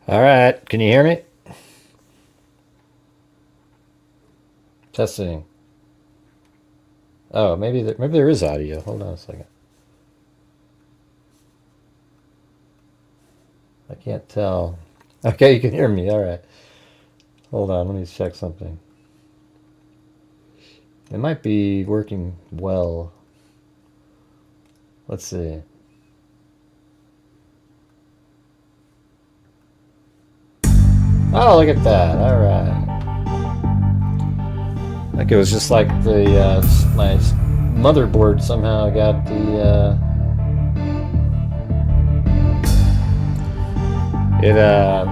All right, can you hear me? Testing. Oh, maybe there is audio. Hold on a second. I can't tell. Okay, you can hear me. All right. Hold on, let me check something. It might be working well. Let's see. Oh, look at that. All right. Like it was just like the my motherboard somehow got the it I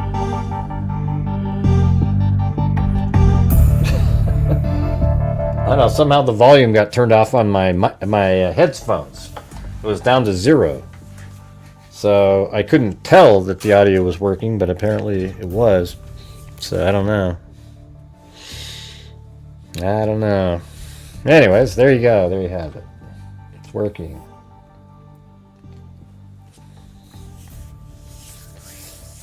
don't know, somehow the volume got turned off on my headphones. It was down to 0. So I couldn't tell that the audio was working, but apparently it was. So I don't know. I don't know. Anyways, there you go. There you have it. It's working.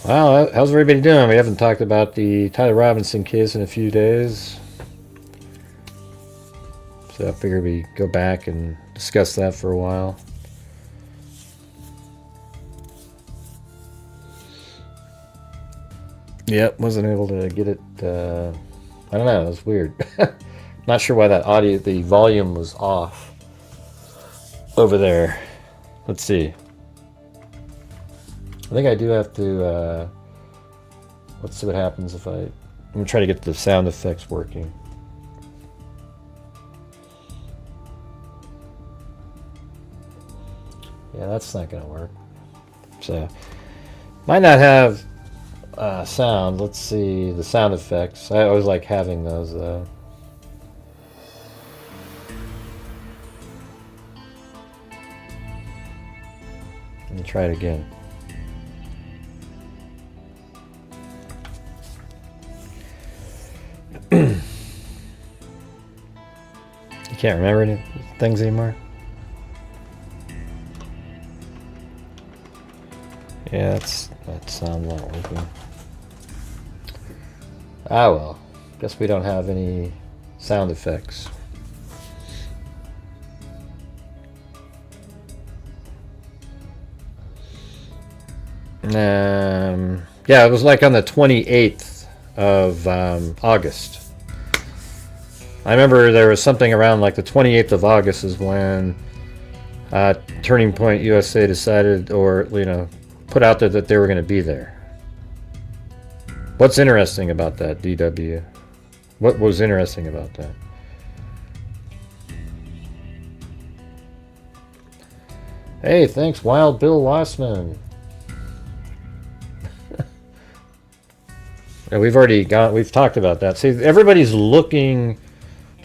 Well, how's everybody doing? We haven't talked about the Tyler Robinson case in a few days. So I figured we go back and discuss that for a while. Yep, wasn't able to get it. I don't know, it was weird. Not sure why that audio, the volume was off over there. Let's see. I think I do have to, let's see what happens if I'm going to try to get the sound effects working. Yeah, that's not going to work. So, might not have sound. Let's see the sound effects. I always like having those though. Let me try it again. You can't remember any things anymore? Yeah, that sound's not working. Ah well, guess we don't have any sound effects. Yeah, it was like on the 28th of August. I remember there was something around like the 28th of August is when Turning Point USA decided, or put out there that they were going to be there. What's interesting about that, DW? What was interesting about that? Hey, thanks, Wild Bill Wassman. We've talked about that. See, everybody's looking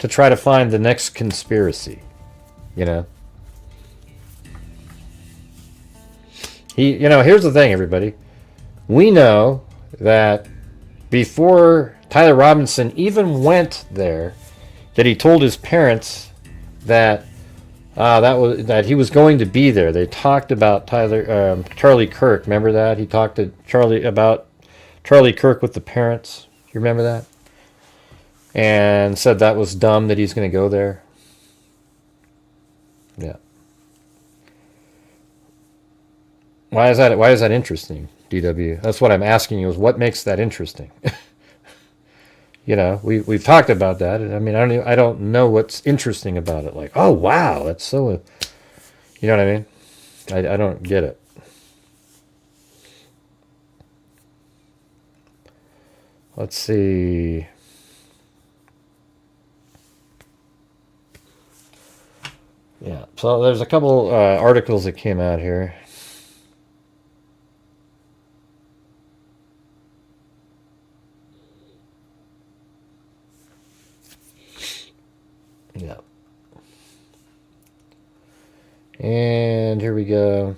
to try to find the next conspiracy, Here's the thing, everybody. We know that before Tyler Robinson even went there, that he told his parents that that he was going to be there. They talked about Charlie Kirk. Remember that? He talked to about Charlie Kirk with the parents. You remember that? And said that was dumb that he's going to go there. Yeah. Why is that interesting, DW? That's what I'm asking you, is what makes that interesting? We've talked about that. I mean, I don't know what's interesting about it. Like, oh wow, that's so, you know what I mean? I don't get it. Let's see. Yeah, so there's a couple articles that came out here. Yeah. And here we go.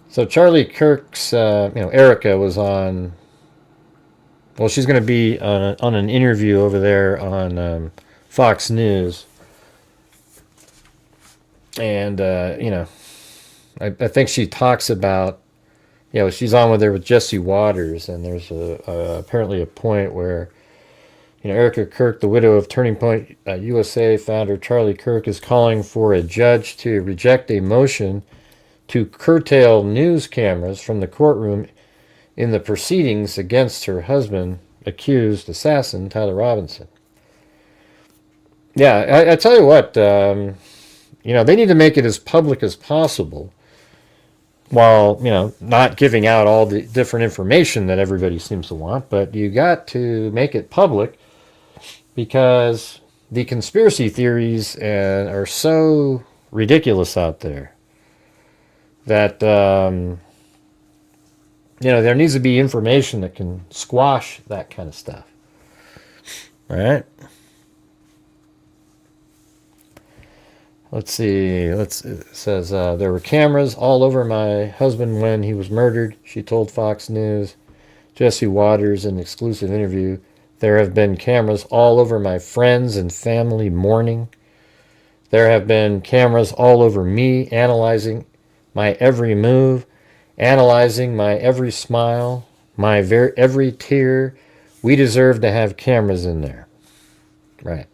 So Charlie Kirk's, Erica was on. Well, she's going to be on an interview over there on Fox News, and I think she talks about she's on with there with Jesse Waters, and there's apparently a point where, Erica Kirk, the widow of Turning Point USA founder Charlie Kirk, is calling for a judge to reject a motion to curtail news cameras from the courtroom in the proceedings against her husband, accused assassin Tyler Robinson. Yeah, I tell you what, they need to make it as public as possible while, not giving out all the different information that everybody seems to want. But you got to make it public because the conspiracy theories are so ridiculous out there that, there needs to be information that can squash that kind of stuff. All right? Let's see. It says, there were cameras all over my husband when he was murdered, she told Fox News. Jesse Waters in an exclusive interview. There have been cameras all over my friends and family mourning. There have been cameras all over me analyzing my every move, analyzing my every smile, my every tear. We deserve to have cameras in there. Right.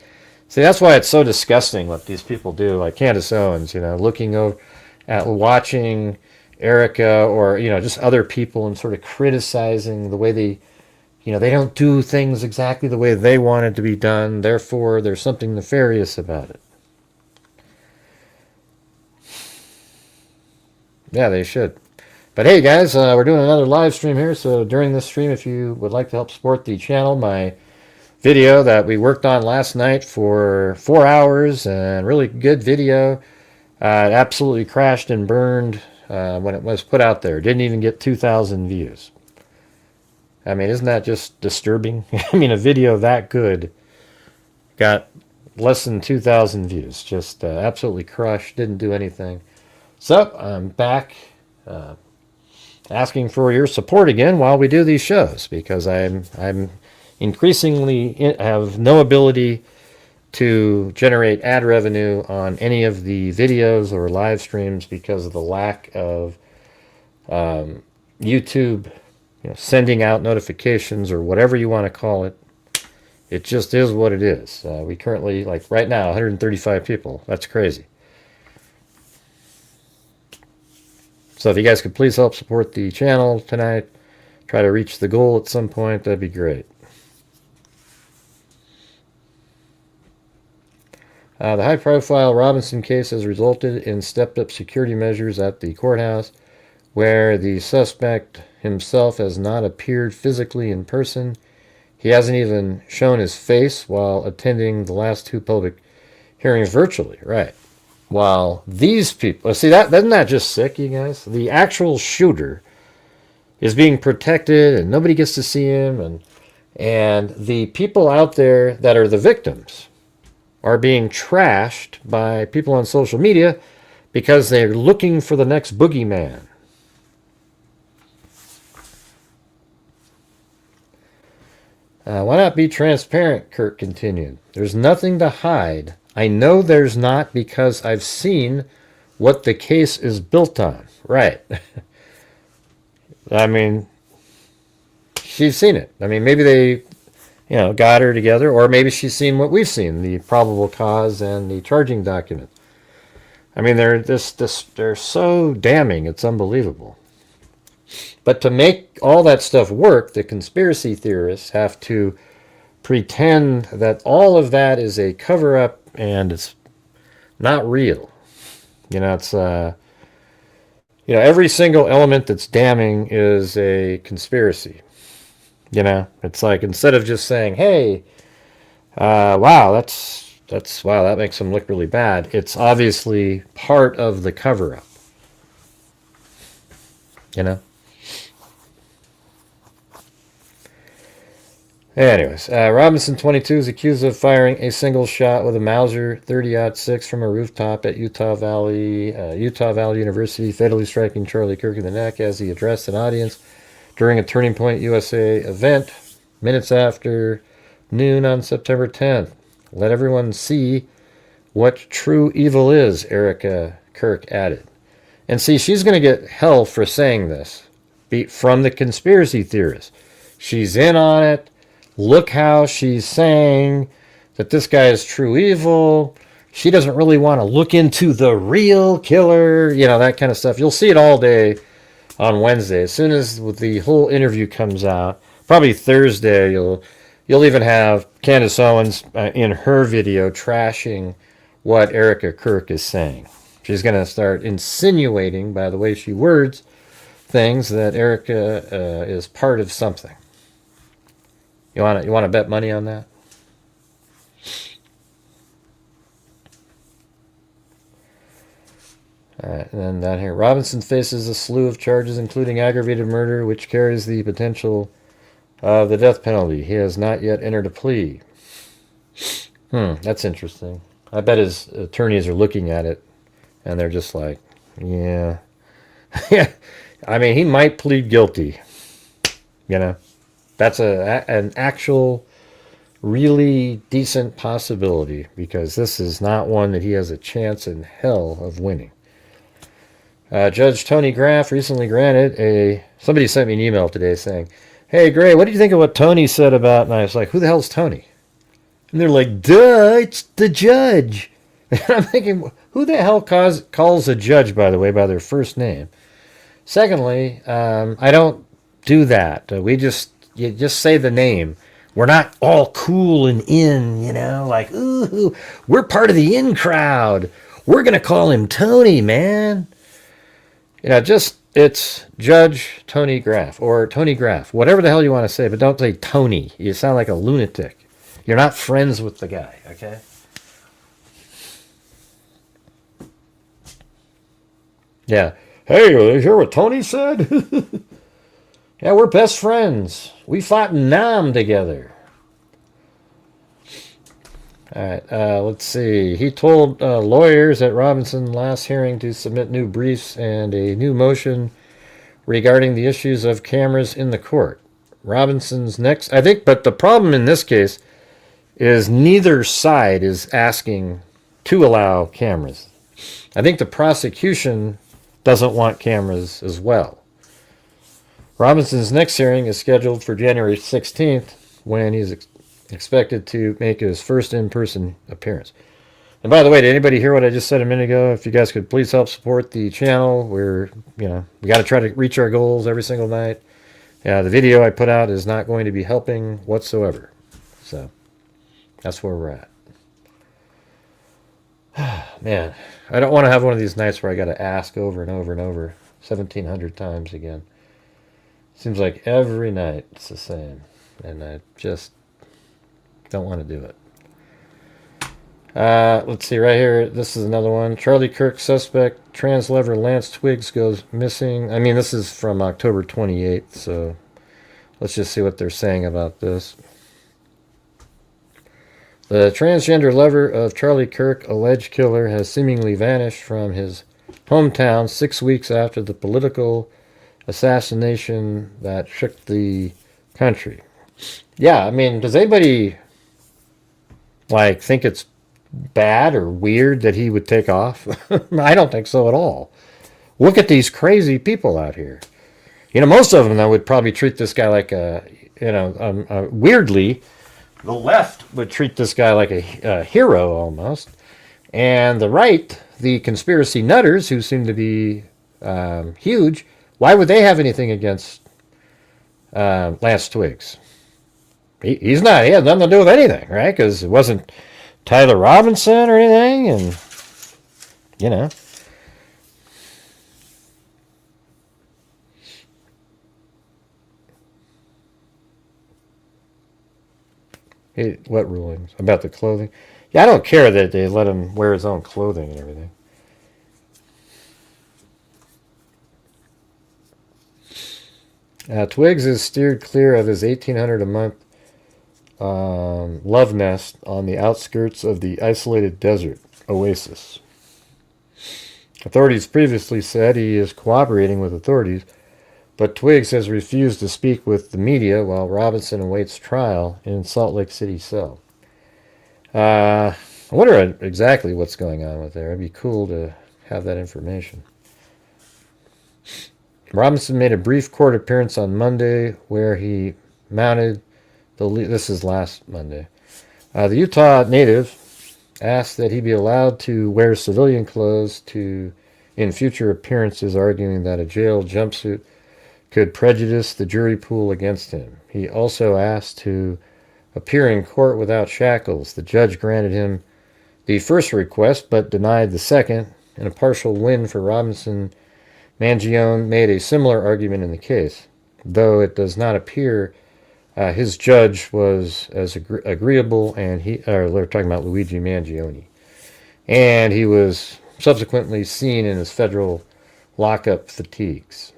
See, that's why it's so disgusting what these people do, like Candace Owens, looking over at watching Erica or, just other people and sort of criticizing the way they don't do things exactly the way they want it to be done. Therefore, there's something nefarious about it. Yeah, they should. But hey, guys, we're doing another live stream here. So during this stream, if you would like to help support the channel, my video that we worked on last night for 4 hours, and really good video. It absolutely crashed and burned when it was put out there. Didn't even get 2,000 views. I mean, isn't that just disturbing? I mean, a video that good got less than 2,000 views. Just absolutely crushed. Didn't do anything. So I'm back asking for your support again while we do these shows, because I'm increasingly have no ability to generate ad revenue on any of the videos or live streams because of the lack of YouTube sending out notifications or whatever you want to call it. It just is what it is. We currently, like right now, 135 people. That's crazy. So if you guys could please help support the channel tonight, try to reach the goal at some point, that'd be great. The high-profile Robinson case has resulted in stepped-up security measures at the courthouse, where the suspect himself has not appeared physically in person. He hasn't even shown his face while attending the last 2 public hearings virtually. Right. While these people... See, isn't that just sick, you guys? The actual shooter is being protected, and nobody gets to see him, and the people out there that are the victims are being trashed by people on social media because they're looking for the next boogeyman. Why not be transparent, Kirk continued. There's nothing to hide. I know there's not because I've seen what the case is built on. Right. I mean, she's seen it. I mean, maybe they... got her together, or maybe she's seen what we've seen, the probable cause and the charging document. I mean, they're so damning, it's unbelievable. But to make all that stuff work, the conspiracy theorists have to pretend that all of that is a cover-up and it's not real. It's every single element that's damning is a conspiracy. It's like, instead of just saying, hey, wow, wow, that makes them look really bad. It's obviously part of the cover-up. Anyways, Robinson, 22, is accused of firing a single shot with a Mauser 30-06 from a rooftop at Utah Valley University, fatally striking Charlie Kirk in the neck as he addressed an audience during a Turning Point USA event minutes after noon on September 10th. Let everyone see what true evil is, Erica Kirk added. And see, she's going to get hell for saying this. from the conspiracy theorists. She's in on it. Look how she's saying that this guy is true evil. She doesn't really want to look into the real killer, that kind of stuff. You'll see it all day on Wednesday. As soon as the whole interview comes out, probably Thursday, you'll even have Candace Owens in her video trashing what Erica Kirk is saying. She's going to start insinuating, by the way she words things, that Erica is part of something. You want to bet money on that? All right, and then down here, Robinson faces a slew of charges, including aggravated murder, which carries the potential of the death penalty. He has not yet entered a plea. That's interesting. I bet his attorneys are looking at it, and they're just like, yeah. I mean, he might plead guilty. That's an actual, really decent possibility, because this is not one that he has a chance in hell of winning. Judge Tony Graff recently granted somebody sent me an email today saying, hey, Gray, what do you think of what Tony said about, and I was like, who the hell's Tony? And they're like, duh, it's the judge. And I'm thinking, who the hell calls a judge, by the way, by their first name? Secondly, I don't do that. You just say the name. We're not all cool and in, like, ooh, we're part of the in crowd. We're going to call him Tony, man. It's Judge Tony Graff, or Tony Graff, whatever the hell you want to say, but don't say Tony. You sound like a lunatic. You're not friends with the guy, okay? Yeah. Hey, you hear what Tony said? Yeah, we're best friends. We fought in Nam together. All right, let's see. He told lawyers at Robinson last hearing to submit new briefs and a new motion regarding the issues of cameras in the court. Robinson's next, I think, but the problem in this case is neither side is asking to allow cameras. I think the prosecution doesn't want cameras as well. Robinson's next hearing is scheduled for January 16th, when he's expected to make his first in-person appearance. And by the way, did anybody hear what I just said a minute ago? If you guys could please help support the channel. We got to try to reach our goals every single night. Yeah, the video I put out is not going to be helping whatsoever. So that's where we're at. Man, I don't want to have one of these nights where I got to ask over and over and over 1,700 times again. Seems like every night it's the same, and I just don't want to do it. Let's see right here. This is another one. Charlie Kirk suspect trans-lever Lance Twiggs goes missing. I mean, this is from October 28th, so let's just see what they're saying about this. The transgender lover of Charlie Kirk, alleged killer, has seemingly vanished from his hometown 6 weeks after the political assassination that shook the country. Yeah, I mean, does anybody think it's bad or weird that he would take off? I don't think so at all. Look at these crazy people out here. Most of them would probably treat this guy like weirdly, the left would treat this guy like a hero almost, and the right, the conspiracy nutters, who seem to be huge, why would they have anything against Lance Twiggs? He has nothing to do with anything, right? Because it wasn't Tyler Robinson or anything, and what rulings about the clothing? Yeah, I don't care that they let him wear his own clothing and everything. Twiggs is steered clear of his $1,800 a month love nest on the outskirts of the isolated desert oasis. Authorities previously said he is cooperating with authorities, but Twiggs has refused to speak with the media while Robinson awaits trial in Salt Lake City cell. I wonder exactly what's going on with there. It'd be cool to have that information. Robinson made a brief court appearance on Monday where he mounted this is last Monday. The Utah native asked that he be allowed to wear civilian clothes in future appearances, arguing that a jail jumpsuit could prejudice the jury pool against him. He also asked to appear in court without shackles. The judge granted him the first request but denied the second. In a partial win for Robinson, Mangione made a similar argument in the case, though it does not appear his judge was as agreeable, and they're talking about Luigi Mangione, and he was subsequently seen in his federal lockup fatigues.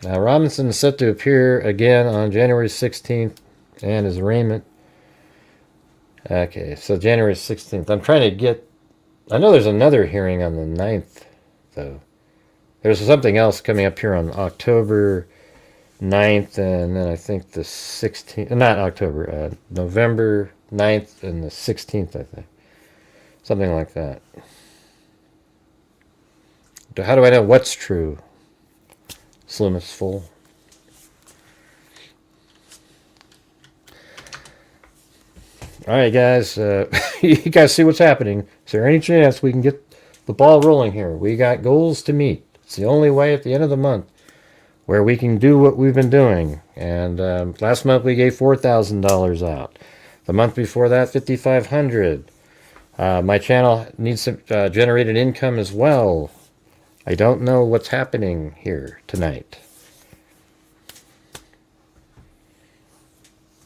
Now, Robinson is set to appear again on January 16th, and his arraignment. Okay, so January 16th. I'm trying to get... I know there's another hearing on the 9th, though. There's something else coming up here on October 9th, and then I think the 16th... Not October, November 9th and the 16th, I think. Something like that. How do I know what's true? Slim is full. All right, guys. You guys see what's happening. Is there any chance we can get the ball rolling here? We got goals to meet. It's the only way at the end of the month where we can do what we've been doing. And last month we gave $4,000 out. The month before that, $5,500. My channel needs some generated income as well. I don't know what's happening here tonight.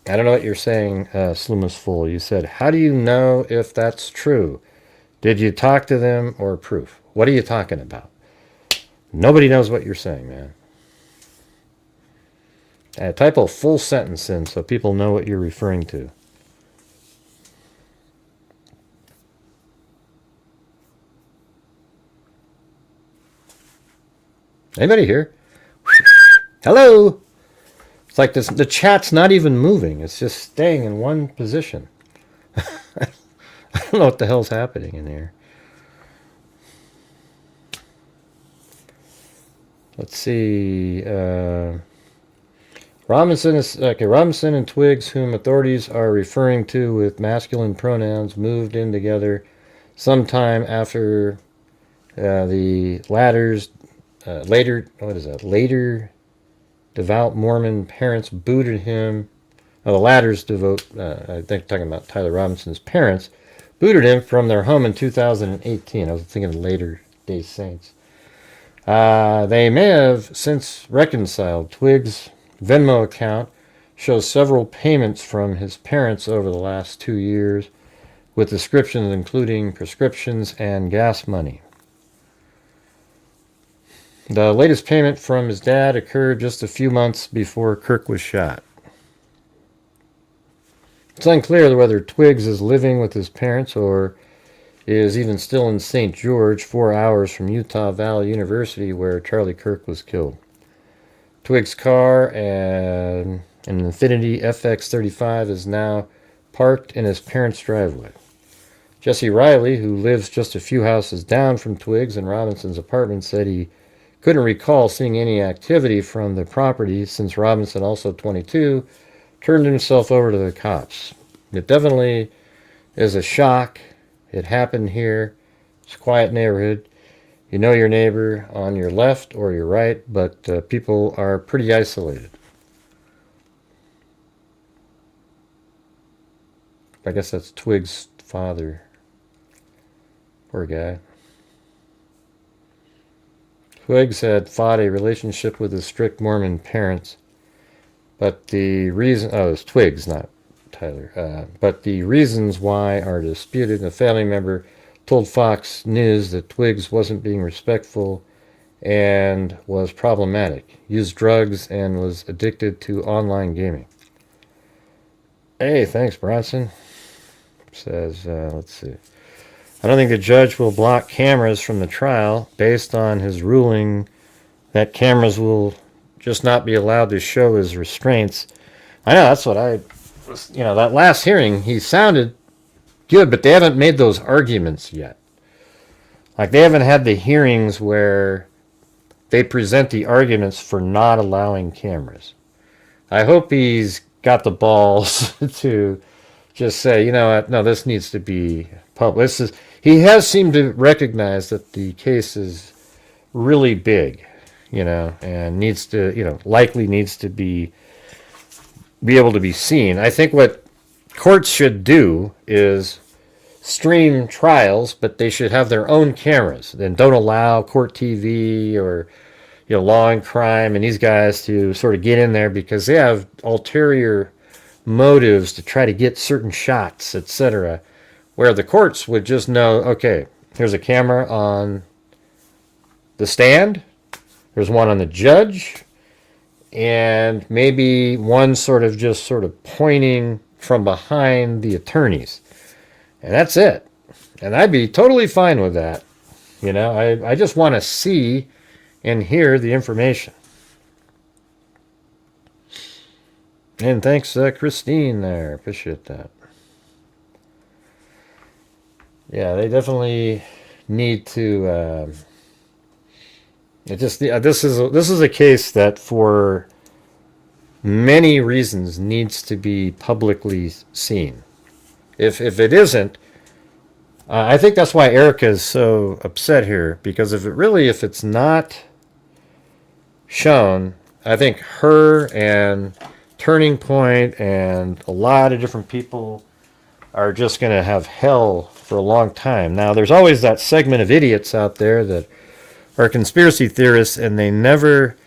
I don't know what you're saying, Slim is full. You said, how do you know if that's true? Did you talk to them or proof? What are you talking about? Nobody knows what you're saying, man. Type a full sentence in so people know what you're referring to. Anybody here? Hello? It's like this, the chat's not even moving. It's just staying in one position. I don't know what the hell's happening in here. Let's see. Robinson and Twiggs, whom authorities are referring to with masculine pronouns, moved in together sometime after the latter's later devout Mormon parents booted him. The latter's I think talking about Tyler Robinson's parents, booted him from their home in 2018. I was thinking of Later Day Saints. They may have since reconciled. Twiggs' Venmo account shows several payments from his parents over the last 2 years, with descriptions including prescriptions and gas money. The latest payment from his dad occurred just a few months before Kirk was shot. It's unclear whether Twiggs is living with his parents or is even still in St. George, 4 hours from Utah Valley University, where Charlie Kirk was killed. Twiggs' car, an Infiniti FX35, is now parked in his parents' driveway. Jesse Riley, who lives just a few houses down from Twiggs and Robinson's apartment, said he couldn't recall seeing any activity from the property since Robinson, also 22, turned himself over to the cops. It definitely is a shock. It happened here. It's a quiet neighborhood. You know your neighbor on your left or your right, but people are pretty isolated. I guess that's Twiggs' father. Poor guy. Twiggs had fought a relationship with his strict Mormon parents, but the reason... Oh, it's Twiggs, not Tyler. But the reasons why are disputed. A family member told Fox News that Twiggs wasn't being respectful and was problematic, used drugs, and was addicted to online gaming. Hey, thanks, Bronson. Says, let's see. I don't think the judge will block cameras from the trial based on his ruling that cameras will just not be allowed to show his restraints. I know, that's what I was, that last hearing, he sounded Good, but they haven't made those arguments yet. Like, they haven't had the hearings where they present the arguments for not allowing cameras. I hope he's got the balls to just say, you know what, no, this needs to be public. He has seemed to recognize that the case is really big, and needs to, likely needs to be able to be seen. I think what courts should do is stream trials, but they should have their own cameras and don't allow court TV or Law and Crime and these guys to sort of get in there because they have ulterior motives to try to get certain shots, etc. Where the courts would just know, okay, here's a camera on the stand, there's one on the judge, and maybe one sort of pointing from behind the attorneys. And that's it. And I'd be totally fine with that. I just want to see and hear the information. And thanks, Christine there. Appreciate that. Yeah, they definitely need to. This is a case that, for many reasons, needs to be publicly seen. If it isn't, I think that's why Erica is so upset here, because if it's not shown, I think her and Turning Point and a lot of different people are just going to have hell for a long time. Now, there's always that segment of idiots out there that are conspiracy theorists, and they never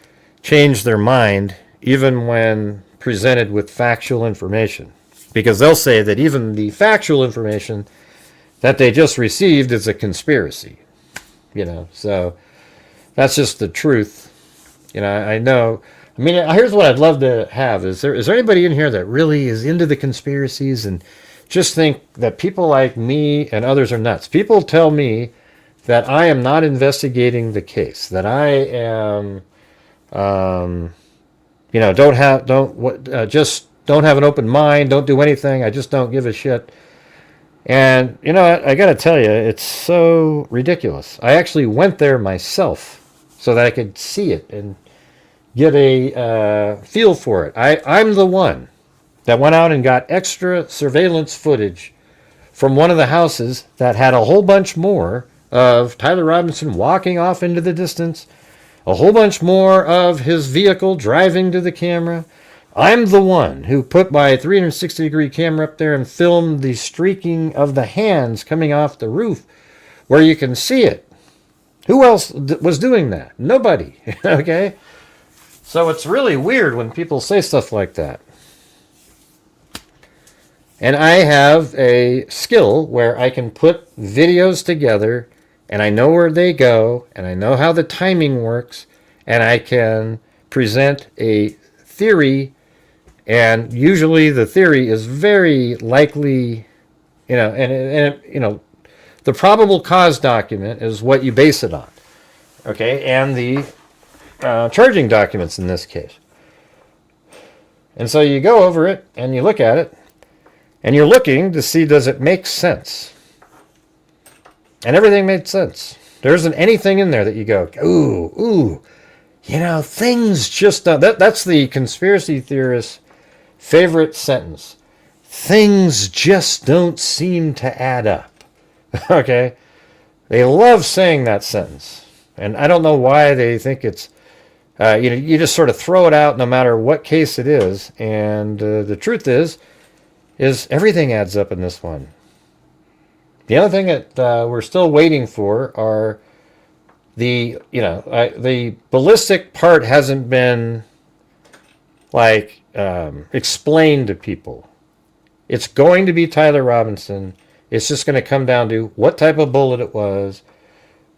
change their mind, even when presented with factual information. Because they'll say that even the factual information that they just received is a conspiracy. So that's just the truth. I know. I mean, here's what I'd love to have. Is there anybody in here that really is into the conspiracies and just think that people like me and others are nuts? People tell me that I am not investigating the case, that I am, just don't have an open mind, don't do anything, I just don't give a shit. And, I got to tell you, it's so ridiculous. I actually went there myself so that I could see it and get a feel for it. I'm the one that went out and got extra surveillance footage from one of the houses that had a whole bunch more of Tyler Robinson walking off into the distance, a whole bunch more of his vehicle driving to the camera. I'm the one who put my 360-degree camera up there and filmed the streaking of the hands coming off the roof where you can see it. Who else was doing that? Nobody. Okay? So it's really weird when people say stuff like that. And I have a skill where I can put videos together, and I know where they go, and I know how the timing works, and I can present a theory, and usually the theory is very likely, the probable cause document is what you base it on, okay, and the charging documents in this case. And so you go over it, and you look at it, and you're looking to see, does it make sense? And everything made sense. There isn't anything in there that you go, ooh, things just don't. That's the conspiracy theorist's favorite sentence. Things just don't seem to add up. Okay? They love saying that sentence. And I don't know why they think it's, you just sort of throw it out no matter what case it is. And the truth is everything adds up in this one. The other thing that we're still waiting for are the ballistic part hasn't been explained to people. It's going to be Tyler Robinson. It's just going to come down to what type of bullet it was,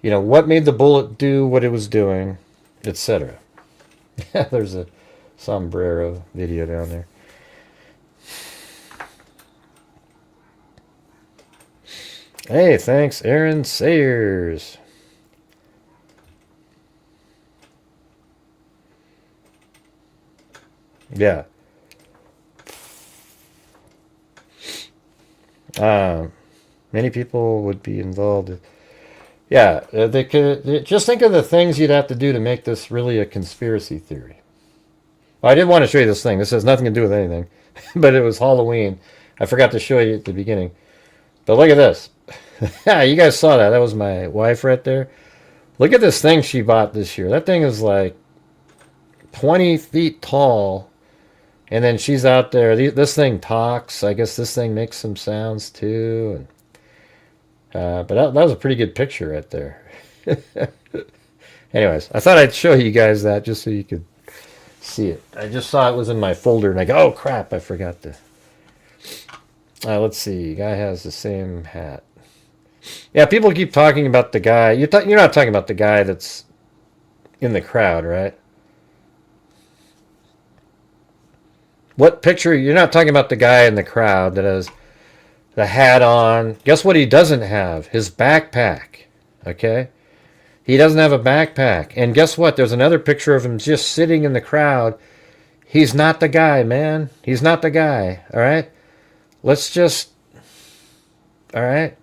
what made the bullet do what it was doing, etc. There's a sombrero video down there. Hey, thanks, Aaron Sayers. Yeah. Many people would be involved. Yeah, they could just think of the things you'd have to do to make this really a conspiracy theory. Well, I did want to show you this thing. This has nothing to do with anything, but it was Halloween. I forgot to show you at the beginning. But look at this. Yeah, you guys saw that. That was my wife right there. Look at this thing she bought this year. That thing is like 20 feet tall. And then she's out there. This thing talks. I guess this thing makes some sounds too. But that was a pretty good picture right there. Anyways, I thought I'd show you guys that just so you could see it. I just saw it was in my folder, and I go, oh crap, I forgot to. Let's see. Guy has the same hat. Yeah, people keep talking about the guy. You're not talking about the guy that's in the crowd, right? What picture? You're not talking about the guy in the crowd that has the hat on. Guess what he doesn't have? His backpack. Okay? He doesn't have a backpack. And guess what? There's another picture of him just sitting in the crowd. He's not the guy, man. He's not the guy. All right? Let's just... All right?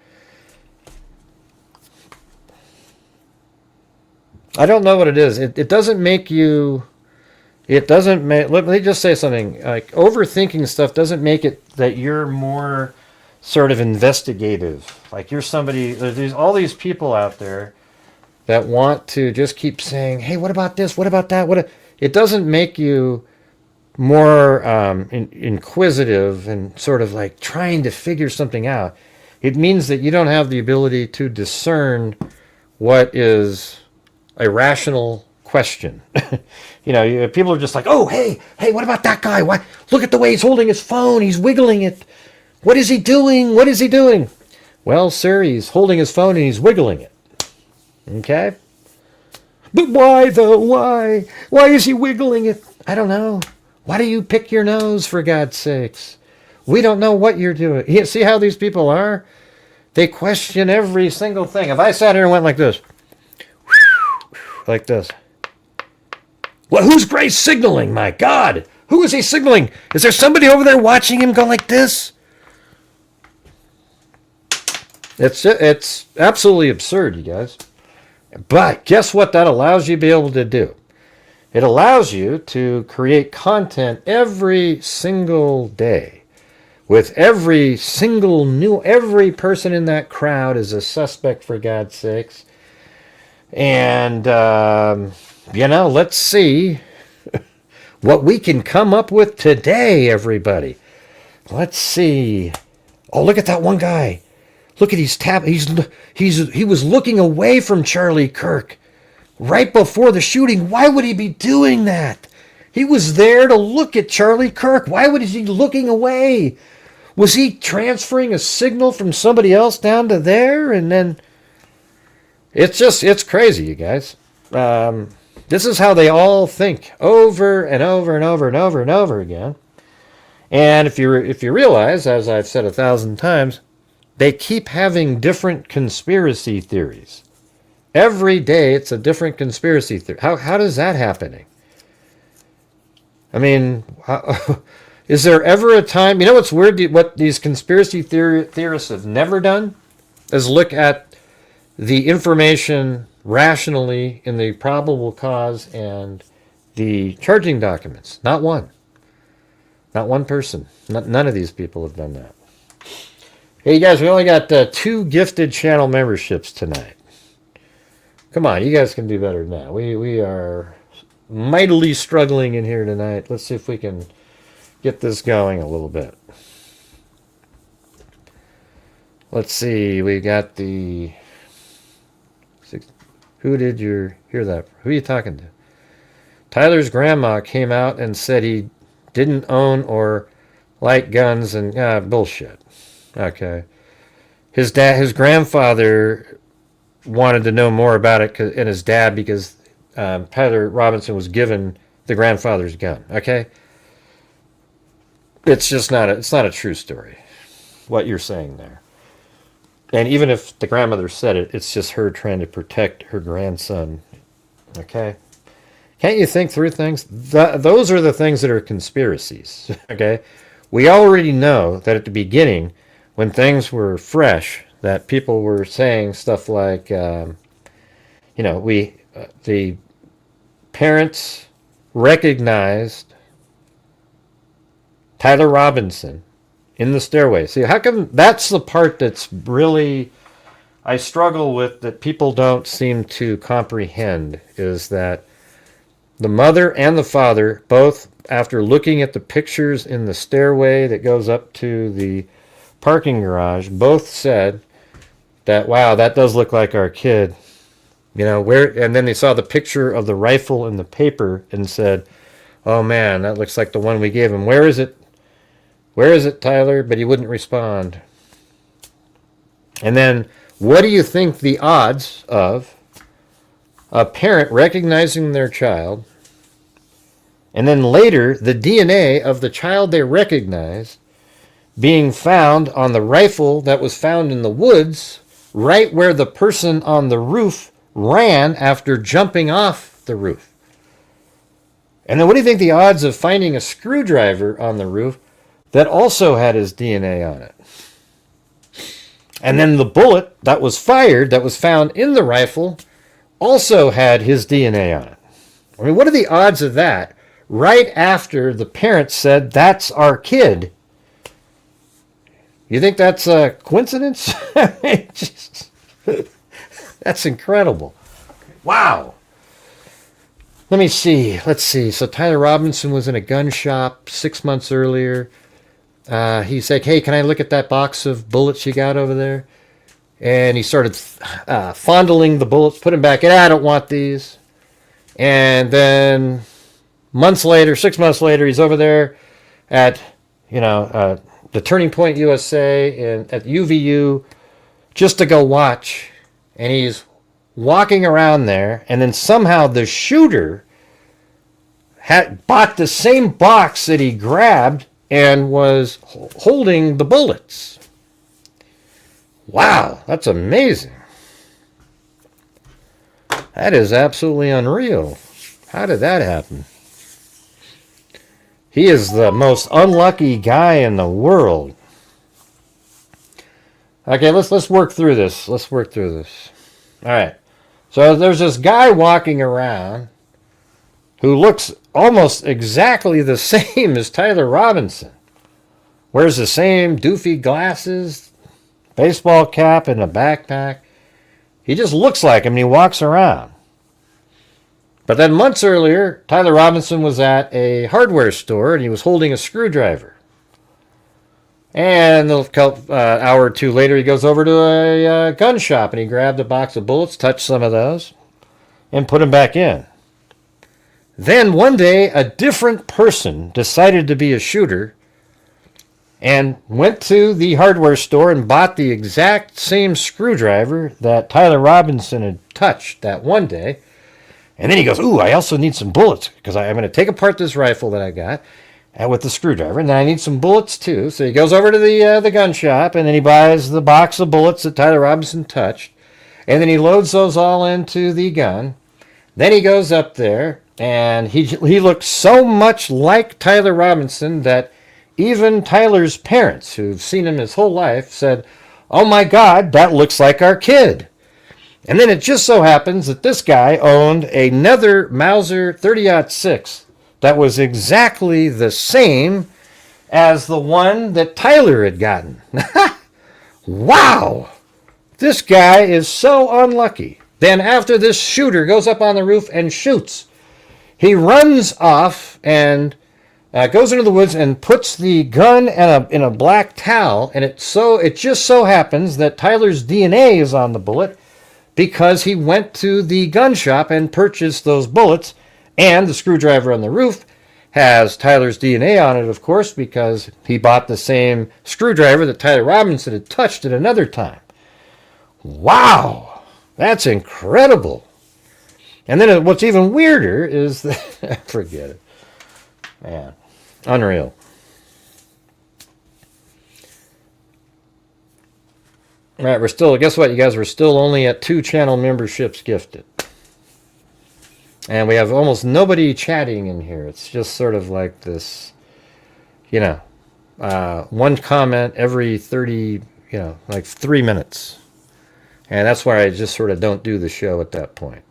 I don't know what it is. It doesn't make you... It doesn't make... Let me just say something. Like, overthinking stuff doesn't make it that you're more sort of investigative. Like, you're somebody... There's all these people out there that want to just keep saying, hey, what about this? What about that? It doesn't make you more inquisitive and sort of like trying to figure something out. It means that you don't have the ability to discern what is a rational question. People are just like, oh, hey, what about that guy? Why? Look at the way he's holding his phone. He's wiggling it. What is he doing? What is he doing? Well, sir, he's holding his phone and he's wiggling it. Okay? But why, though? Why? Why is he wiggling it? I don't know. Why do you pick your nose, for God's sakes? We don't know what you're doing. You see how these people are? They question every single thing. If I sat here and went like this, like this. Well, who's Grace signaling? My God. Who is he signaling? Is there somebody over there watching him go like this? It's absolutely absurd, you guys. But guess what that allows you to be able to do? It allows you to create content every single day with every person in that crowd is a suspect, for God's sakes. And, let's see what we can come up with today, everybody. Let's see. Oh, look at that one guy. Look at he was looking away from Charlie Kirk right before the shooting. Why would he be doing that? He was there to look at Charlie Kirk. Why would he be looking away? Was he transferring a signal from somebody else down to there? And then it's crazy, you guys. This is how they all think over and over and over and over and over again. And if you realize, as I've said 1,000 times, they keep having different conspiracy theories. Every day it's a different conspiracy theory. How does that happening? I mean, is there ever a time... You know what's weird? What these conspiracy theorists have never done is look at the information rationally in the probable cause and the charging documents. Not one. Not one person. None of these people have done that. Hey, you guys, we only got 2 gifted channel memberships tonight. Come on, you guys can do better than that. We are mightily struggling in here tonight. Let's see if we can get this going a little bit. Let's see, we got the... Who did you hear that? Who are you talking to? Tyler's grandma came out and said he didn't own or like guns and bullshit. Okay. His grandfather wanted to know more about it and his dad because Tyler Robinson was given the grandfather's gun. Okay. It's just it's not a true story. What you're saying there. And even if the grandmother said it, it's just her trying to protect her grandson. Okay? Can't you think through things? Those are the things that are conspiracies. Okay? We already know that at the beginning, when things were fresh, that people were saying stuff like, the parents recognized Tyler Robinson in the stairway. See, how come that's the part that's really I struggle with, that people don't seem to comprehend, is that the mother and the father, both after looking at the pictures in the stairway that goes up to the parking garage, both said that, wow, that does look like our kid. And then they saw the picture of the rifle in the paper and said, oh man, that looks like the one we gave him. Where is it? Where is it, Tyler? But he wouldn't respond. And then, what do you think the odds of a parent recognizing their child, and then later the DNA of the child they recognized being found on the rifle that was found in the woods, right where the person on the roof ran after jumping off the roof? And then what do you think the odds of finding a screwdriver on the roof that also had his DNA on it? And then the bullet that was fired, that was found in the rifle, also had his DNA on it. I mean, what are the odds of that right after the parents said, that's our kid? You think that's a coincidence? That's incredible. Wow. Let's see. So Tyler Robinson was in a gun shop 6 months earlier. He's like, hey, can I look at that box of bullets you got over there? And he started fondling the bullets, put them back in. I don't want these. And then 6 months later, he's over there at, the Turning Point USA at UVU just to go watch. And he's walking around there, and then somehow the shooter had bought the same box that he grabbed and was holding the bullets. Wow, that's amazing. That is absolutely unreal. How did that happen? He is the most unlucky guy in the world. Okay, let's work through this. All right. So there's this guy walking around who looks almost exactly the same as Tyler Robinson. Wears the same doofy glasses, baseball cap, and a backpack. He just looks like him and he walks around. But then months earlier, Tyler Robinson was at a hardware store and he was holding a screwdriver. And an hour or two later, he goes over to a gun shop and he grabbed a box of bullets, touched some of those, and put them back in. Then one day, a different person decided to be a shooter and went to the hardware store and bought the exact same screwdriver that Tyler Robinson had touched that one day. And then he goes, ooh, I also need some bullets because I'm going to take apart this rifle that I got with the screwdriver, and then I need some bullets too. So he goes over to the gun shop, and then he buys the box of bullets that Tyler Robinson touched, and then he loads those all into the gun. Then he goes up there, and he looks so much like Tyler Robinson that even Tyler's parents, who've seen him his whole life, said, oh my God, that looks like our kid. And then it just so happens that this guy owned another Mauser 30-06 that was exactly the same as the one that Tyler had gotten. Wow! This guy is so unlucky. Then after this shooter goes up on the roof and shoots, he runs off and goes into the woods and puts the gun in a black towel, and it just so happens that Tyler's DNA is on the bullet because he went to the gun shop and purchased those bullets. And the screwdriver on the roof has Tyler's DNA on it, of course, because he bought the same screwdriver that Tyler Robinson had touched at another time. Wow! That's incredible. And then what's even weirder is that... forget it. Man, unreal. All right, guess what, you guys? We're still only at 2 channel memberships gifted. And we have almost nobody chatting in here. It's just sort of like this, one comment every 30 like 3 minutes. And that's why I just sort of don't do the show at that point.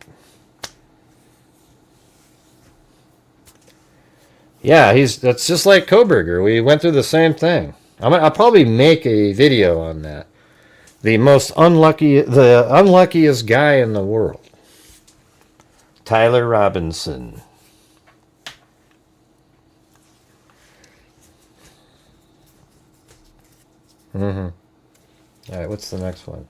Yeah, that's just like Koberger. We went through the same thing. I'll probably make a video on that. The unluckiest guy in the world. Tyler Robinson. All right, what's the next one?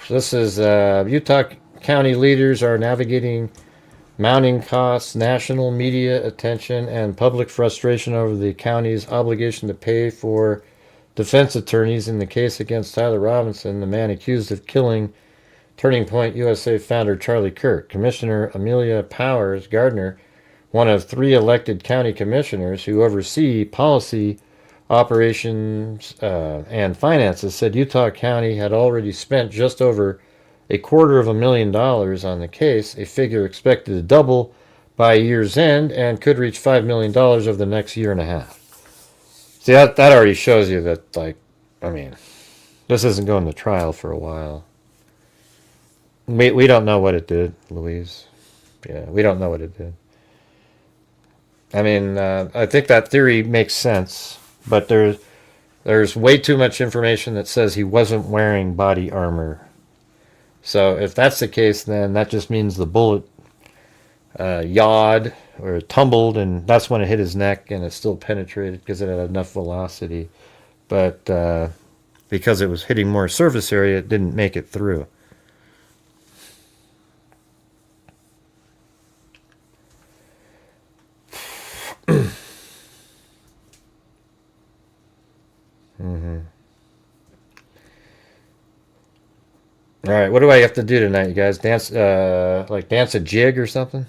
This is Utah County leaders are navigating mounting costs, national media attention, and public frustration over the county's obligation to pay for defense attorneys in the case against Tyler Robinson, the man accused of killing Turning Point USA founder Charlie Kirk. Commissioner Amelia Powers Gardner, one of 3 elected county commissioners who oversee policy, operations, and finances, said Utah County had already spent just over $250,000 on the case, a figure expected to double by year's end and could reach $5 million over the next year and a half. See, that already shows you that, this isn't going to trial for a while. We don't know what it did, Louise. Yeah, we don't know what it did. I think that theory makes sense, but there's way too much information that says he wasn't wearing body armor. So if that's the case, then that just means the bullet yawed or tumbled, and that's when it hit his neck, and it still penetrated because it had enough velocity. But because it was hitting more surface area, it didn't make it through. All right, what do I have to do tonight, you guys? Dance a jig or something?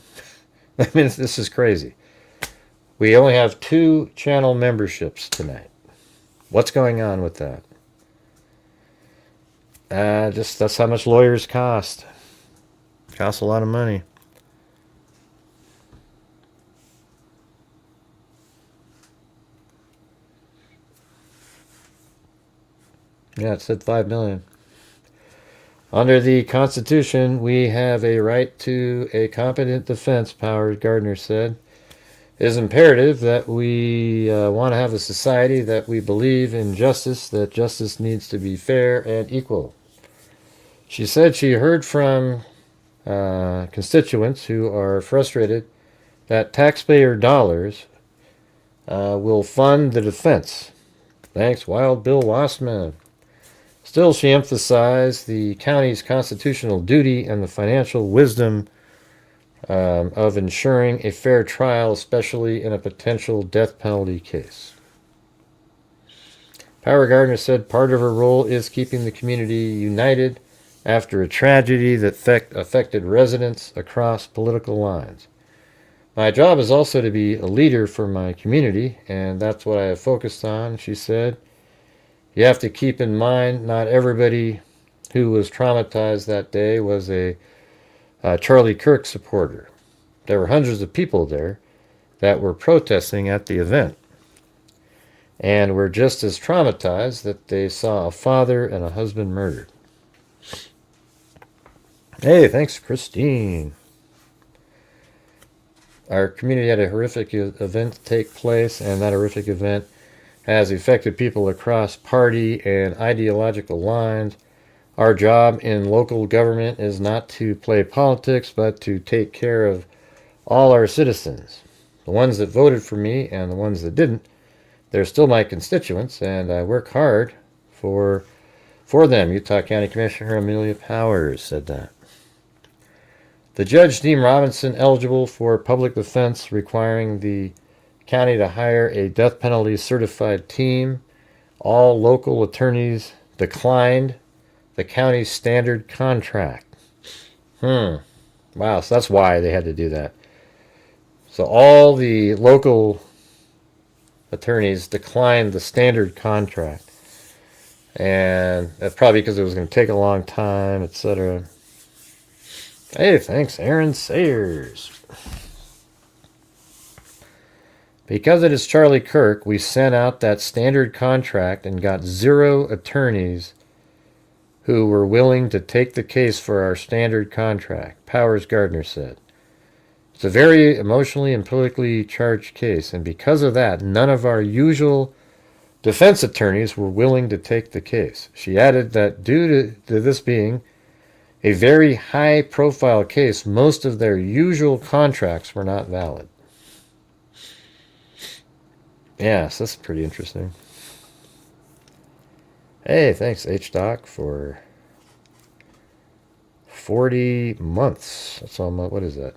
This is crazy. We only have 2 channel memberships tonight. What's going on with that? That's how much lawyers cost. Costs a lot of money. Yeah, it said $5 million. Under the Constitution, we have a right to a competent defense, Powers Gardner said. It is imperative that we want to have a society that we believe in justice, that justice needs to be fair and equal. She said she heard from constituents who are frustrated that taxpayer dollars will fund the defense. Thanks, Wild Bill Wassman. Still, she emphasized the county's constitutional duty and the financial wisdom of ensuring a fair trial, especially in a potential death penalty case. Power Gardner said part of her role is keeping the community united after a tragedy that affected residents across political lines. My job is also to be a leader for my community, and that's what I have focused on, she said. You have to keep in mind, not everybody who was traumatized that day was a Charlie Kirk supporter. There were hundreds of people there that were protesting at the event and were just as traumatized that they saw a father and a husband murdered. Hey, thanks, Christine. Our community had a horrific event take place, and that horrific event has affected people across party and ideological lines. Our job in local government is not to play politics, but to take care of all our citizens. The ones that voted for me and the ones that didn't, they're still my constituents, and I work hard for them. Utah County Commissioner Amelia Powers said that. The judge deemed Robinson eligible for public defense, requiring the county to hire a death penalty certified team. All local attorneys declined the county's standard contract. Wow, so that's why they had to do that. So all the local attorneys declined the standard contract. And that's probably because it was going to take a long time, etc. Hey, thanks, Aaron Sayers. Because it is Charlie Kirk, we sent out that standard contract and got 0 attorneys who were willing to take the case for our standard contract, Powers Gardner said. It's a very emotionally and politically charged case, and because of that, none of our usual defense attorneys were willing to take the case. She added that due to this being a very high-profile case, most of their usual contracts were not valid. Yes, that's pretty interesting. Hey, thanks HDoc for 40 months. That's almost, what is that?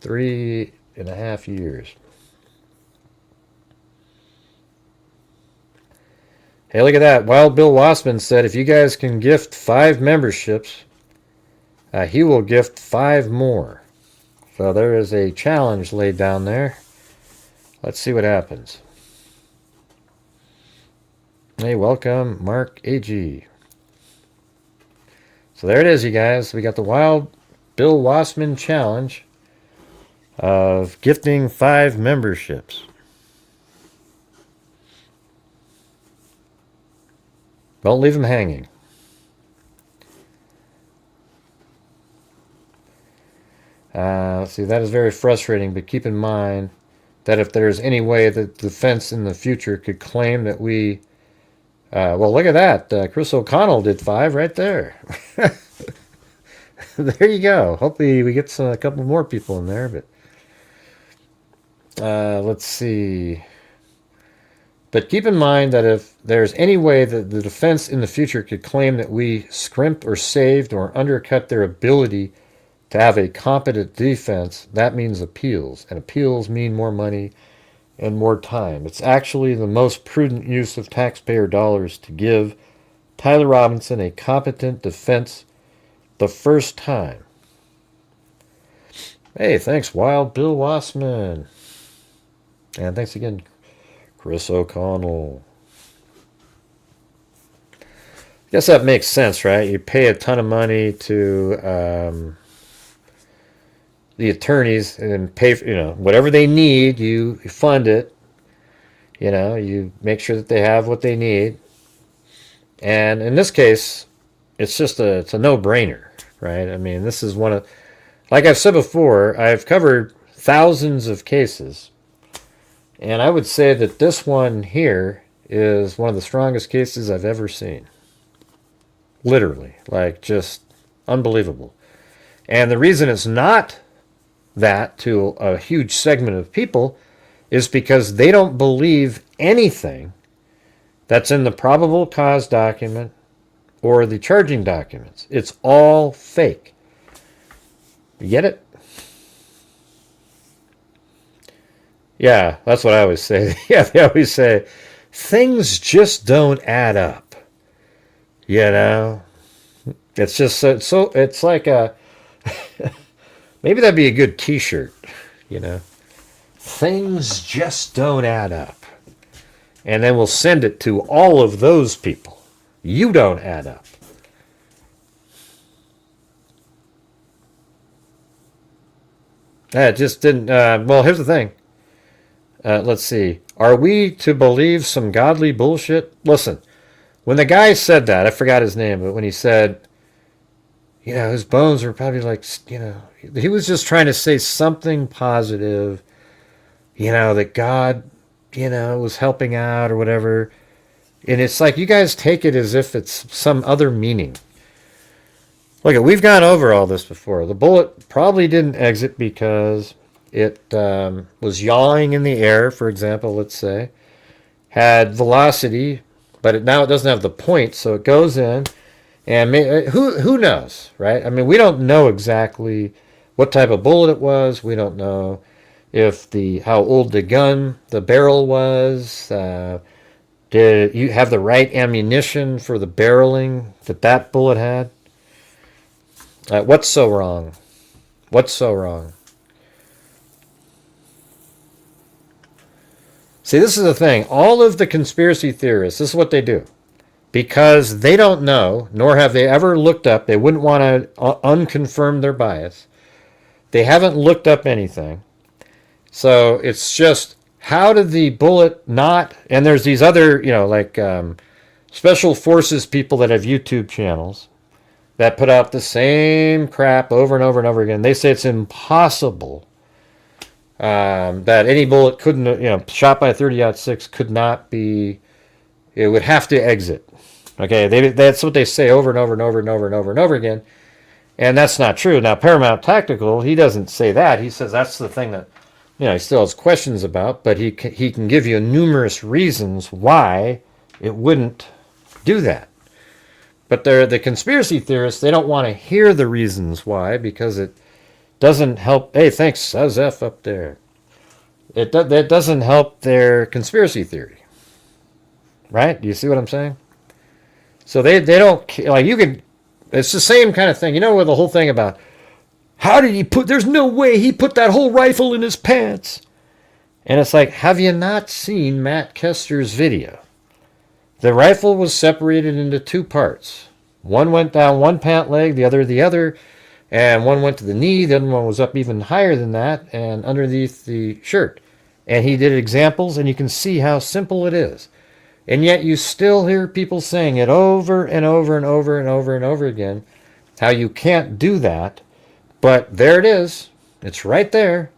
3.5 years. Hey, look at that. Wild Bill Wassman said, if you guys can gift 5 memberships, he will gift 5 more. So there is a challenge laid down there. Let's see what happens. Hey, welcome, Mark AG. So there it is, you guys. We got the Wild Bill Wassman challenge of gifting 5 memberships. Don't leave them hanging. Let's see, that is very frustrating, but keep in mind that if there's any way that the defense in the future could claim that we... well, look at that. Chris O'Connell did 5 right there. There you go. Hopefully we get a couple more people in there. But let's see. But keep in mind that if there's any way that the defense in the future could claim that we scrimped or saved or undercut their ability to have a competent defense, that means appeals. And appeals mean more money and more time. It's actually the most prudent use of taxpayer dollars to give Tyler Robinson a competent defense the first time. Hey, thanks, Wild Bill Wassman. And thanks again, Chris O'Connell. I guess that makes sense, right? You pay a ton of money to the attorneys and pay for, whatever they need, you fund it. You make sure that they have what they need. And in this case, it's a no-brainer, right? I mean, this is one of, like I've said before, I've covered thousands of cases. And I would say that this one here is one of the strongest cases I've ever seen. Literally. Like, just unbelievable. And the reason it's not that to a huge segment of people is because they don't believe anything that's in the probable cause document or the charging documents. It's all fake. You get it? Yeah, that's what I always say. Yeah, they always say, things just don't add up. It's just so it's like a maybe that'd be a good t-shirt, Things just don't add up. And then we'll send it to all of those people. You don't add up. It just didn't, well, here's the thing. Let's see. Are we to believe some godly bullshit? Listen, when the guy said that, I forgot his name, but when he said, his bones were probably like, he was just trying to say something positive, that God, was helping out or whatever. And it's like, you guys take it as if it's some other meaning. Look, we've gone over all this before. The bullet probably didn't exit because it was yawing in the air, for example, let's say. Had velocity, but now it doesn't have the point, so it goes in. And who knows, right? I mean, we don't know exactly what type of bullet it was. We don't know if how old the barrel was. Did you have the right ammunition for the barreling that bullet had? What's so wrong? What's so wrong? See, this is the thing. All of the conspiracy theorists, this is what they do. Because they don't know, nor have they ever looked up, they wouldn't want to unconfirm their bias. They haven't looked up anything. So it's just how did the bullet not, and there's these other, like special forces people that have YouTube channels that put out the same crap over and over and over again. They say it's impossible that any bullet couldn't, shot by a 30-06 could not be, it would have to exit. Okay, that's what they say over and over and over and over and over and over again. And that's not true. Now, Paramount Tactical, he doesn't say that. He says that's the thing that, he still has questions about, but he can give you numerous reasons why it wouldn't do that. But the conspiracy theorists, they don't want to hear the reasons why, because it doesn't help. Hey, thanks, Sazef up there. That doesn't help their conspiracy theory. Right? Do you see what I'm saying? So they don't, like, you could, it's the same kind of thing. With the whole thing about, how did he there's no way he put that whole rifle in his pants. And it's like, have you not seen Matt Kester's video? The rifle was separated into two parts. One went down one pant leg, the other, and one went to the knee, the other one was up even higher than that and underneath the shirt. And he did examples, and you can see how simple it is. And yet you still hear people saying it over and over and over and over and over again, how you can't do that. But there it is. It's right there.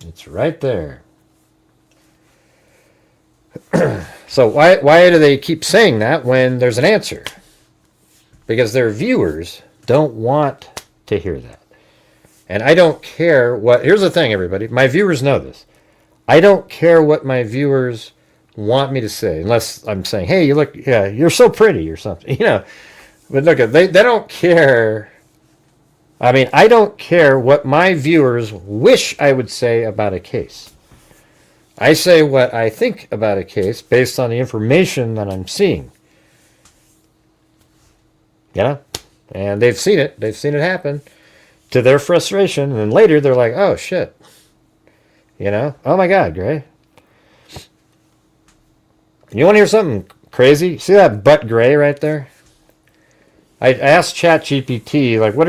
It's right there. So why do they keep saying that when there's an answer? Because their viewers don't want to hear that. And I don't care what... Here's the thing, everybody. My viewers know this. I don't care what my viewers want me to say, unless I'm saying, hey, you're so pretty or something, But look, they don't care. I mean, I don't care what my viewers wish I would say about a case. I say what I think about a case based on the information that I'm seeing. And they've seen it. They've seen it happen to their frustration. And then later they're like, oh, shit. Oh my God, Gray. You want to hear something crazy? See that butt gray right there? I asked ChatGPT, like, what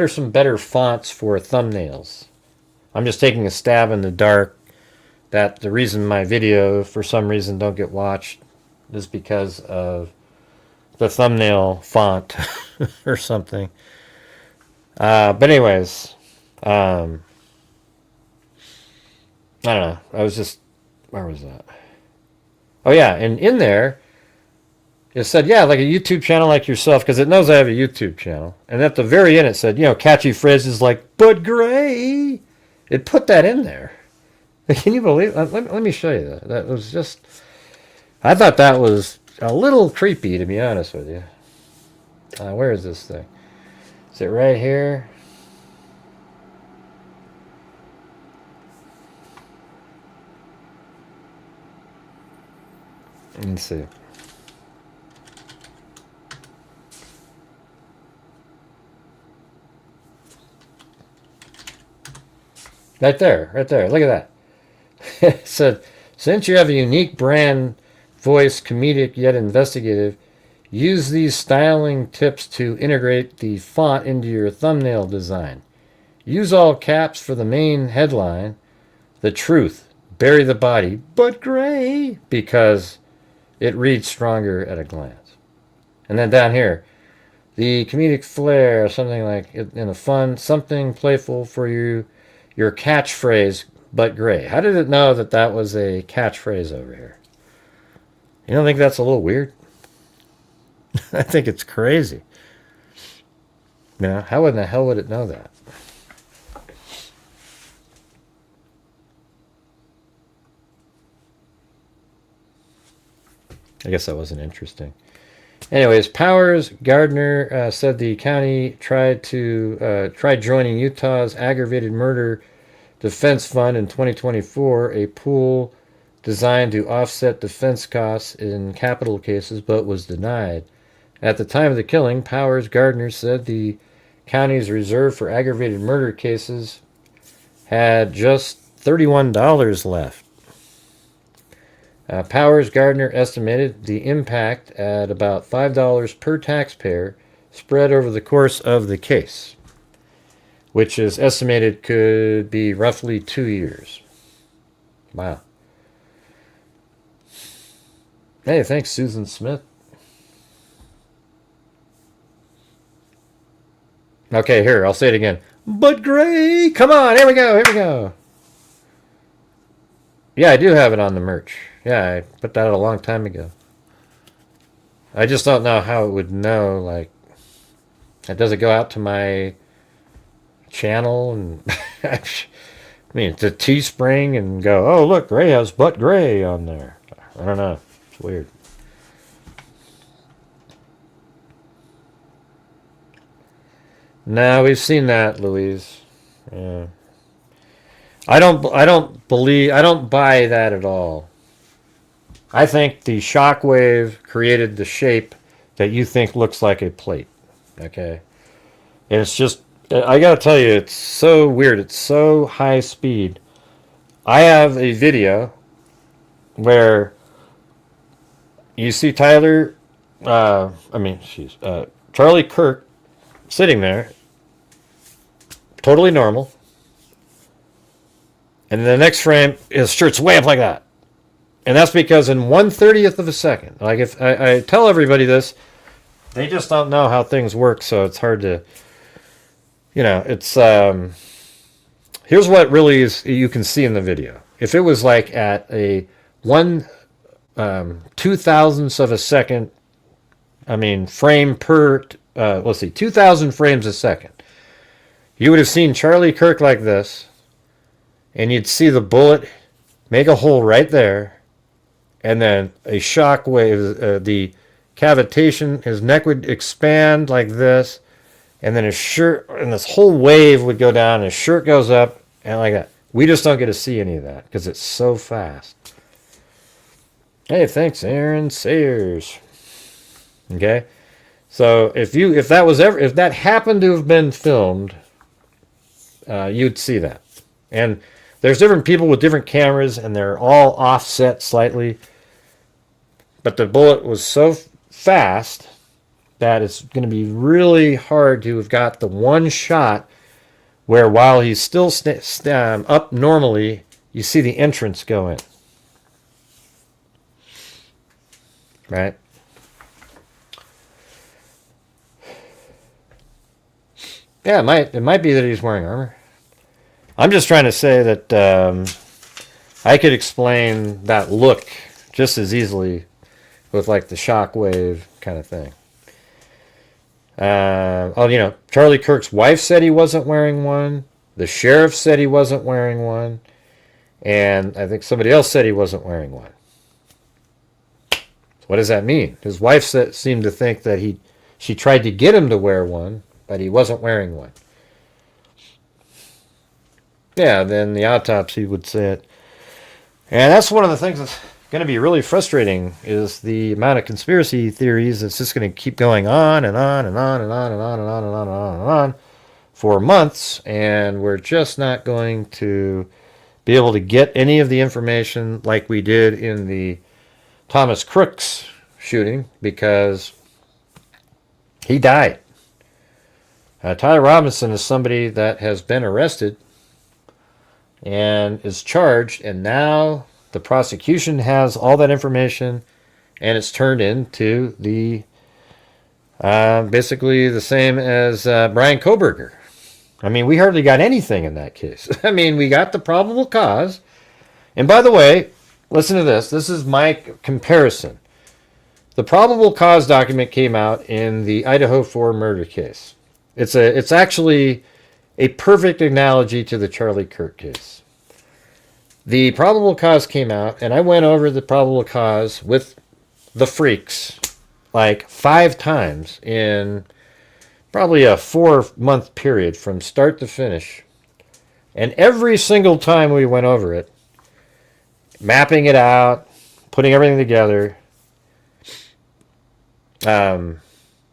are some better fonts for thumbnails? I'm just taking a stab in the dark. That the reason my video, for some reason, don't get watched is because of the thumbnail font or something. But anyways, I don't know. Where was that? Oh yeah, and in there, it said, yeah, like a YouTube channel like yourself, because it knows I have a YouTube channel. And at the very end, it said, catchy phrases like, but Gray. It put that in there. Can you believe it? Let me show you that. That was just, I thought that was a little creepy, to be honest with you. Where is this thing? Is it right here? Let's see. Right there. Look at that. It said, since you have a unique brand voice, comedic yet investigative, use these styling tips to integrate the font into your thumbnail design. Use all caps for the main headline, the truth, bury the body, but Gray, because it reads stronger at a glance. And then down here, the comedic flair, something like in a fun, something playful for you, your catchphrase, but Gray. How did it know that that was a catchphrase over here? You don't think that's a little weird? I think it's crazy. How in the hell would it know that? I guess that wasn't interesting. Anyways, Powers Gardner said the county tried joining Utah's aggravated murder defense fund in 2024, a pool designed to offset defense costs in capital cases, but was denied. At the time of the killing, Powers Gardner said the county's reserve for aggravated murder cases had just $31 left. Powers Gardner estimated the impact at about $5 per taxpayer spread over the course of the case. which is estimated could be roughly 2 years. Wow. Hey, thanks, Susan Smith. Okay, here, I'll say it again. But Gray, come on, here we go, here we go. Yeah, I do have it on the merch. Yeah, I put that out a long time ago. I just don't know how it would know, like, does it go out to my channel? And I mean, it's a Teespring and go, oh, look, Gray has But Gray on there. I don't know. It's weird. No, we've seen that, Louise. Yeah. I don't buy that at all. I think the shockwave created the shape that you think looks like a plate. Okay? And it's just, I gotta tell you, it's so weird. It's so high speed. I have a video where you see Charlie Kirk sitting there, totally normal. And the next frame, his shirt's way up like that. And that's because in 1/30th of a second, like if I tell everybody this, they just don't know how things work, so it's hard to, it's, here's what really is, you can see in the video. If it was like at a 1/2000th of a second, frame per, 2,000 frames a second, you would have seen Charlie Kirk like this, and you'd see the bullet make a hole right there, and then a shock wave, the cavitation, his neck would expand like this, and then his shirt, and this whole wave would go down, and his shirt goes up, and like that. We just don't get to see any of that, because it's so fast. Hey, thanks, Aaron Sayers. Okay? So if that happened to have been filmed, you'd see that. And there's different people with different cameras, and they're all offset slightly. But the bullet was so fast that it's going to be really hard to have got the one shot where while he's still up normally, you see the entrance go in. Right? Yeah, it might be that he's wearing armor. I'm just trying to say that I could explain that look just as easily with like the shockwave kind of thing. Charlie Kirk's wife said he wasn't wearing one. The sheriff said he wasn't wearing one. And I think somebody else said he wasn't wearing one. So what does that mean? His wife seemed to think that she tried to get him to wear one, but he wasn't wearing one. Yeah, then the autopsy would say it. And that's one of the things that's going to be really frustrating is the amount of conspiracy theories that's just going to keep going on and on and on and on and on and on and on and on and on for months, and we're just not going to be able to get any of the information like we did in the Thomas Crooks shooting because he died. Tyler Robinson is somebody that has been arrested and is charged, and now the prosecution has all that information, and it's turned into the basically the same as Brian Kohberger. We hardly got anything in that case. We got the probable cause. And by the way, listen to this. This is my comparison. The probable cause document came out in the Idaho 4 murder case. It's actually a perfect analogy to the Charlie Kirk case. The probable cause came out, and I went over the probable cause with the freaks like 5 times in probably a 4-month period from start to finish. And every single time we went over it, mapping it out, putting everything together, Brian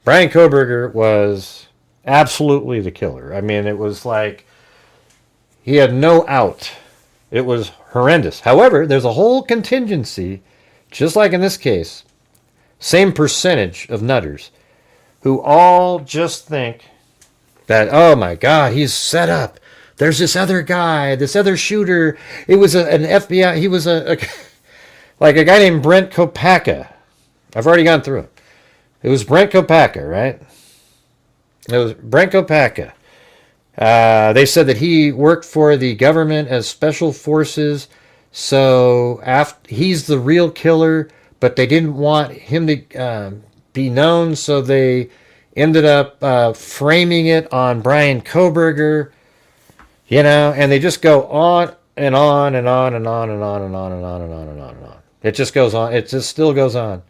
Kohberger was absolutely the killer. It was like he had no out. It was horrendous. However, there's a whole contingency, just like in this case, same percentage of nutters, who all just think that, oh my God, he's set up. There's this other guy, this other shooter. It was an FBI. He was like a guy named Brent Kopacka. I've already gone through it. It was Brent Kopacka, right? It was Brent Kopacka. They said that he worked for the government as special forces. So he's the real killer, but they didn't want him to be known. So they ended up framing it on Brian Koberger, and they just go on and on and on and on and on and on and on and on and on and on. It just goes on. It just still goes on.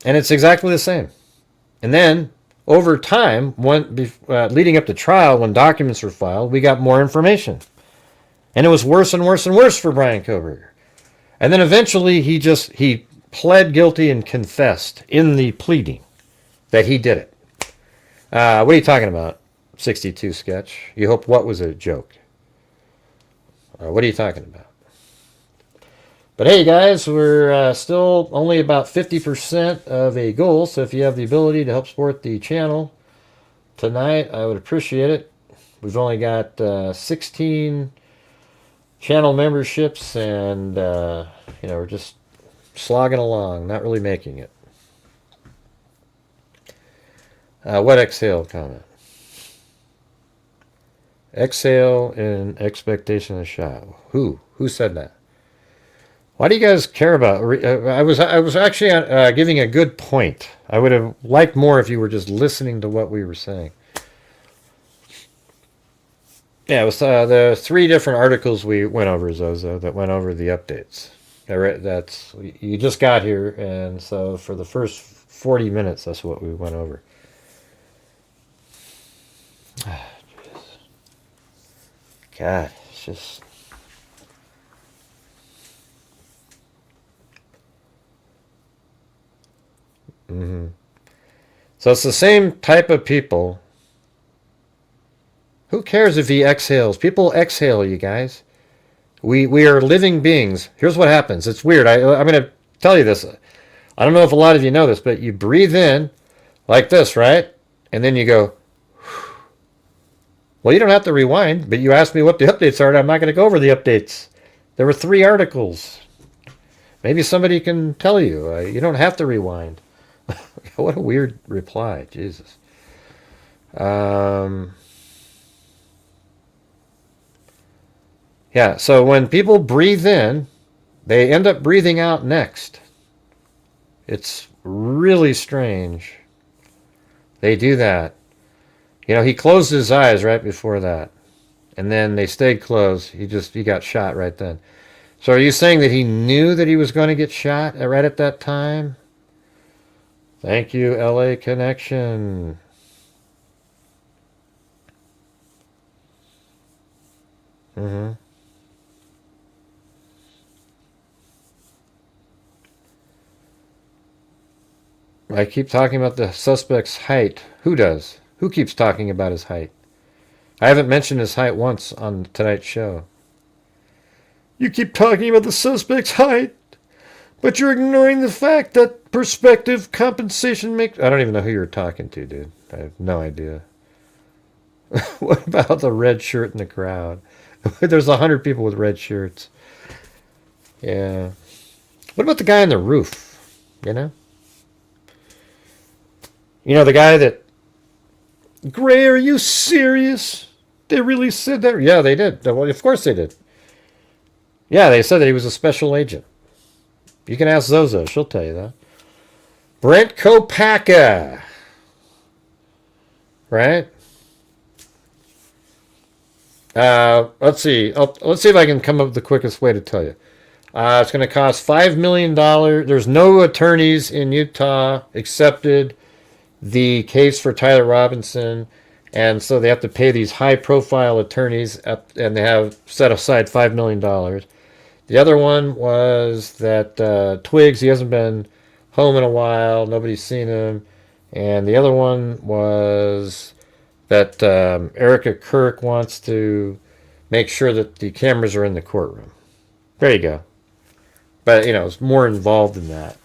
And it's exactly the same. And then over time, leading up to trial, when documents were filed, we got more information. And it was worse and worse and worse for Brian Koberger. And then eventually he pled guilty and confessed in the pleading that he did it. What are you talking about, 62 sketch? You hope what was a joke? What are you talking about? But hey, guys, we're still only about 50% of a goal. So if you have the ability to help support the channel tonight, I would appreciate it. We've only got 16 channel memberships, and we're just slogging along, not really making it. What exhale comment? Exhale in expectation of shot. Who said that? Why do you guys care about? I was actually giving a good point. I would have liked more if you were just listening to what we were saying. Yeah, it was the 3 different articles we went over, Zozo, that went over the updates. You just got here, and so for the first 40 minutes, that's what we went over. God, it's just... So it's the same type of people. Who cares if he exhales? People exhale, you guys. We are living beings. Here's what happens. It's weird. I'm going to tell you this. I don't know if a lot of you know this, but you breathe in like this, right? And then you go... Well, you don't have to rewind, but you asked me what the updates are, and I'm not going to go over the updates. There were 3 articles. Maybe somebody can tell you. You don't have to rewind. What a weird reply. Jesus. Yeah, so when people breathe in, they end up breathing out next. It's really strange. They do that. He closed his eyes right before that. And then they stayed closed. He got shot right then. So are you saying that he knew that he was going to get shot right at that time? Thank you, LA Connection. I keep talking about the suspect's height. Who does? Who keeps talking about his height? I haven't mentioned his height once on tonight's show. You keep talking about the suspect's height, but you're ignoring the fact that perspective compensation makes... I don't even know who you're talking to, dude. I have no idea. What about the red shirt in the crowd? There's 100 people with red shirts. Yeah. What about the guy on the roof? The guy that... Gray, are you serious? They really said that? Yeah, they did. Well, of course they did. Yeah, they said that he was a special agent. You can ask Zozo. She'll tell you that. Brent Kopacka. Right? Let's see. Let's see if I can come up with the quickest way to tell you. It's going to cost $5 million. There's no attorneys in Utah accepted the case for Tyler Robinson, and so they have to pay these high-profile attorneys, and they have set aside $5 million. The other one was that Twiggs, he hasn't been home in a while, nobody's seen him, and the other one was that Erica Kirk wants to make sure that the cameras are in the courtroom. There you go. But, it's more involved than that.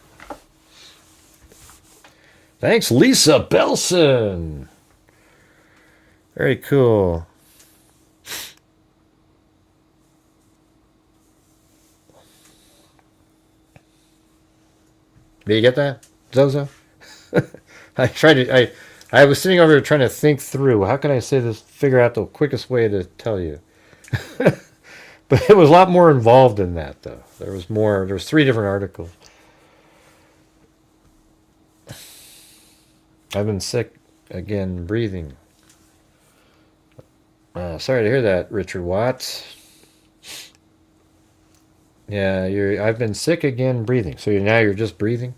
Thanks, Lisa Belson. Very cool. Did you get that, Zozo? I tried to. I was sitting over here trying to think through how can I say this, figure out the quickest way to tell you. But it was a lot more involved in that, though. There was more. There was 3 different articles. I've been sick again, breathing. Sorry to hear that, Richard Watts. Yeah, I've been sick again, breathing. So now you're just breathing.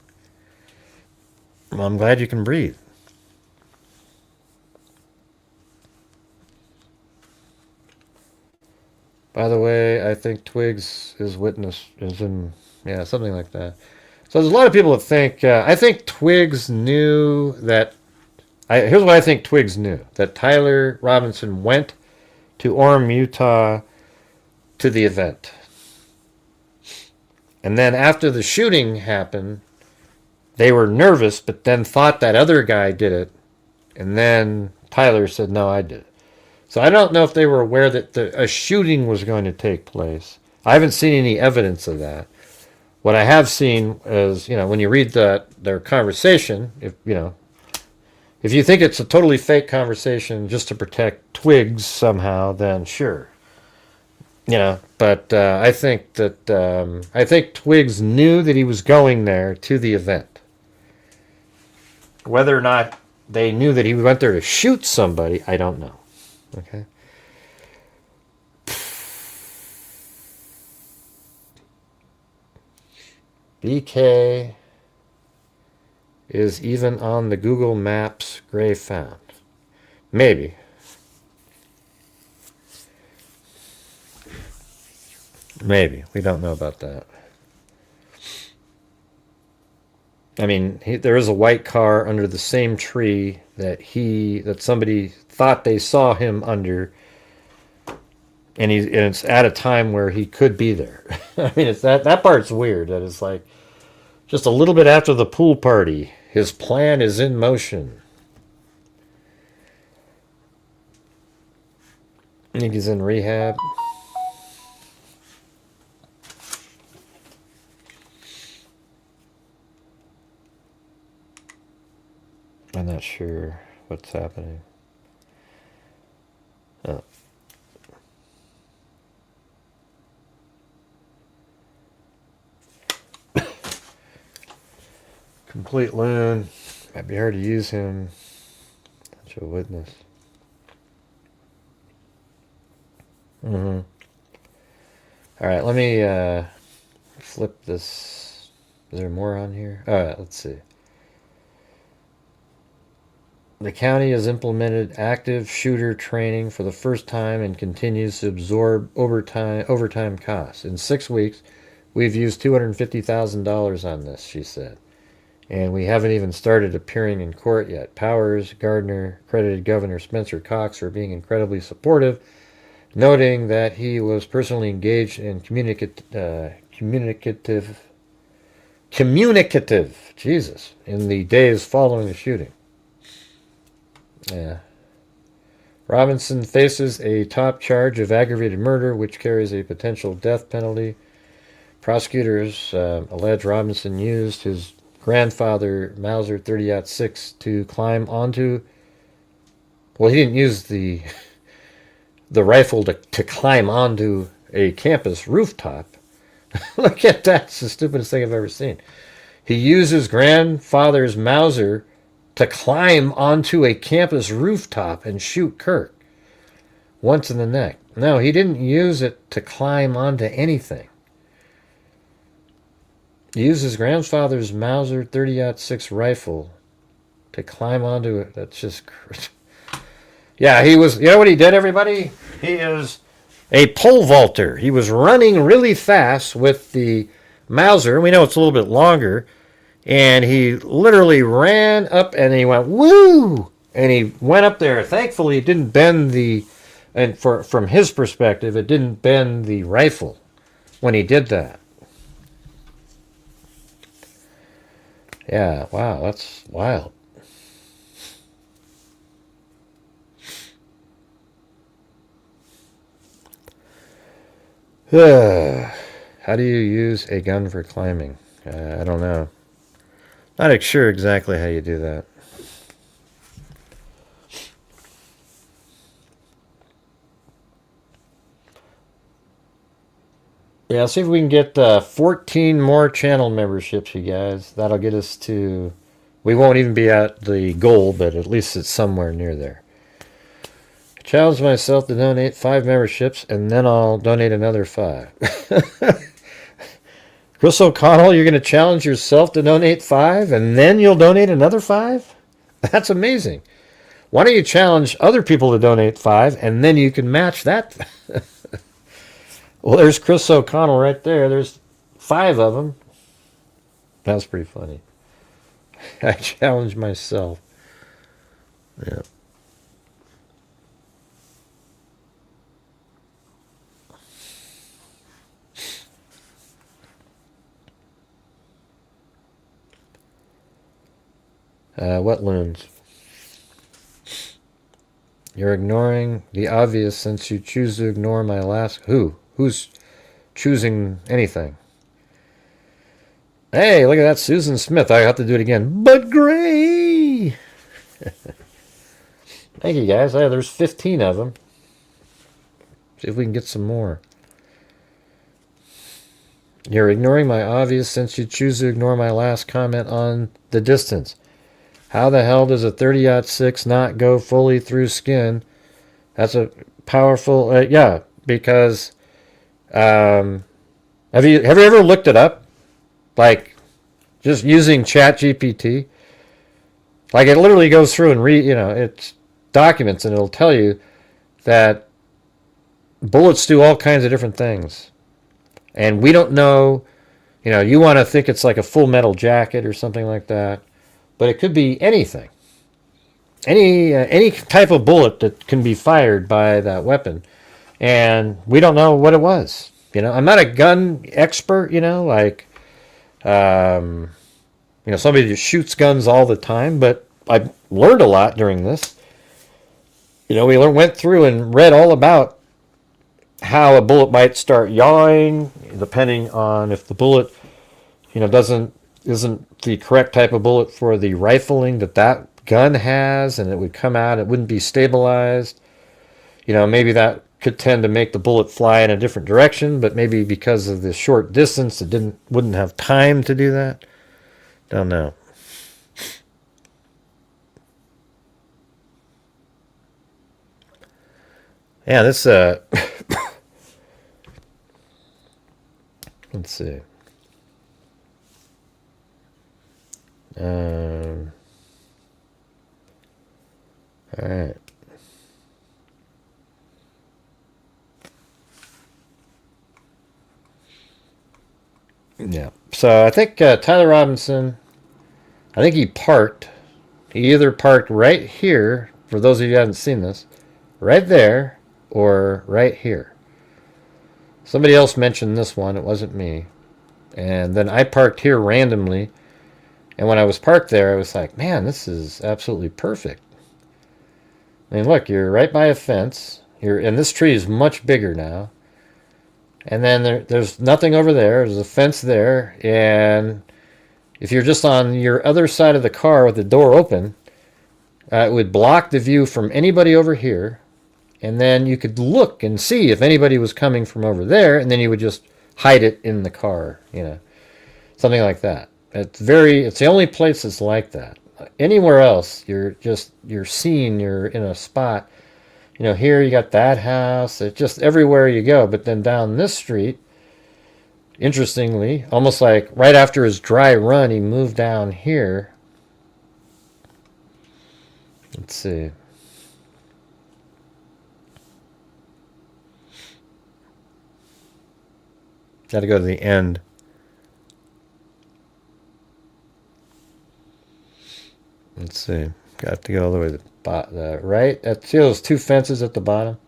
Well, I'm glad you can breathe. By the way, I think Twigs is in, yeah, something like that. So there's a lot of people that think, I think Twigs knew that, here's what I think Twigs knew, that Tyler Robinson went to Orem, Utah to the event. And then after the shooting happened, they were nervous, but then thought that other guy did it. And then Tyler said, no, I did it. So I don't know if they were aware that a shooting was going to take place. I haven't seen any evidence of that. What I have seen is, when you read their conversation, if you think it's a totally fake conversation just to protect Twigs somehow, then sure. But I think Twigs knew that he was going there to the event. Whether or not they knew that he went there to shoot somebody, I don't know. Okay. BK is even on the Google Maps grave found. Maybe. Maybe. We don't know about that. I mean, there is a white car under the same tree that somebody thought they saw him under, and it's at a time where he could be there. I mean, it's that part's weird. That it's like just a little bit after the pool party, his plan is in motion. I think he's in rehab. I'm not sure what's happening. Oh. Complete loon. Might be hard to use him. Such a witness. All right, let me flip this. Is there more on here? All right, let's see. The county has implemented active shooter training for the first time and continues to absorb overtime costs. In 6 weeks, we've used $250,000 on this, she said. And we haven't even started appearing in court yet. Powers, Gardner, credited Governor Spencer Cox for being incredibly supportive, noting that he was personally engaged in communicative, Jesus, in the days following the shooting. Yeah. Robinson faces a top charge of aggravated murder, which carries a potential death penalty. Prosecutors allege Robinson used his grandfather Mauser 30-06 to climb onto. Well, he didn't use the rifle to climb onto a campus rooftop. Look at that. It's the stupidest thing I've ever seen. He used his grandfather's Mauser to climb onto a campus rooftop and shoot Kirk once in the neck. No, he didn't use it to climb onto anything. He used his grandfather's Mauser 30-06 rifle to climb onto it. That's just... Yeah, he was... You know what he did, everybody? He is a pole vaulter. He was running really fast with the Mauser. We know it's a little bit longer. And he literally ran up and he went, woo! And he went up there. Thankfully, it didn't bend and from his perspective, it didn't bend the rifle when he did that. Yeah, wow, that's wild. How do you use a gun for climbing? I don't know. Not sure exactly how you do that. Yeah, see if we can get 14 more channel memberships, you guys. That'll get us to... We won't even be at the goal, but at least it's somewhere near there. I challenge myself to donate 5 memberships, and then I'll donate another 5. Chris O'Connell, you're going to challenge yourself to donate 5, and then you'll donate another 5? That's amazing. Why don't you challenge other people to donate 5, and then you can match that? Well, there's Chris O'Connell right there. There's 5 of them. That's pretty funny. I challenge myself. Yeah. What loons? You're ignoring the obvious since you choose to ignore my last... Who? Who's choosing anything? Hey, look at that, Susan Smith. I have to do it again. But Gray! Thank you, guys. Yeah, there's 15 of them. See if we can get some more. You're ignoring my obvious since you choose to ignore my last comment on the distance. How the hell does a 30-06 not go fully through skin? That's a powerful... yeah, because... have you ever looked it up? Like, just using ChatGPT? Like, it literally goes through and it's documents, and it'll tell you that bullets do all kinds of different things. And we don't know, you want to think it's like a full metal jacket or something like that. But it could be anything. Any type of bullet that can be fired by that weapon. And we don't know what it was. I'm not a gun expert, like, somebody that shoots guns all the time, but I learned a lot during this. We went through and read all about how a bullet might start yawing, depending on if the bullet, isn't the correct type of bullet for the rifling that gun has, and it would come out, it wouldn't be stabilized. Maybe that could tend to make the bullet fly in a different direction, but maybe because of the short distance, it wouldn't have time to do that. Don't know. Yeah, this let's see. All right. Yeah. So I think Tyler Robinson, I think he parked. He either parked right here, for those of you who haven't seen this, right there, or right here. Somebody else mentioned this one. It wasn't me. And then I parked here randomly. And when I was parked there, I was like, man, this is absolutely perfect. I mean, look, you're right by a fence. And this tree is much bigger now. And then there's nothing over there. There's a fence there. And if you're just on your other side of the car with the door open, it would block the view from anybody over here. And then you could look and see if anybody was coming from over there. And then you would just hide it in the car, something like that. It's the only place that's like that. Anywhere else, you're seen, you're in a spot. Here you got that house. It's just everywhere you go. But then down this street, interestingly, almost like right after his dry run, he moved down here. Let's see. Got to go to the end. Let's see. Got to go all the way to the right. See those 2 fences at the bottom?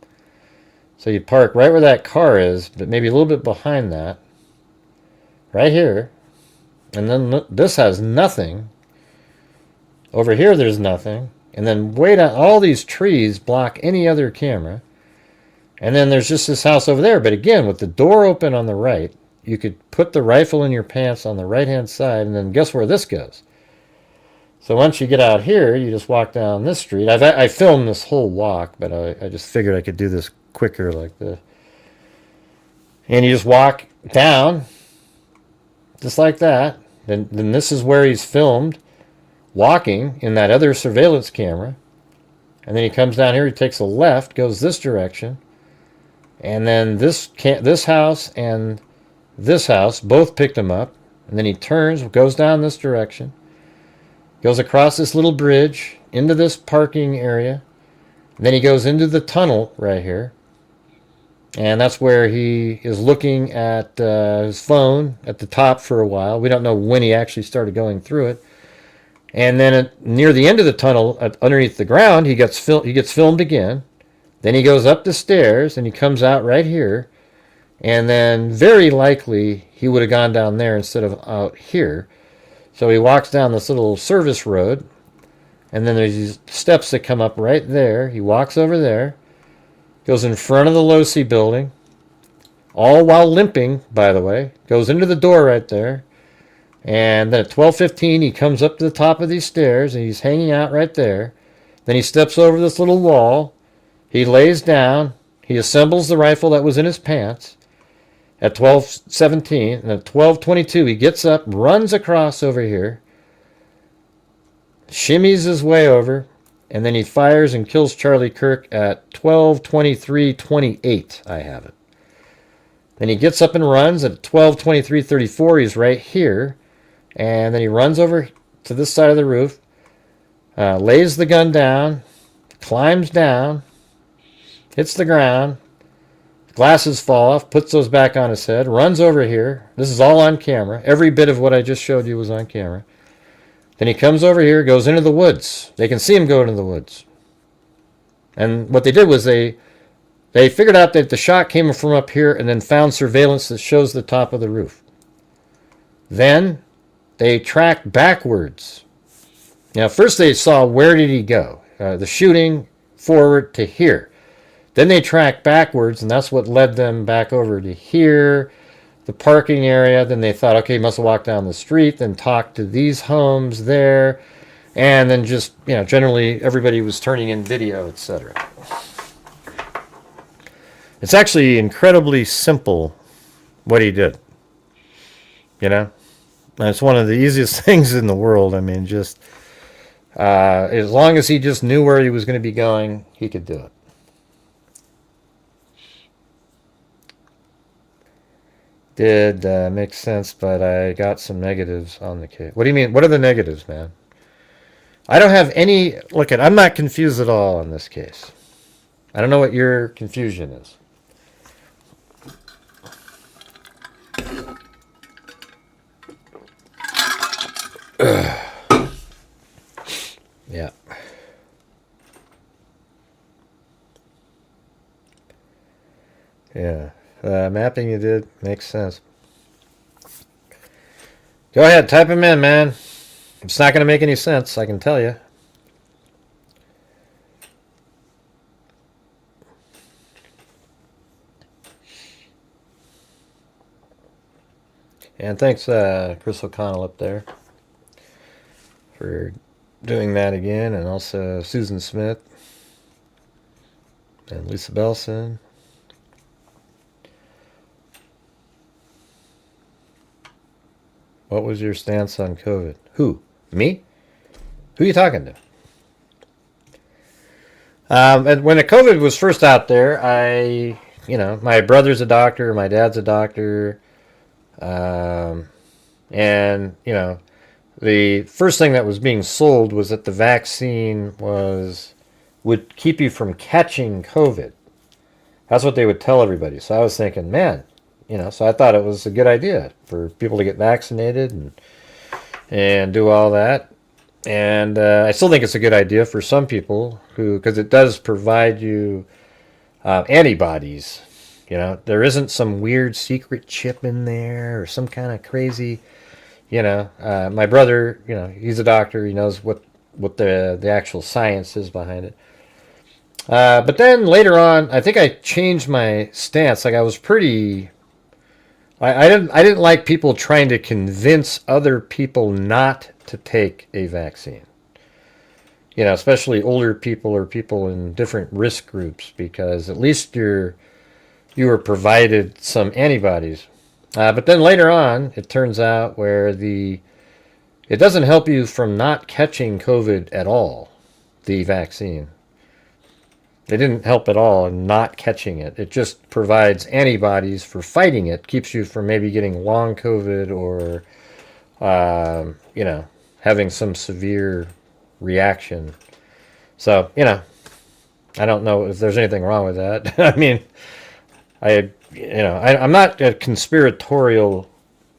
So you park right where that car is, but maybe a little bit behind that. Right here. And then this has nothing. Over here there's nothing. And then way down, all these trees block any other camera. And then there's just this house over there. But again, with the door open on the right, you could put the rifle in your pants on the right-hand side, and then guess where this goes? So once you get out here, you just walk down this street. I filmed this whole walk, but I just figured I could do this quicker like this. And you just walk down, just like that. Then this is where he's filmed, walking in that other surveillance camera. And then he comes down here, he takes a left, goes this direction. And then this house and this house both picked him up. And then he turns, goes down this direction, goes across this little bridge into this parking area. And then he goes into the tunnel right here. And that's where he is looking at his phone at the top for a while. We don't know when he actually started going through it. And then near the end of the tunnel, underneath the ground, he gets filmed again. Then he goes up the stairs, and he comes out right here. And then very likely he would have gone down there instead of out here. So he walks down this little service road. And then there's these steps that come up right there. He walks over there. Goes in front of the Losi building, all while limping, by the way. Goes into the door right there. And then at 12:15, he comes up to the top of these stairs, and he's hanging out right there. Then he steps over this little wall. He lays down. He assembles the rifle that was in his pants at 12:17. And at 12:22, he gets up, runs across over here, shimmies his way over, and then he fires and kills Charlie Kirk at 12:23:28. I have it. Then he gets up and runs at 12:23:34. He's right here. And then he runs over to this side of the roof, lays the gun down, climbs down, hits the ground, glasses fall off, puts those back on his head, runs over here. This is all on camera. Every bit of what I just showed you was on camera. Then he comes over here, goes into the woods. They can see him go into the woods. And what they did was they figured out that the shot came from up here and then found surveillance that shows the top of the roof. Then they tracked backwards. Now, first they saw where did he go. The shooting forward to here. Then they tracked backwards, and that's what led them back over to here. The parking area. Then they thought, okay, he must have walked down the street, then talked to these homes there, and then just, generally everybody was turning in video, etc. It's actually incredibly simple what he did. It's one of the easiest things in the world. I mean, just as long as he just knew where he was going to be going, he could do it. Did make sense, but I got some negatives on the case. What do you mean? What are the negatives, man? I don't have any... Look, I'm not confused at all in this case. I don't know what your confusion is. Yeah. Yeah. Mapping you did makes sense. Go ahead, type them in, man. It's not going to make any sense, I can tell you. And thanks, Chris O'Connell up there, for doing that again, and also Susan Smith and Lisa Belson. What was your stance on COVID? Who? Me? Who are you talking to? And when the COVID was first out there, my brother's a doctor, my dad's a doctor, and, the first thing that was being sold was that the vaccine would keep you from catching COVID. That's what they would tell everybody. So I was thinking, man, so I thought it was a good idea for people to get vaccinated and do all that. And I still think it's a good idea for some people because it does provide you antibodies. There isn't some weird secret chip in there or some kind of crazy, my brother, he's a doctor. He knows what the actual science is behind it. But then later on, I think I changed my stance. Like I was pretty. I didn't like people trying to convince other people not to take a vaccine. You know, especially older people or people in different risk groups, because at least you were provided some antibodies. But then later on, it turns out where it doesn't help you from not catching COVID at all. The vaccine. It didn't help at all in not catching it. It just provides antibodies for fighting it, keeps you from maybe getting long COVID or, you know, having some severe reaction. So, you know, I don't know if there's anything wrong with that. I mean, I'm not a conspiratorial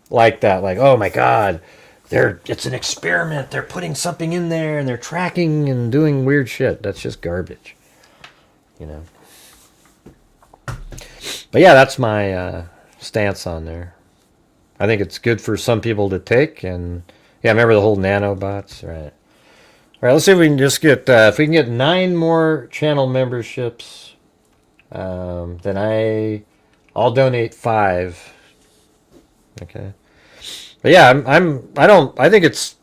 like that. Like, oh my God, it's an experiment. They're putting something in there and they're tracking and doing weird shit. That's just garbage. You know. But yeah, that's my stance on there. I think it's good for some people to take, and yeah, remember the whole nanobots, right? All right, let's see if we can just get if we can get 9 more channel memberships, then I'll donate 5. Okay. But yeah, I think it's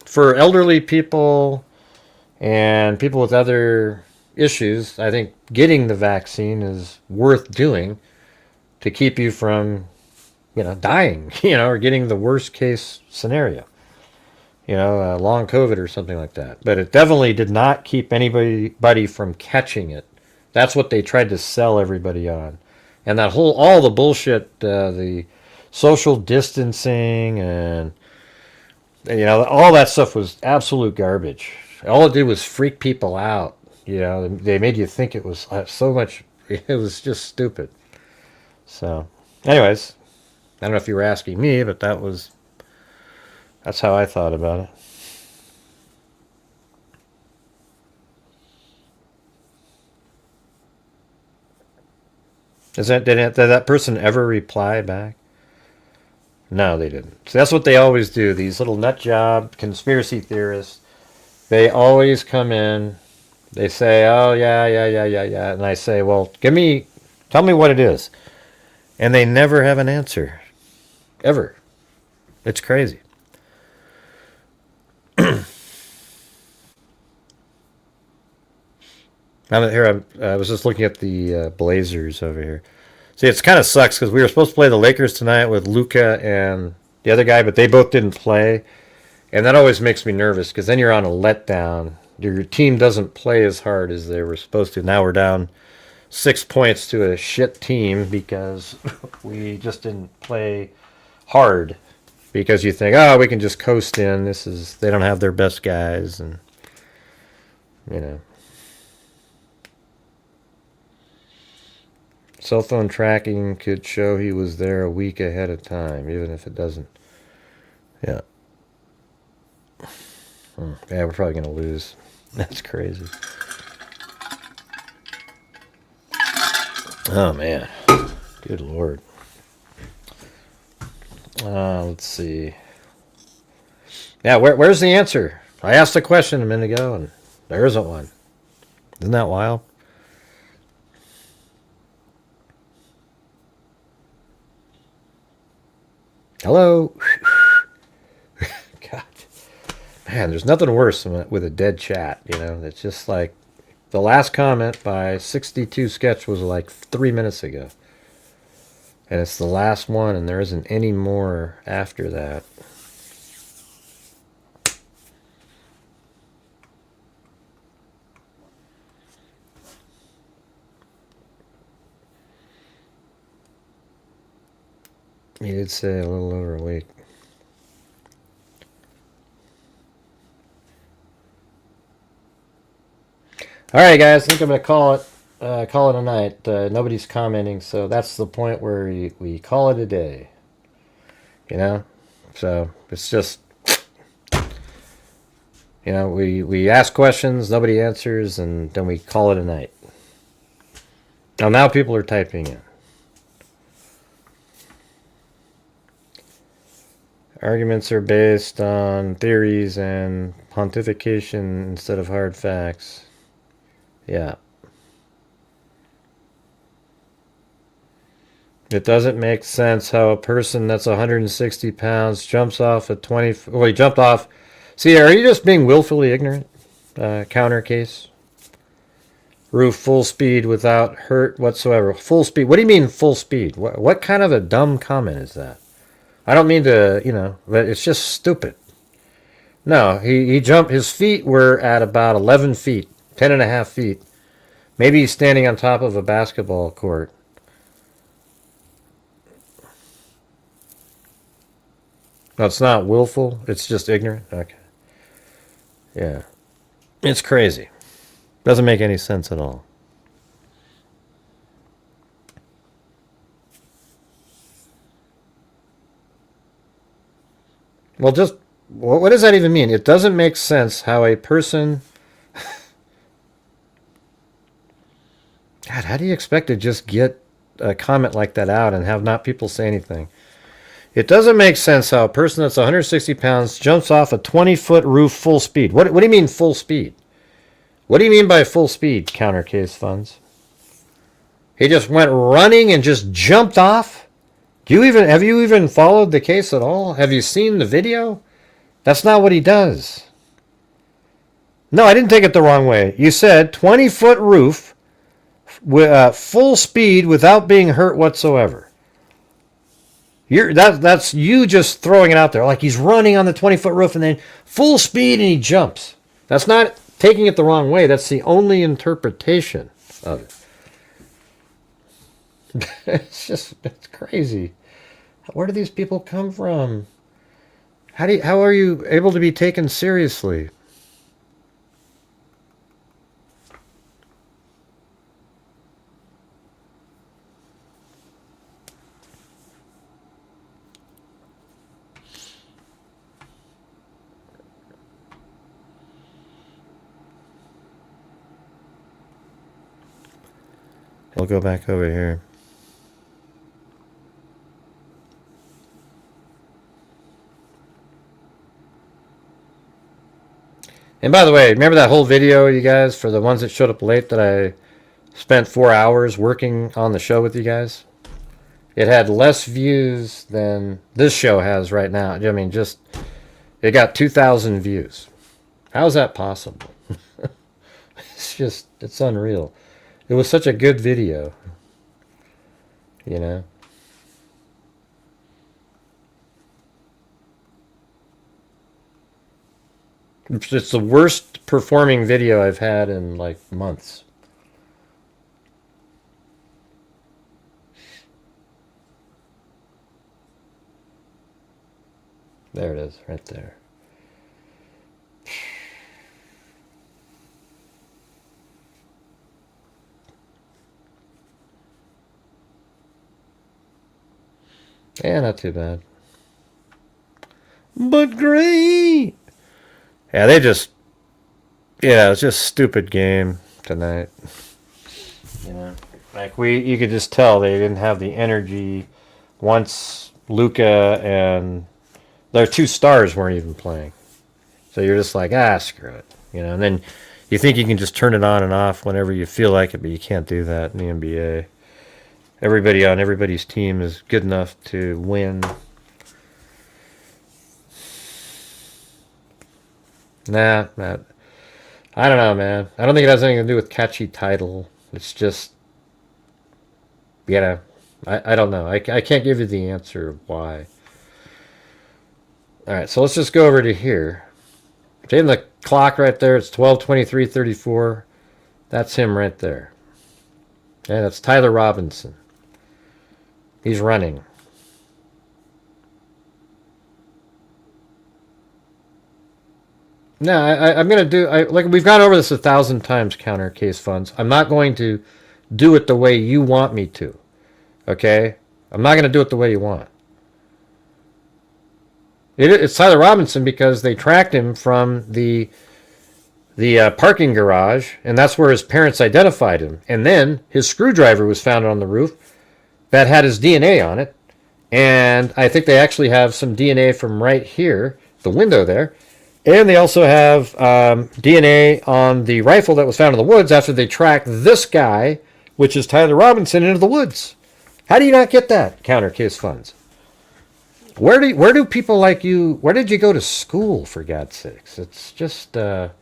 for elderly people and people with other issues. I think getting the vaccine is worth doing to keep you from, you know, dying, you know, or getting the worst case scenario, you know, long COVID or something like that. But it definitely did not keep anybody from catching it. That's what they tried to sell everybody on. And that all the bullshit, the social distancing and, you know, all that stuff was absolute garbage. All it did was freak people out. You know, they made you think it was so much, it was just stupid. So, anyways, I don't know if you were asking me, but that's how I thought about it. Did that person ever reply back? No, they didn't. So that's what they always do. These little nut job conspiracy theorists, they always come in. They say, "Oh yeah, yeah, yeah, yeah, yeah," and I say, "Well, tell me what it is," and they never have an answer, ever. It's crazy. I was just looking at the Blazers over here. See, it's kind of sucks because we were supposed to play the Lakers tonight with Luka and the other guy, but they both didn't play, and that always makes me nervous because then you're on a letdown. Your team doesn't play as hard as they were supposed to. Now we're down 6 points to a shit team because we just didn't play hard. Because you think, oh, we can just coast in. They don't have their best guys, and you know. Cell phone tracking could show he was there a week ahead of time, even if it doesn't. Yeah. Yeah, we're probably going to lose. That's crazy. Oh, man. Good Lord. Let's see. Yeah, where's the answer? I asked a question a minute ago, and there isn't one. Isn't that wild? Hello? God. Man, there's nothing worse than with a dead chat, you know? It's just like the last comment by 62 Sketch was like 3 minutes ago. And it's the last one, and there isn't any more after that. He did say a little over a week. All right, guys. I think I'm going to call it a night. Nobody's commenting, so that's the point where we call it a day. You know? So it's just, you know, we ask questions, nobody answers, and then we call it a night. Now people are typing in. Arguments are based on theories and pontification instead of hard facts. Yeah. It doesn't make sense how a person that's 160 pounds jumps off a 20... Well, he jumped off... See, are you just being willfully ignorant? Counter case. Roof full speed without hurt whatsoever. Full speed. What do you mean full speed? What kind of a dumb comment is that? I don't mean to, you know, but it's just stupid. No, he jumped. His feet were at about 11 feet, 10 and a half feet. Maybe he's standing on top of a basketball court. No, it's not willful. It's just ignorant. Okay. Yeah. It's crazy. Doesn't make any sense at all. Well, just... What does that even mean? It doesn't make sense how a person... God, how do you expect to just get a comment like that out and have not people say anything? It doesn't make sense how a person that's 160 pounds jumps off a 20-foot roof full speed. What do you mean full speed? What do you mean by full speed, counter case funds? He just went running and just jumped off? Have you even followed the case at all? Have you seen the video? That's not what he does. No, I didn't take it the wrong way. You said 20-foot roof, full speed without being hurt whatsoever. That's you just throwing it out there. Like he's running on the 20-foot roof and then full speed and he jumps. That's not taking it the wrong way. That's the only interpretation of it. It's crazy. Where do these people come from? How are you able to be taken seriously? We'll go back over here. And by the way, remember that whole video, you guys, for the ones that showed up late that I spent 4 hours working on the show with you guys? It had less views than this show has right now. I mean, just, it got 2,000 views. How is that possible? It's unreal. It was such a good video, you know? It's the worst performing video I've had in like months. There it is, right there. Yeah, not too bad. But great! Yeah, they just... Yeah, it's just stupid game tonight. You know? Like, you could just tell they didn't have the energy once Luca and... Their two stars weren't even playing. So you're just like, screw it. You know, and then you think you can just turn it on and off whenever you feel like it, but you can't do that in the NBA. Everybody on everybody's team is good enough to win. Nah, I don't know, man. I don't think it has anything to do with catchy title. It's just, you know, I don't know. I can't give you the answer of why. All right, so let's just go over to here. Taking the clock right there, it's 12:23:34. That's him right there. Okay, that's Tyler Robinson. He's running. No, I'm going to do... like we've gone over this 1,000 times, counter case funds. I'm not going to do it the way you want me to. Okay? I'm not going to do it the way you want. It's Tyler Robinson because they tracked him from the parking garage, and that's where his parents identified him. And then his screwdriver was found on the roof that had his DNA on it. And I think they actually have some DNA from right here, the window there. And they also have DNA on the rifle that was found in the woods after they tracked this guy, which is Tyler Robinson, into the woods. How do you not get that? Counter case funds. Where do people like you? Where did you go to school? For God's sakes, it's just it's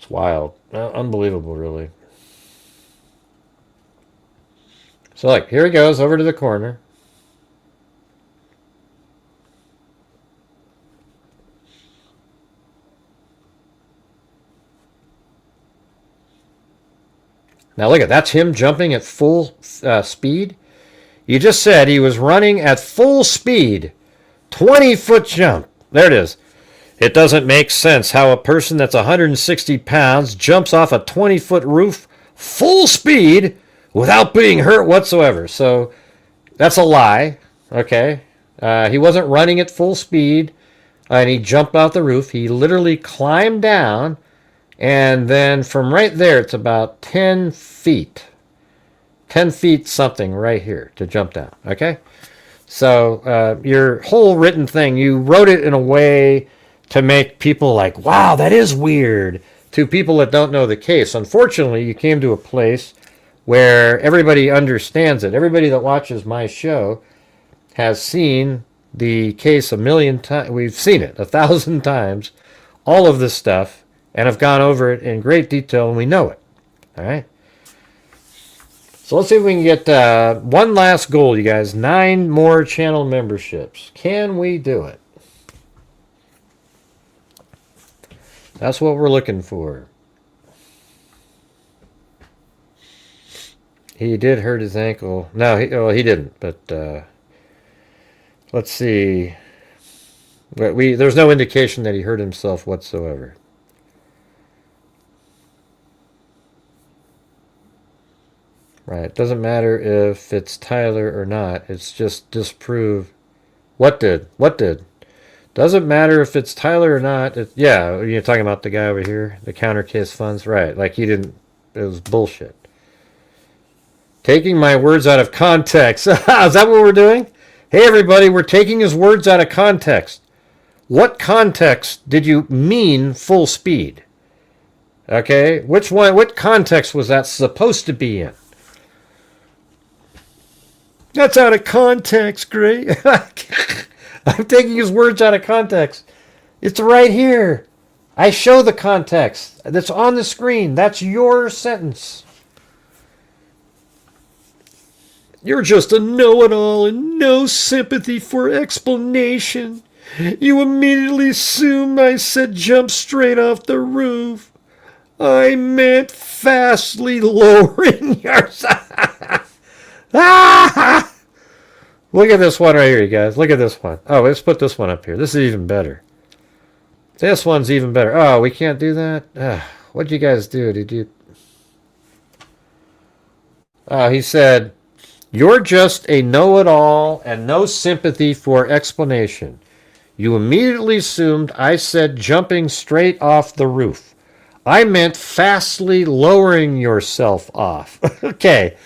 wild, unbelievable, really. So like, here he goes over to the corner. Now look at that's him jumping at full speed. You just said he was running at full speed. 20-foot jump. There it is. It doesn't make sense how a person that's 160 pounds jumps off a 20-foot roof full speed without being hurt whatsoever. So that's a lie. Okay. He wasn't running at full speed and he jumped off the roof. He literally climbed down, and then from right there, it's about 10 feet. 10 feet something right here to jump down. Okay? So your whole written thing, you wrote it in a way to make people like, wow, that is weird, to people that don't know the case. Unfortunately, you came to a place where everybody understands it. Everybody that watches my show has seen the case a million times. We've seen it 1,000 times, all of this stuff, and have gone over it in great detail, and we know it. All right? So let's see if we can get one last goal, you guys. 9 more channel memberships. Can we do it? That's what we're looking for. He did hurt his ankle. No, he didn't. But let's see. There's no indication that he hurt himself whatsoever. Right. It doesn't matter if it's Tyler or not. It's just disprove. What did? Doesn't matter if it's Tyler or not. Yeah, you're talking about the guy over here, the counter case funds. Right. Like he didn't. It was bullshit. Taking my words out of context. Is that what we're doing? Hey, everybody, we're taking his words out of context. What context did you mean full speed? Okay. Which one? What context was that supposed to be in? That's out of context, Gray. I'm taking his words out of context. It's right here. I show the context. That's on the screen. That's your sentence. You're just a know-it-all and no sympathy for explanation. You immediately assumed I said jump straight off the roof. I meant fastly lowering yourself. Ah! Look at this one right here, you guys. Look at this one. Oh, let's put this one up here. This is even better. This one's even better. Oh, we can't do that? What'd you guys do? Did you... he said, you're just a know-it-all and no sympathy for explanation. You immediately assumed I said jumping straight off the roof. I meant fastly lowering yourself off. Okay.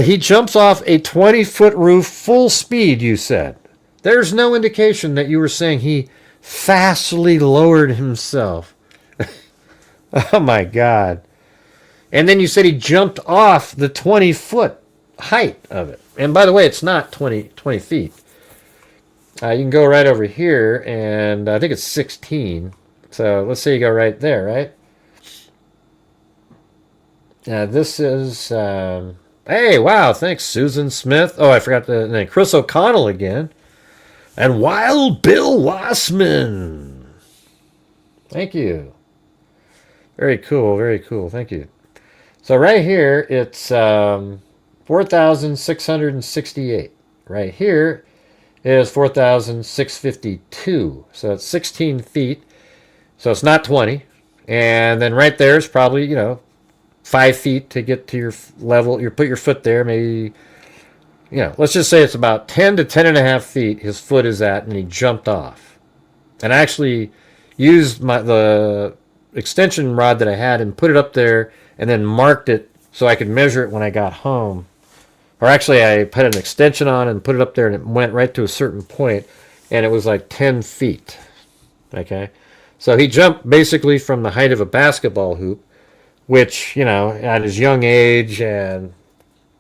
He jumps off a 20-foot roof full speed, you said. There's no indication that you were saying he fastly lowered himself. Oh, my God. And then you said he jumped off the 20-foot height of it. And by the way, it's not 20 feet. You can go right over here, and I think it's 16. So let's say you go right there, right? This is... Hey, wow, thanks, Susan Smith. Oh, I forgot the name. Chris O'Connell again. And Wild Bill Wassman. Thank you. Very cool, very cool. Thank you. So right here, it's 4,668. Right here is 4,652. So it's 16 feet. So it's not 20. And then right there is probably, 5 feet to get to your level. You put your foot there, maybe, let's just say it's about 10 to 10 and a half feet his foot is at, and he jumped off. And I actually used the extension rod that I had and put it up there and then marked it so I could measure it when I got home. Or actually, I put an extension on and put it up there, and it went right to a certain point, and it was like 10 feet. Okay? So he jumped basically from the height of a basketball hoop which, at his young age, and,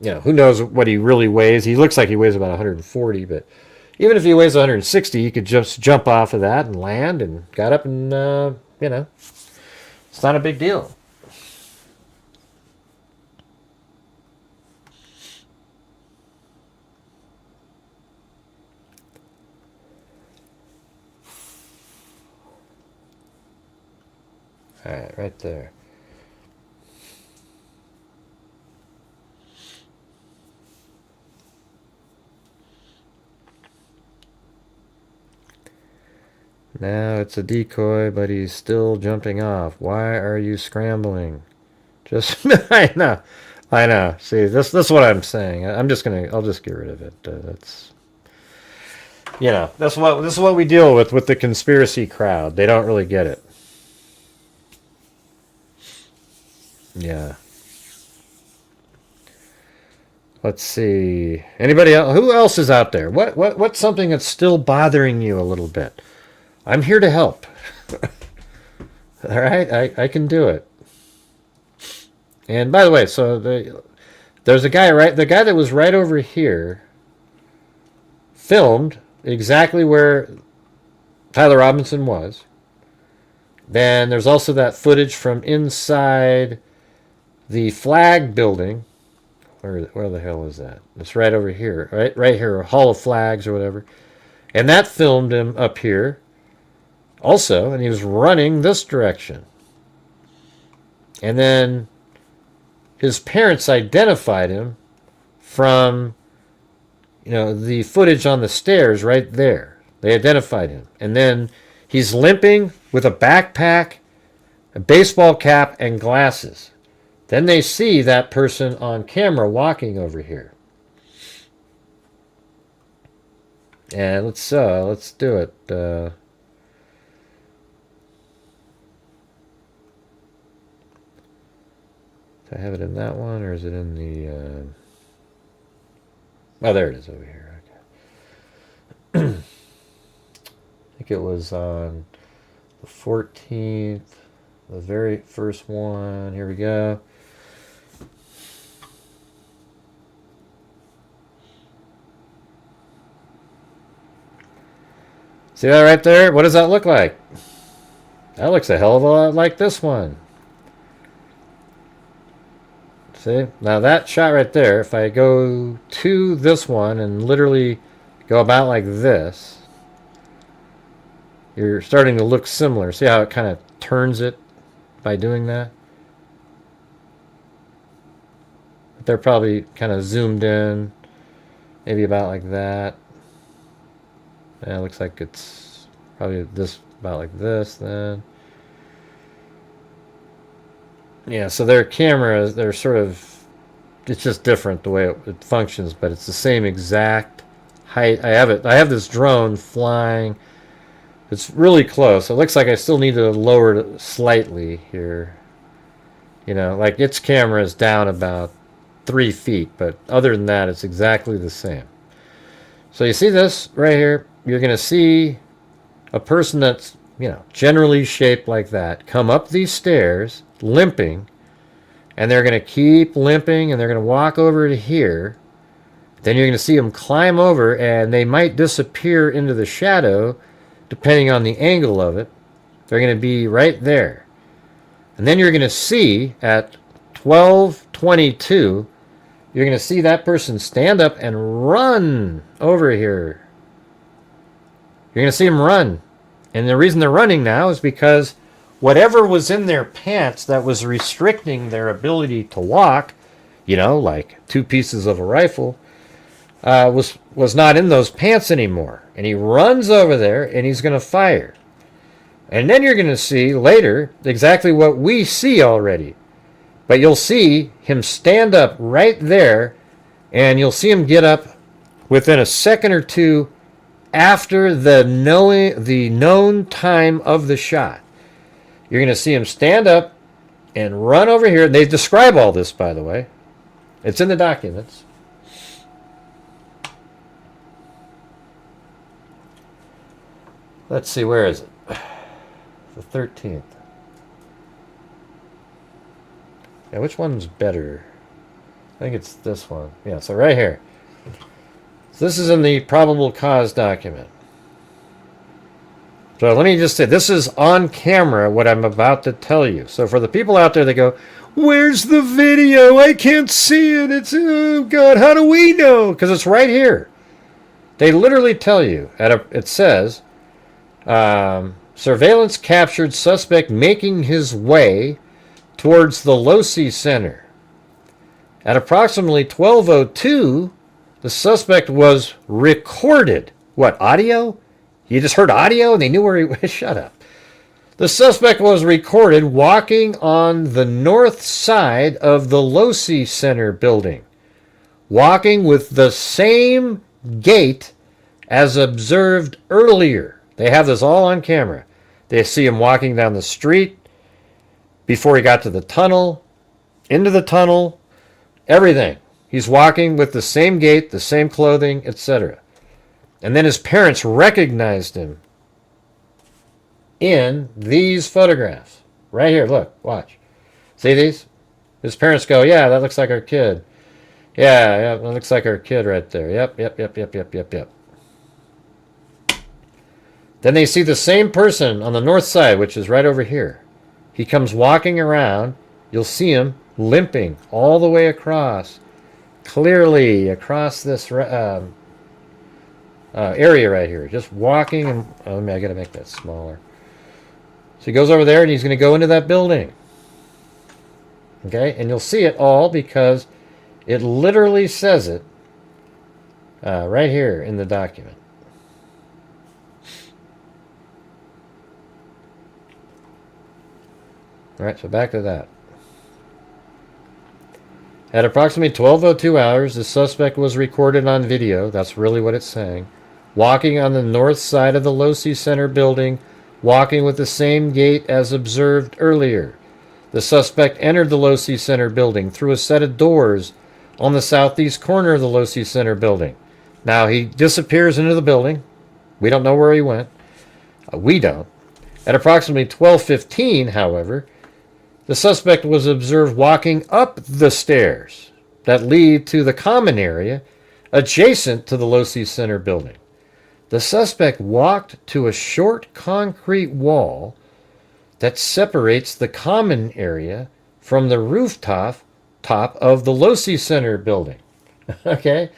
who knows what he really weighs. He looks like he weighs about 140, but even if he weighs 160, he could just jump off of that and land and got up and, it's not a big deal. All right, right there. Now it's a decoy, but he's still jumping off. Why are you scrambling? Just, I know. See, this is what I'm saying. I'll just get rid of it. That's, this is what we deal with the conspiracy crowd. They don't really get it. Yeah. Let's see. Anybody else? Who else is out there? What's something that's still bothering you a little bit? I'm here to help. All right, I can do it. And by the way, so there's a guy the guy that was right over here filmed exactly where Tyler Robinson was. Then there's also that footage from inside the flag building. Where the hell is that? It's right over here, right here, Hall of Flags or whatever. And that filmed him up here also, and he was running this direction. And then his parents identified him from, the footage on the stairs right there. They identified him. And then he's limping with a backpack, a baseball cap, and glasses. Then they see that person on camera walking over here. And let's do it. Do I have it in that one, or is it in the... Oh, there it is over here. Okay. I think it was on the 14th, the very first one. Here we go. See that right there? What does that look like? That looks a hell of a lot like this one. See? Now that shot right there, if I go to this one and literally go about like this, you're starting to look similar. See how it kind of turns it by doing that? They're probably kind of zoomed in, maybe about like that. Yeah, it looks like it's probably about like this then. Yeah, so their cameras, they're sort of, it's just different the way it functions, but it's the same exact height. I have this drone flying. It's really close. It looks like I still need to lower it slightly here. Like its camera is down about 3 feet, but other than that, it's exactly the same. So you see this right here? You're going to see a person that's, generally shaped like that come up these stairs limping, and they're going to keep limping, and they're going to walk over to here. Then you're going to see them climb over, and they might disappear into the shadow depending on the angle of it. They're going to be right there. And then you're going to see at 12:22, you're going to see that person stand up and run over here. You're going to see them run. And the reason they're running now is because whatever was in their pants that was restricting their ability to walk, like 2 pieces of a rifle, was not in those pants anymore. And he runs over there and he's going to fire. And then you're going to see later exactly what we see already. But you'll see him stand up right there, and you'll see him get up within a second or two after the known time of the shot. You're going to see him stand up and run over here. They describe all this, by the way. It's in the documents. Let's see, where is it? The 13th. Yeah, which one's better? I think it's this one. Yeah, so right here. So this is in the probable cause document. So let me just say, this is on camera what I'm about to tell you. So for the people out there that go, where's the video? I can't see it. It's, oh God, how do we know? Because it's right here. They literally tell you, it says, surveillance captured suspect making his way towards the Losi Center. At approximately 12:02, the suspect was recorded. What, audio? You just heard audio and they knew where he was? Shut up. The suspect was recorded walking on the north side of the Losi Center building, walking with the same gait as observed earlier. They have this all on camera. They see him walking down the street before he got to the tunnel, into the tunnel, everything. He's walking with the same gait, the same clothing, etc. And then his parents recognized him in these photographs. Right here, look, watch. See these? His parents go, yeah, that looks like our kid. Yeah, that looks like our kid right there. Yep. Then they see the same person on the north side, which is right over here. He comes walking around. You'll see him limping all the way across, clearly across this area right here. Just walking. And I got to make that smaller. So he goes over there and he's going to go into that building. Okay, and you'll see it all because it literally says it right here in the document. All right, so back to that. At approximately 12:02 hours, the suspect was recorded on video. That's really what it's saying. Walking on the north side of the Losi Center building, walking with the same gait as observed earlier. The suspect entered the Losi Center building through a set of doors on the southeast corner of the Losi Center building. Now he disappears into the building. We don't know where he went. We don't. At approximately 12:15, however, the suspect was observed walking up the stairs that lead to the common area adjacent to the Losi Center building. The suspect walked to a short concrete wall that separates the common area from the rooftop of the Losi Center building. Okay,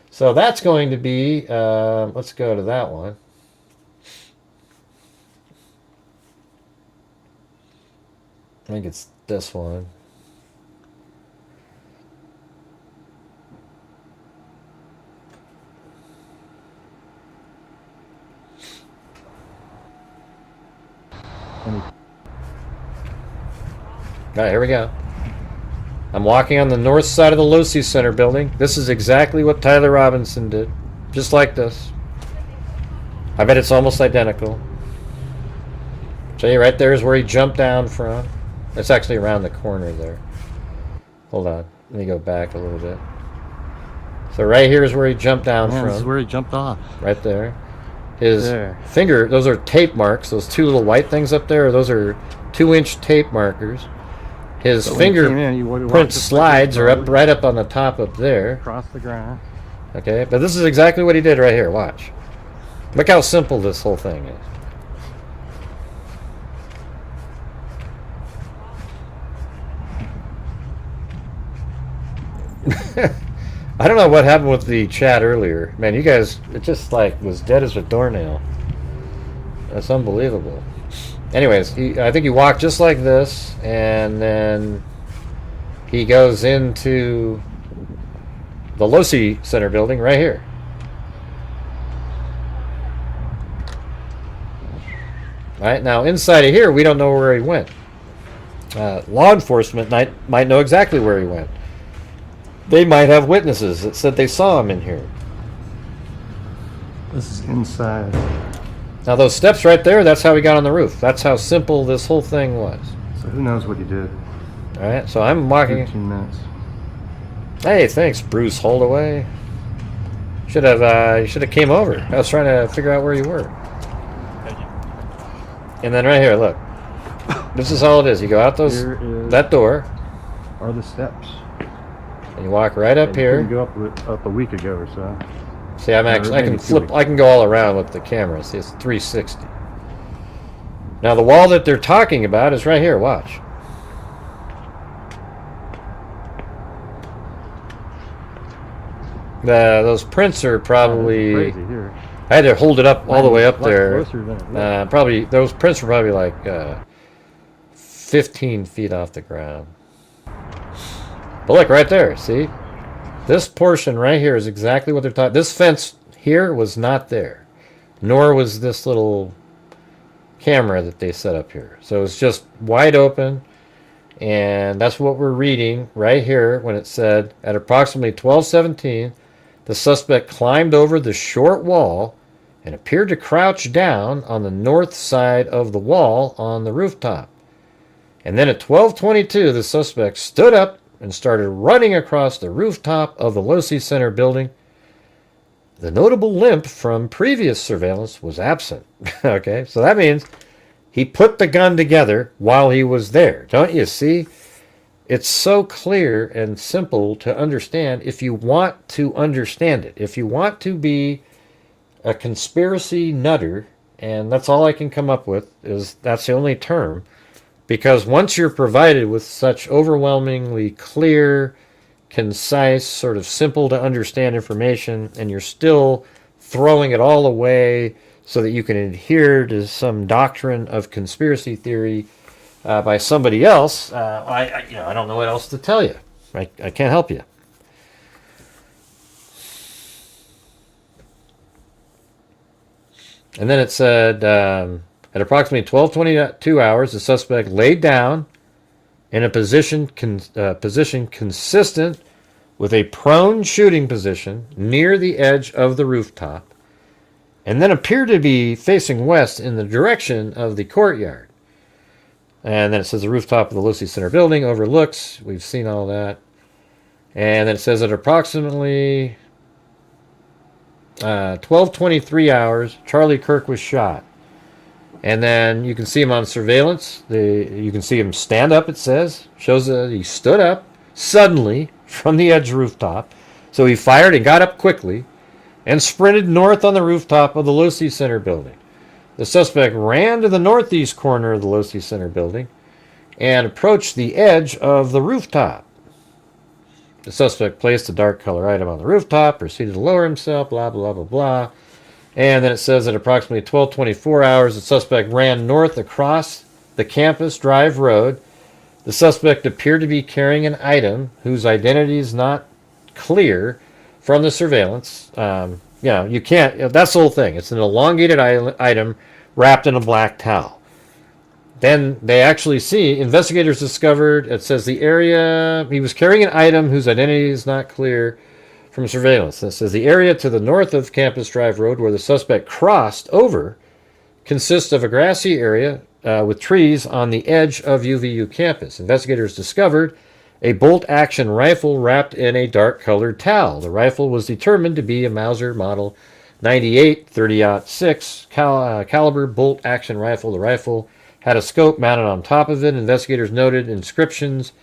so that's going to be, let's go to that one. I think it's this one. All right, here we go. I'm walking on the north side of the Losi Center building. This is exactly what Tyler Robinson did. Just like this. I bet it's almost identical. See, right there is where he jumped down from. It's actually around the corner there. Hold on. Let me go back a little bit. So right here is where he jumped down from. This is where he jumped off. Right there. His finger, those are tape marks. Those two little white things up there, those are 2-inch tape markers. His fingerprint slides are up right up on the top up there. Across the ground. Okay, but this is exactly what he did right here. Watch. Look how simple this whole thing is. I don't know what happened with the chat earlier. Man, you guys, it just like was dead as a doornail. That's unbelievable. Anyways, I think he walked just like this, and then he goes into the Losi Center building right here. All right, now inside of here, we don't know where he went. Law enforcement might know exactly where he went. They might have witnesses that said they saw him in here. This is inside. Now those steps right there, that's how he got on the roof. That's how simple this whole thing was. So who knows what he did. All right, so I'm walking. 15 minutes. Hey, thanks, Bruce Holdaway. You should have came over. I was trying to figure out where you were. And then right here, look. This is all it is. You go out that door. are the steps. And you walk right up And here. You couldn't go up a week ago or so. See, I'm actually, I can flip, I can go all around with the camera. See, it's 360. Now the wall that they're talking about is right here, watch. Those prints are probably, crazy here. I had to hold it up all the way up there. Closer than it looks. Probably, those prints were probably like 15 feet off the ground. But look, right there, see? This portion right here is exactly what they're talking. This fence here was not there, nor was this little camera that they set up here. So it's just wide open, and that's what we're reading right here when it said at approximately 12:17, the suspect climbed over the short wall and appeared to crouch down on the north side of the wall on the rooftop. And then at 12:22, the suspect stood up and started running across the rooftop of the Losi Center building. The notable limp from previous surveillance was absent. Okay, so that means he put the gun together while he was there. Don't you see? It's so clear and simple to understand if you want to understand it. If you want to be a conspiracy nutter, and that's all I can come up with, is that's the only term. Because once you're provided with such overwhelmingly clear, concise, sort of simple to understand information, and you're still throwing it all away so that you can adhere to some doctrine of conspiracy theory by somebody else, I don't know what else to tell you. I can't help you. And then it said, at approximately 12:22 hours, the suspect laid down in a position consistent with a prone shooting position near the edge of the rooftop, and then appeared to be facing west in the direction of the courtyard. And then it says the rooftop of the Losi Center building overlooks. We've seen all that. And then it says at approximately 12:23 hours, Charlie Kirk was shot. And then you can see him on surveillance. You can see him stand up, it says. Shows that he stood up suddenly from the edge rooftop. So he fired and got up quickly and sprinted north on the rooftop of the Losi Center building. The suspect ran to the northeast corner of the Losi Center building and approached the edge of the rooftop. The suspect placed a dark color item on the rooftop, proceeded to lower himself, blah, blah, blah, blah. And then it says at approximately 12:24 hours, the suspect ran north across the Campus Drive Road. The suspect appeared to be carrying an item whose identity is not clear from the surveillance. You can't, that's the whole thing. It's an elongated item wrapped in a black towel. Then they actually see, investigators discovered, it says the area, he was carrying an item whose identity is not clear from surveillance. It says the area to the north of Campus Drive Road where the suspect crossed over consists of a grassy area with trees on the edge of UVU campus. Investigators discovered a bolt-action rifle wrapped in a dark-colored towel. The rifle was determined to be a Mauser Model 98 30-06 caliber bolt-action rifle. The rifle had a scope mounted on top of it. Investigators noted inscriptions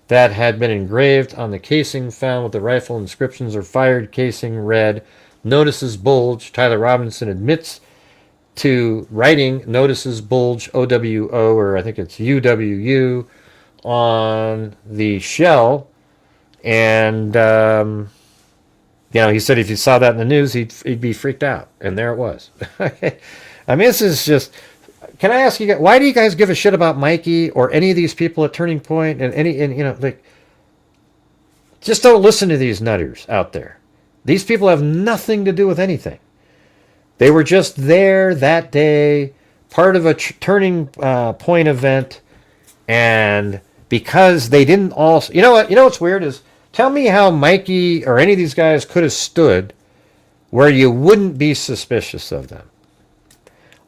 that had been engraved on the casing found with the rifle. Inscriptions are fired casing read, "Notices bulge." Tyler Robinson admits to writing "Notices bulge" OWO, or I think it's UWU, on the shell. And, he said if he saw that in the news, he'd be freaked out. And there it was. I mean, this is just... Can I ask you guys, why do you guys give a shit about Mikey or any of these people at Turning Point and just don't listen to these nutters out there. These people have nothing to do with anything. They were just there that day, part of a Turning Point event, and because they didn't all, you know what's weird is, tell me how Mikey or any of these guys could have stood where you wouldn't be suspicious of them.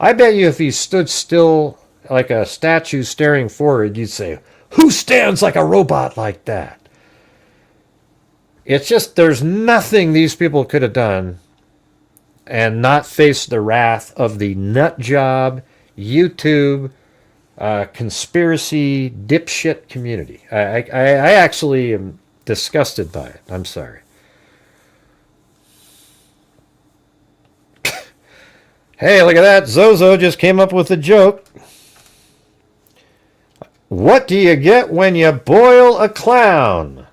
I bet you if he stood still like a statue staring forward, you'd say, who stands like a robot like that? It's just, there's nothing these people could have done and not face the wrath of the nut job, YouTube, conspiracy dipshit community. I actually am disgusted by it. I'm sorry. Hey, look at that. Zozo just came up with a joke. What do you get when you boil a clown?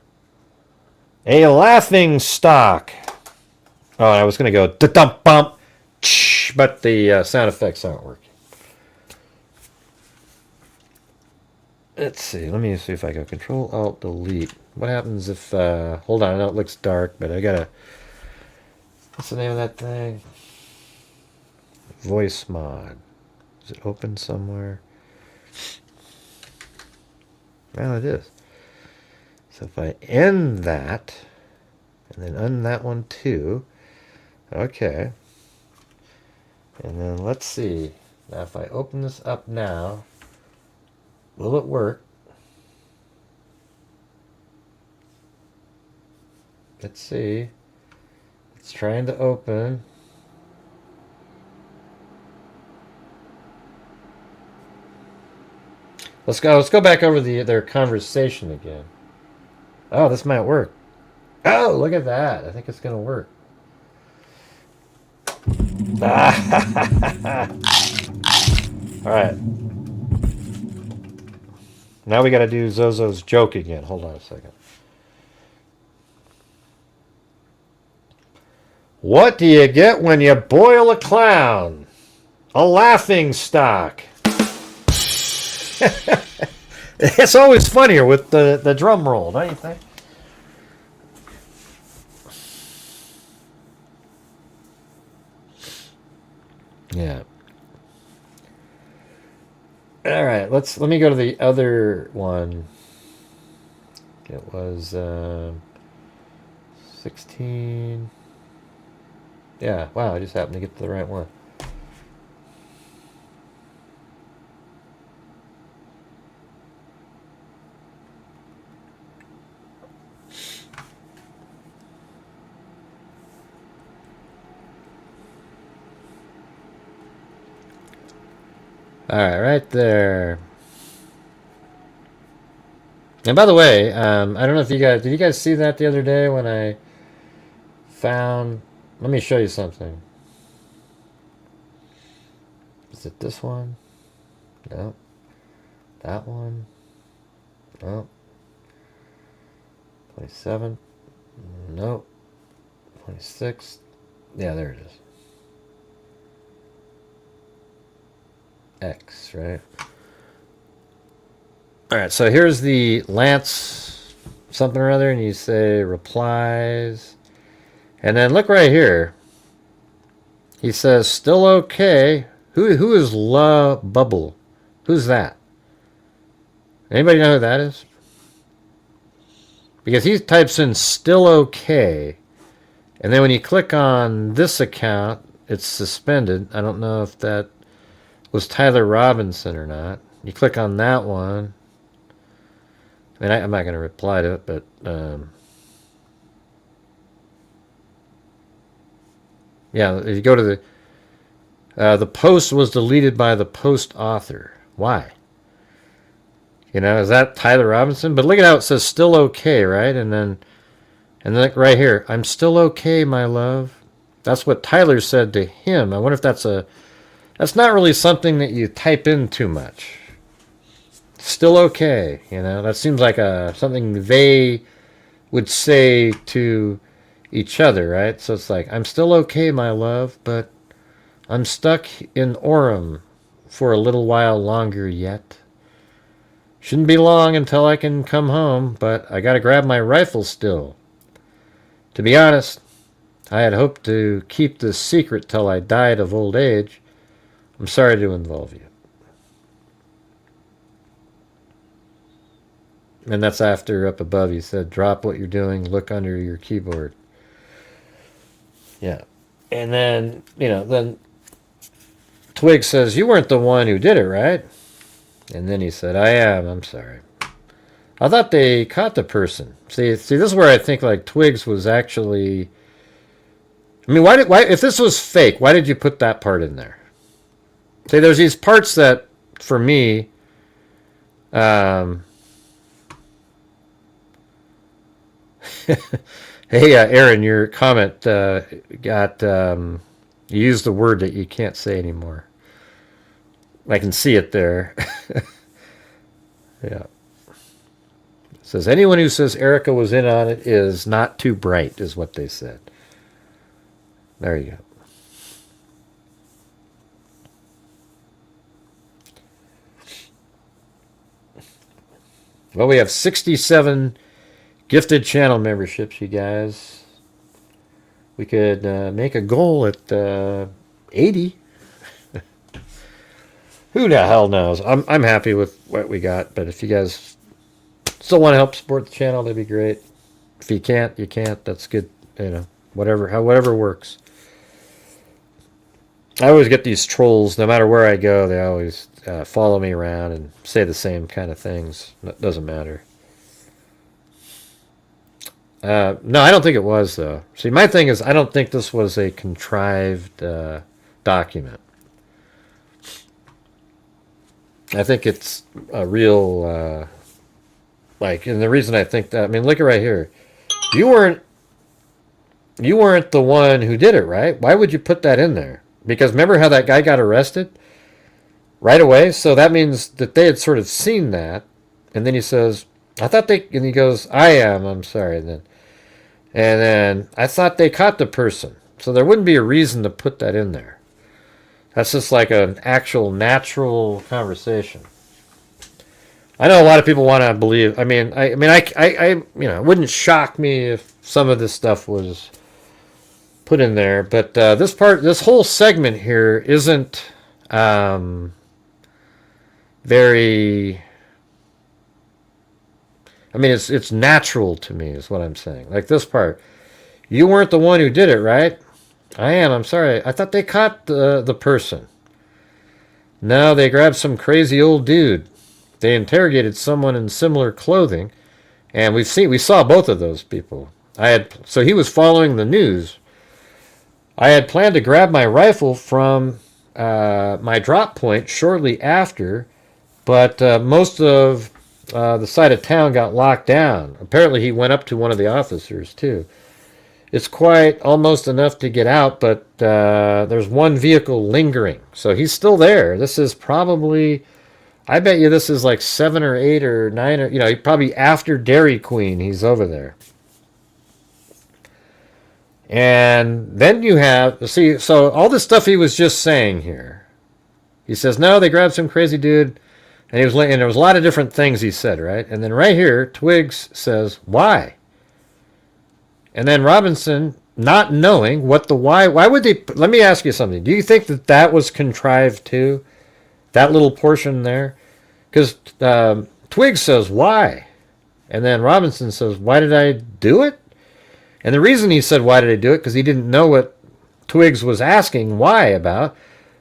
A laughing stock. Oh, I was going to go da-dump bump, but the sound effects aren't working. Let's see. Let me see if I go Control Alt Delete. What happens if? Hold on. I know it looks dark, but I gotta. What's the name of that thing? Voice mod. Is it open somewhere? Well, it is. So if I end that, and then end that one too. Okay. And then let's see. Now if I open this up now, will it work? Let's see. It's trying to open. Let's go back over their conversation again. Oh, this might work. Oh, look at that. I think it's going to work. All right. Now we got to do Zozo's joke again. Hold on a second. What do you get when you boil a clown? A laughing stock. It's always funnier with the drum roll, don't you think? Yeah. All right, let me go to the other one. It was 16. Yeah, wow, I just happened to get to the right one. All right, right there. And by the way, I don't know if did you guys see that the other day when I found, let me show you something. Is it this one? No. That one? No. 27? Nope. 26? Yeah, there it is. X, right? All right, so here's the Lance something or other, and you say replies. And then look right here. He says, still okay. Who is La Bubble? Who's that? Anybody know who that is? Because he types in still okay. And then when you click on this account, it's suspended. I don't know if that was Tyler Robinson or not. You click on that one. I mean, I'm not going to reply to it, but yeah, if you go to the post was deleted by the post author. Why? You know, is that Tyler Robinson? But look at how it says still okay, right? And then right here, I'm still okay, my love. That's what Tyler said to him. I wonder if that's not really something that you type in too much. Still okay, you know. That seems like something they would say to each other, right? So it's like, I'm still okay, my love, but I'm stuck in Orem for a little while longer yet. Shouldn't be long until I can come home, but I gotta grab my rifle still. To be honest, I had hoped to keep this secret till I died of old age. I'm sorry to involve you. And that's after up above he said, drop what you're doing, look under your keyboard. Yeah. And then, then Twig says, you weren't the one who did it, right? And then he said, I am, I'm sorry. I thought they caught the person. See, this is where I think like Twigs was actually, I mean, why if this was fake, why did you put that part in there? See, there's these parts that, for me, Um, hey, Aaron, your comment got you used the word that you can't say anymore. I can see it there. Yeah. It says anyone who says Erica was in on it is not too bright, is what they said. There you go. Well, we have 67 gifted channel memberships, you guys. We could make a goal at 80. Who the hell knows? I'm happy with what we got, but if you guys still want to help support the channel, that'd be great. If you can't, you can't. That's good. You know, whatever works. I always get these trolls, no matter where I go, they always follow me around and say the same kind of things. It doesn't matter. No, I don't think it was, though. See, my thing is, I don't think this was a contrived document. I think it's a real, and the reason I think that, I mean, look at right here. You weren't the one who did it, right? Why would you put that in there? Because remember how that guy got arrested right away? So that means that they had sort of seen that. And then he says, and he goes, I'm sorry. And then I thought they caught the person. So there wouldn't be a reason to put that in there. That's just like an actual natural conversation. I know a lot of people want to believe. I mean, it wouldn't shock me if some of this stuff was put in there, but this whole segment here isn't very. I mean, it's natural to me, is what I'm saying. Like this part, you weren't the one who did it, right? I am. I'm sorry. I thought they caught the person. No, they grabbed some crazy old dude. They interrogated someone in similar clothing, and we saw both of those people. So he was following the news. I had planned to grab my rifle from my drop point shortly after, but most of the side of town got locked down. Apparently, he went up to one of the officers too. It's quite almost enough to get out, but there's one vehicle lingering. So he's still there. This is probably, I bet you this is like 7 or 8 or 9, or, probably after Dairy Queen, he's over there. And then you have, so all this stuff he was just saying here. He says, no, they grabbed some crazy dude. And there was a lot of different things he said, right? And then right here, Twigs says, why? And then Robinson, not knowing what the why would they, let me ask you something. Do you think that was contrived too? That little portion there? Because Twigs says, why? And then Robinson says, why did I do it? And the reason he said, why did I do it? Because he didn't know what Twigs was asking why about,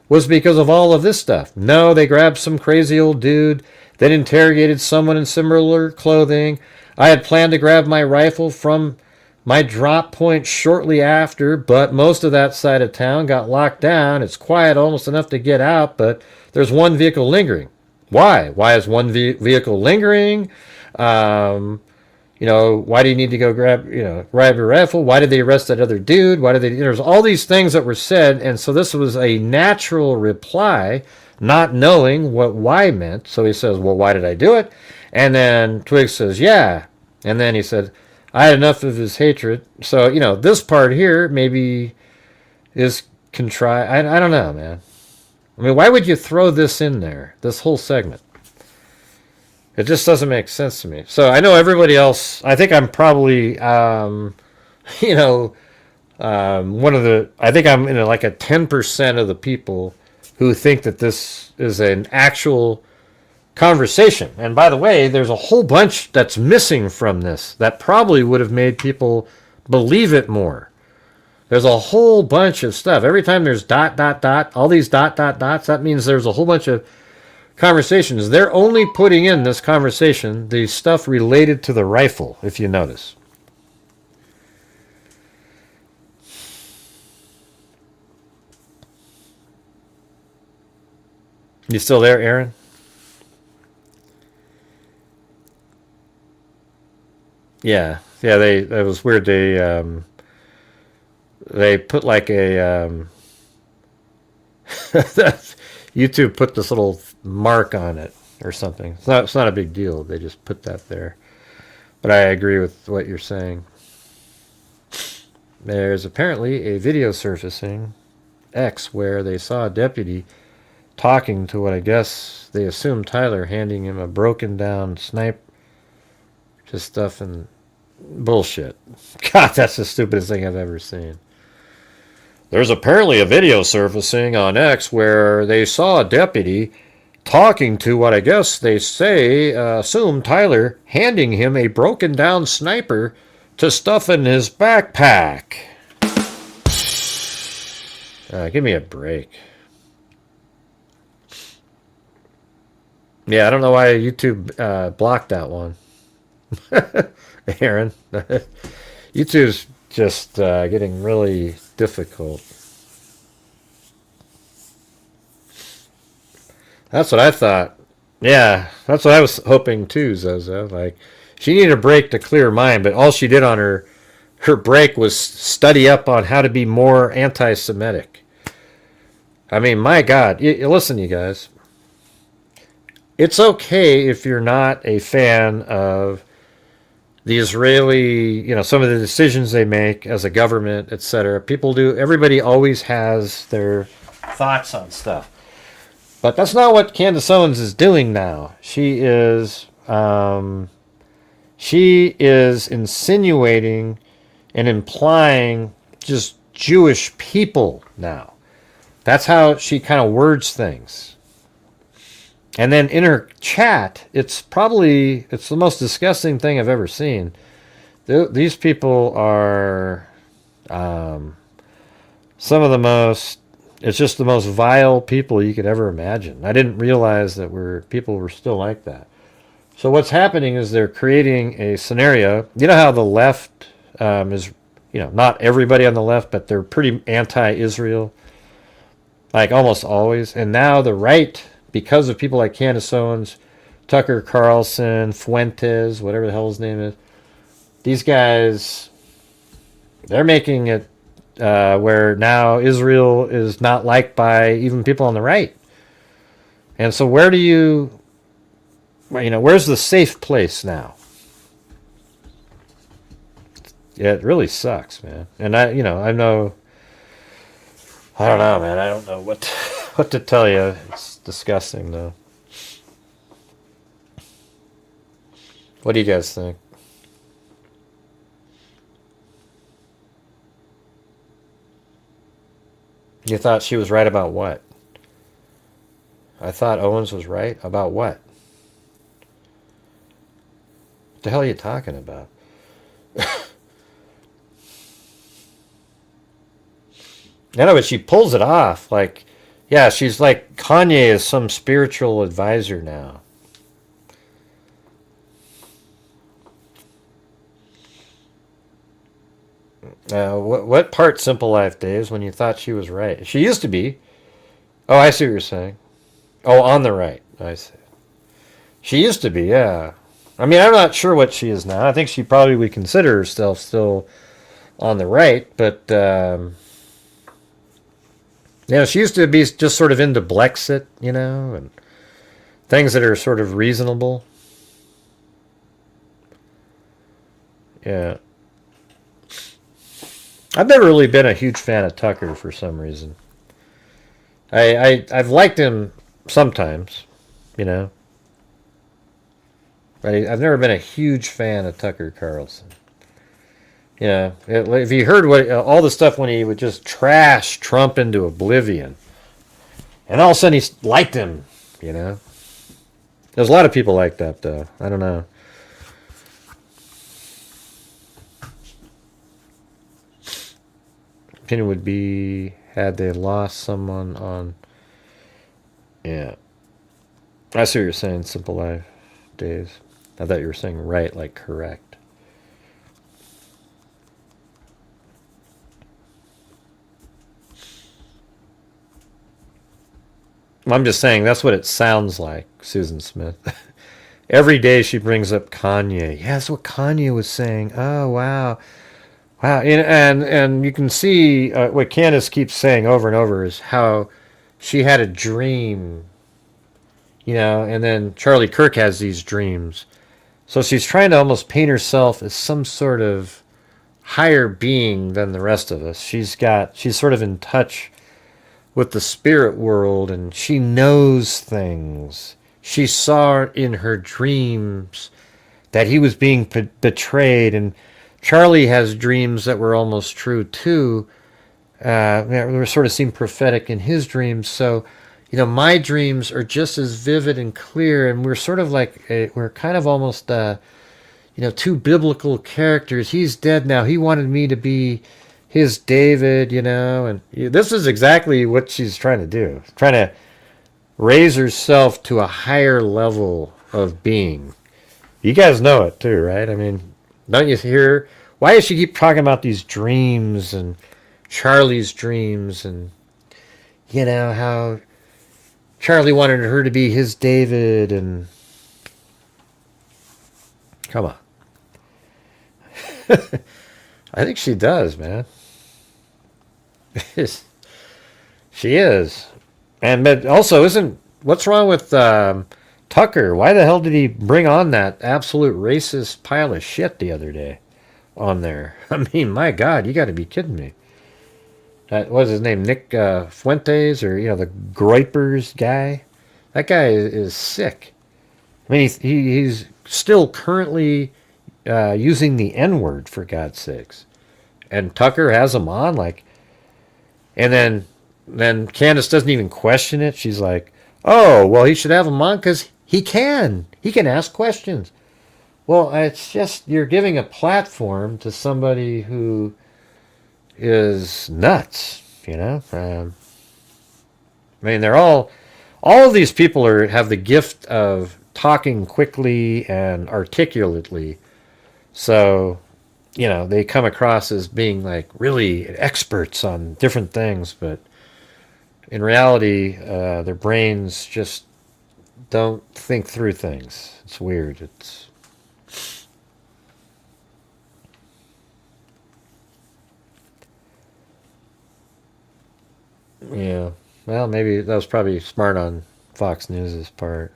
was because of all of this stuff. No, they grabbed some crazy old dude, then interrogated someone in similar clothing. I had planned to grab my rifle from my drop point shortly after, but most of that side of town got locked down. It's quiet almost enough to get out, but there's one vehicle lingering. Why? Why is one vehicle lingering? Why do you need to go grab your rifle? Why did they arrest that other dude? There's all these things that were said, and so this was a natural reply, not knowing what why meant. So he says, well, why did I do it? And then Twig says, yeah. And then he said, I had enough of his hatred. So, this part here maybe is contrived. I don't know, man. I mean, why would you throw this in there, this whole segment? It just doesn't make sense to me. So I know everybody else, I think I'm probably, one of the, I think I'm in like a 10% of the people who think that this is an actual conversation. And by the way, there's a whole bunch that's missing from this that probably would have made people believe it more. There's a whole bunch of stuff. Every time there's ... all these ... that means there's a whole bunch of conversations. They're only putting in this conversation the stuff related to the rifle, if you notice. You still there, Aaron? Yeah, yeah. That was weird. They put like a YouTube put this little mark on it or something. It's not a big deal. They just put that there. But I agree with what you're saying. There's apparently a video surfacing X where they saw a deputy talking to what I guess they assume Tyler, handing him a broken down sniper. Just stuff and bullshit. God, that's the stupidest thing I've ever seen. There's apparently a video surfacing on X where they saw a deputy talking to what I guess they say assume Tyler, handing him a broken down sniper to stuff in his backpack. Give me a break. Yeah, I don't know why YouTube blocked that one. Aaron. YouTube's just getting really difficult. That's what I thought. Yeah, that's what I was hoping too, Zozo. Like, she needed a break to clear her mind, but all she did on her break was study up on how to be more anti-Semitic. I mean, my God. Listen, you guys. It's okay if you're not a fan of the Israeli, some of the decisions they make as a government, etc. People do. Everybody always has their thoughts on stuff. But that's not what Candace Owens is doing now. She is insinuating and implying just Jewish people now. That's how she kind of words things. And then in her chat, it's the most disgusting thing I've ever seen. These people are some of the most, it's just the most vile people you could ever imagine. I didn't realize that people were still like that. So what's happening is they're creating a scenario. You know how the left is, not everybody on the left, but they're pretty anti-Israel, like almost always. And now the right, because of people like Candace Owens, Tucker Carlson, Fuentes, whatever the hell his name is, these guys, they're making it where now Israel is not liked by even people on the right. And so where's the safe place now? Yeah, it really sucks, man. And I don't know, man. I don't know what to tell you. It's disgusting, though. What do you guys think? You thought she was right about what? I thought Owens was right about what? What the hell are you talking about? I know, but she pulls it off. Like, yeah, she's like Kanye is some spiritual advisor now. What part Simple Life Days when you thought she was right? She used to be. Oh, I see what you're saying. Oh, on the right. I see. She used to be, yeah. I mean, I'm not sure what she is now. I think she probably would consider herself still on the right, but she used to be just sort of into Blexit, and things that are sort of reasonable. Yeah. I've never really been a huge fan of Tucker for some reason. I've liked him sometimes, I've never been a huge fan of Tucker Carlson. If you heard all the stuff when he would just trash Trump into oblivion, and all of a sudden he liked him, There's a lot of people like that, though. I don't know. Opinion would be had they lost someone on. Yeah. I see what you're saying, Simple Life Days. I thought you were saying right, like correct. I'm just saying that's what it sounds like, Susan Smith. every day she brings up Kanye. Yeah, that's what Kanye was saying. Oh, wow. Wow. And you can see what Candace keeps saying over and over is how she had a dream, and then Charlie Kirk has these dreams. So she's trying to almost paint herself as some sort of higher being than the rest of us. She's sort of in touch with the spirit world, and she knows things. She saw in her dreams that he was being betrayed, and Charlie has dreams that were almost true too. They sort of seem prophetic in his dreams. So, my dreams are just as vivid and clear, and we're sort of like we're kind of almost two biblical characters. He's dead now. He wanted me to be his David, and this is exactly what she's trying to do. Trying to raise herself to a higher level of being. You guys know it too, right? I mean, don't you hear? Why does she keep talking about these dreams and Charlie's dreams and, how Charlie wanted her to be his David and... Come on. I think she does, man. She is. But also, what's wrong with Tucker? Why the hell did he bring on that absolute racist pile of shit the other day on there? I mean, my God, you got to be kidding me. That was his name, Nick Fuentes, or the Groypers guy. That guy is sick. I mean, he's still currently using the N-word, for God's sakes. And Tucker has him on, and then Candace doesn't even question it. She's like, oh, well, he should have him on because he can ask questions. Well, it's just you're giving a platform to somebody who is nuts, I mean, they're all of these people have the gift of talking quickly and articulately. So, they come across as being like really experts on different things, but in reality, their brains just don't think through things. It's weird. Yeah. Well, maybe that was probably smart on Fox News' part.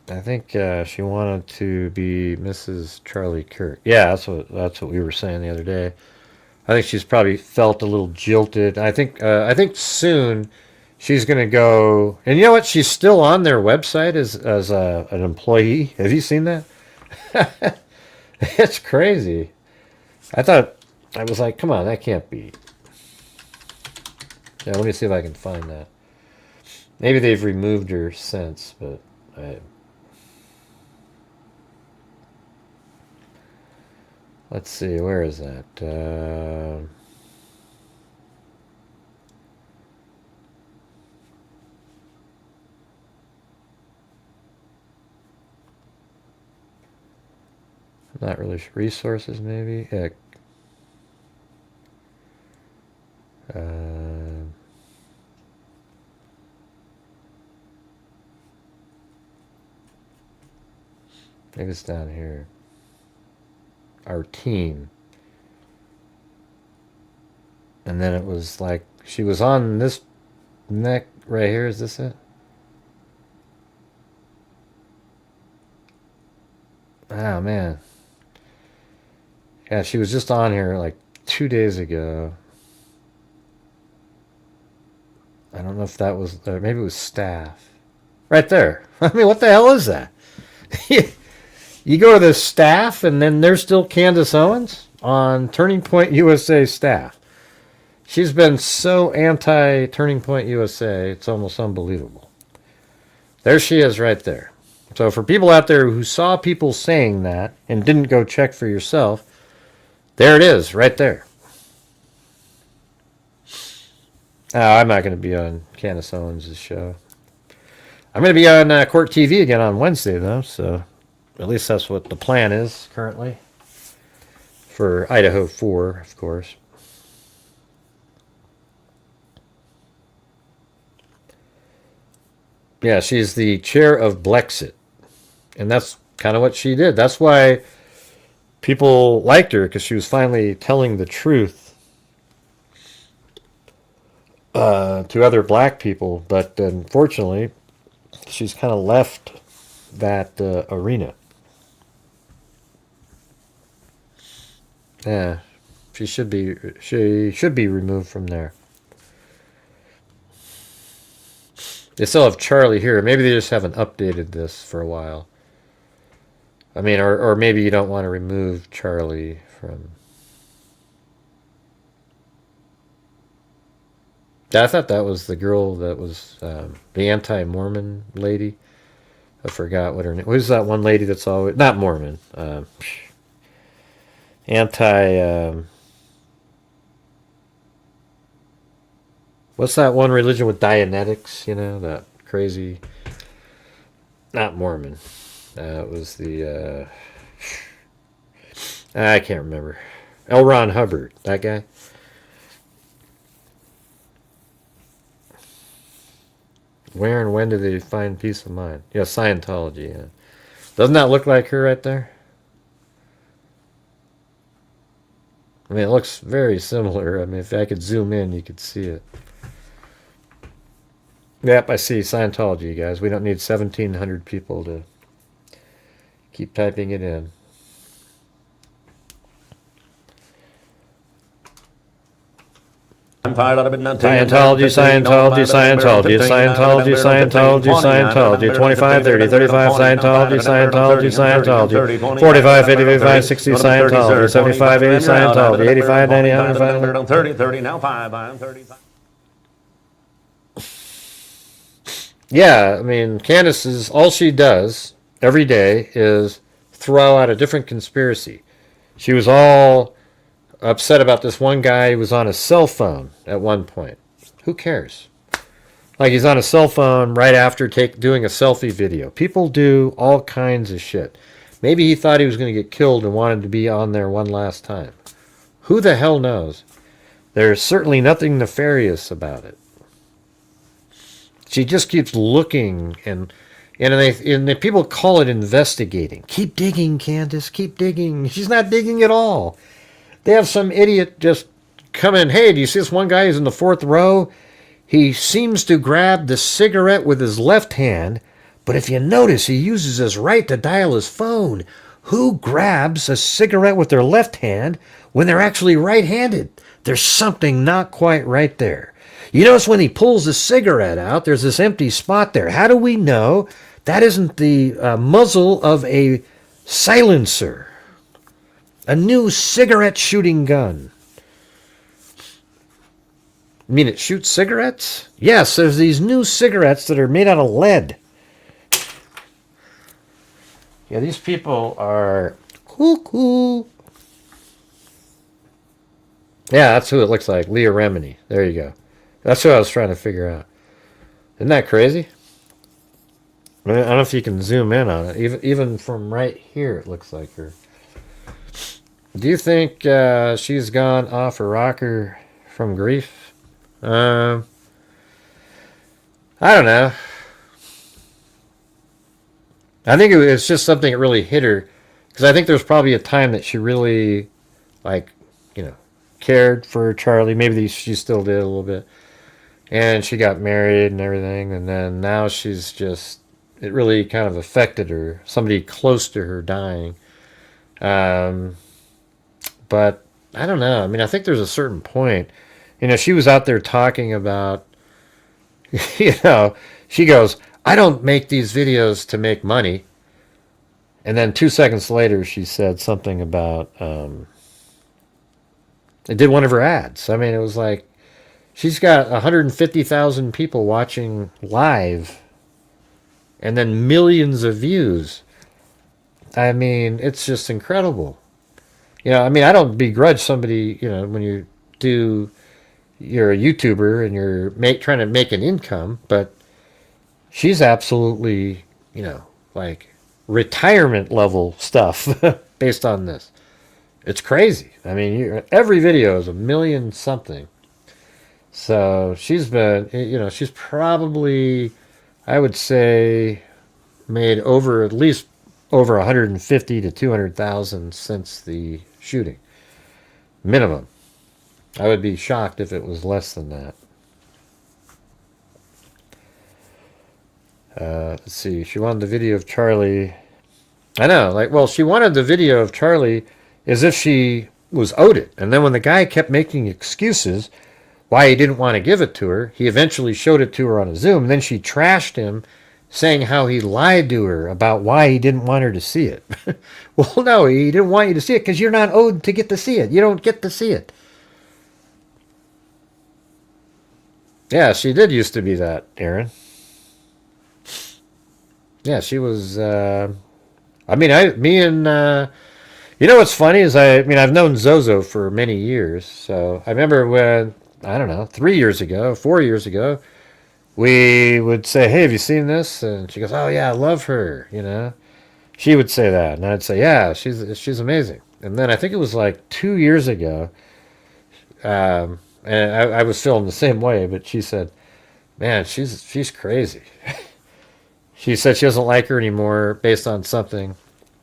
I think she wanted to be Mrs. Charlie Kirk. Yeah, that's what we were saying the other day. I think she's probably felt a little jilted. I think soon she's going to go. And you know what? She's still on their website as an employee. Have you seen that? It's crazy. I was like, come on, that can't be. Yeah, let me see if I can find that. Maybe they've removed her since, but let's see, where is that? Not really resources, maybe. Yeah. Maybe it's down here. Our team. And then it was like she was on this neck right here. Is this it? Oh man. Yeah, she was just on here like 2 days ago. I don't know if that was, maybe it was staff. Right there. I mean, what the hell is that? You go to the staff, and then there's still Candace Owens on Turning Point USA staff. She's been so anti-Turning Point USA, it's almost unbelievable. There she is right there. So for people out there who saw people saying that and didn't go check for yourself, there it is, right there. I'm not going to be on Candace Owens' show. I'm going to be on Court TV again on Wednesday, though, so at least that's what the plan is currently. For Idaho 4, of course. Yeah, she's the chair of Blexit. And that's kind of what she did. That's why people liked her, because she was finally telling the truth to other black people. But unfortunately, she's kind of left that arena. Yeah, she should be removed from there. They still have Charlie here. Maybe they just haven't updated this for a while. I mean, or maybe you don't want to remove Charlie from... I thought that was the girl that was the anti-Mormon lady. I forgot what her name... Who's that one lady that's always... Not Mormon. What's that one religion with Dianetics? You know, that crazy... Not Mormon. It was the... I can't remember. L. Ron Hubbard. That guy? Where and when do they find peace of mind? Yeah, Scientology, yeah. Doesn't that look like her right there? I mean, it looks very similar. I mean, if I could zoom in, you could see it. Yep, I see Scientology, you guys. We don't need 1,700 people to keep typing it in. I'm fired out of it now. Scientology, Scientology, Scientology, Scientology, Scientology, Scientology, 25, 30, 35, Scientology, Scientology, Scientology, 45, 50, 55, 60, Scientology, 75, 80, Scientology, 85, 90, 105. 30, 30, now 5, I'm 35. Yeah, I mean, Candace is, all she does every day is throw out a different conspiracy. She was all upset about this one guy who was on a cell phone at one point. Who cares? Like, he's on a cell phone right after doing a selfie video. People do all kinds of shit. Maybe he thought he was going to get killed and wanted to be on there one last time. Who the hell knows? There's certainly nothing nefarious about it. She just keeps looking, and the people call it investigating. Keep digging, Candace. Keep digging. She's not digging at all. They have some idiot just come in. Hey, do you see this one guy who's in the fourth row? He seems to grab the cigarette with his left hand, but if you notice, he uses his right to dial his phone. Who grabs a cigarette with their left hand when they're actually right-handed? There's something not quite right there. You notice when he pulls the cigarette out, there's this empty spot there. How do we know that isn't the muzzle of a silencer? A new cigarette shooting gun. You mean it shoots cigarettes? Yes, there's these new cigarettes that are made out of lead. Yeah, these people are cuckoo. Yeah, that's who it looks like. Leah Remini. There you go. That's who I was trying to figure out. Isn't that crazy? I don't know if you can zoom in on it. Even from right here, it looks like her. Do you think she's gone off her rocker from grief? I don't know. I think it's just something that really hit her. Because I think there's probably a time that she really, cared for Charlie. Maybe she still did a little bit. And she got married and everything. And then now she's just, it really kind of affected her. Somebody close to her dying. But I don't know. I mean, I think there's a certain point. She was out there talking about, she goes, I don't make these videos to make money. And then 2 seconds later, she said something about, it did one of her ads. I mean, it was like, she's got 150,000 people watching live and then millions of views. I mean, it's just incredible. I mean, I don't begrudge somebody, when you're a YouTuber and you're trying to make an income, but she's absolutely, like retirement level stuff based on this. It's crazy. I mean, every video is 1 million something. So she's been, she's probably I would say made over at least over 150 to 200,000 since the shooting. Minimum. I would be shocked if it was less than that. Let's see. She wanted the video of Charlie. I know, like, well, she wanted the video of Charlie as if she was owed it. And then when the guy kept making excuses why he didn't want to give it to her, he eventually showed it to her on a Zoom. Then she trashed him, saying how he lied to her about why he didn't want her to see it. Well, no, he didn't want you to see it because you're not owed to get to see it. You don't get to see it. Yeah, she did used to be that, Aaron. Yeah, she was. I mean, you know what's funny is I've known Zozo for many years. So I remember when, I don't know, 3 years ago, 4 years ago, we would say, "Hey, have you seen this?" And she goes, "Oh yeah, I love her." You know, she would say that, and I'd say, "Yeah, she's amazing." And then I think it was like 2 years ago, and I was feeling the same way, but she said, "Man, she's crazy." She said she doesn't like her anymore based on something,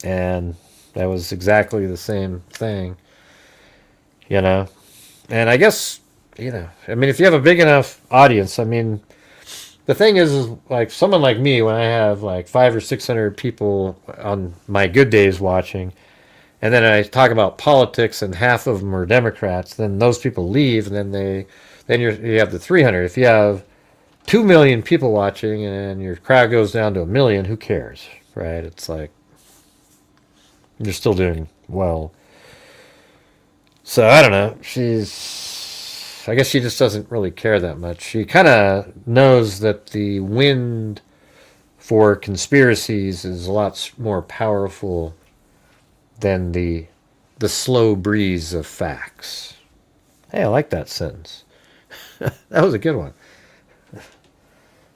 and that was exactly the same thing, you know. And I guess, you know, I mean, if you have a big enough audience, I mean, the thing is like someone like me, when I have like 500 or 600 people on my good days watching, and then I talk about politics and half of them are Democrats, then those people leave, and then you have the 300. If you have 2 million people watching and your crowd goes down to 1 million, who cares, right? It's like you're still doing well. So I don't know. I guess she just doesn't really care that much. She kind of knows that the wind for conspiracies is a lot more powerful than the slow breeze of facts. Hey, I like that sentence. That was a good one.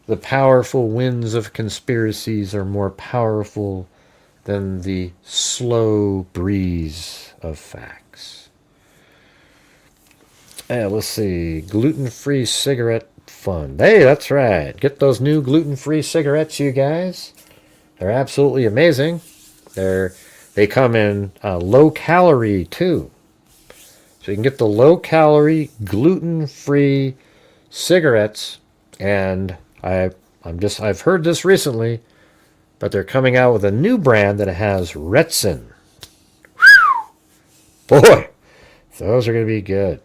The powerful winds of conspiracies are more powerful than the slow breeze of facts. Hey, let's see. Gluten-free cigarette fun. Hey, that's right. Get those new gluten-free cigarettes, you guys. They're absolutely amazing. They come in low-calorie, too. So you can get the low-calorie, gluten-free cigarettes, and I've heard this recently, but they're coming out with a new brand that has resin. Boy, those are going to be good.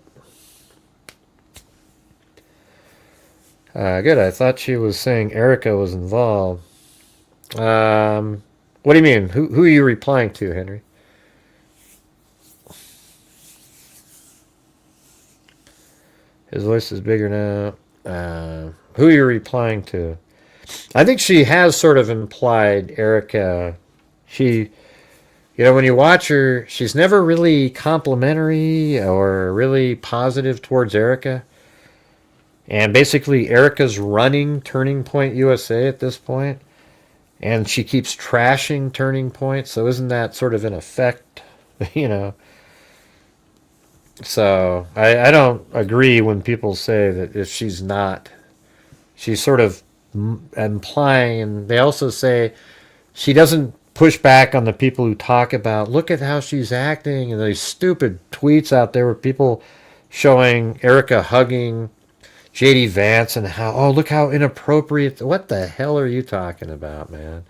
Good. I thought she was saying Erica was involved. What do you mean? Who are you replying to, Henry? His voice is bigger now. Who are you replying to? I think she has sort of implied Erica. She, you know, when you watch her, she's never really complimentary or really positive towards Erica. And basically, Erica's running Turning Point USA at this point, and she keeps trashing Turning Point. So isn't that sort of in effect, you know? So I don't agree when people say that if she's not, she's sort of implying, and they also say she doesn't push back on the people who talk about, look at how she's acting, and these stupid tweets out there with people showing Erica hugging JD Vance and how, oh, look how inappropriate. What the hell are you talking about, man?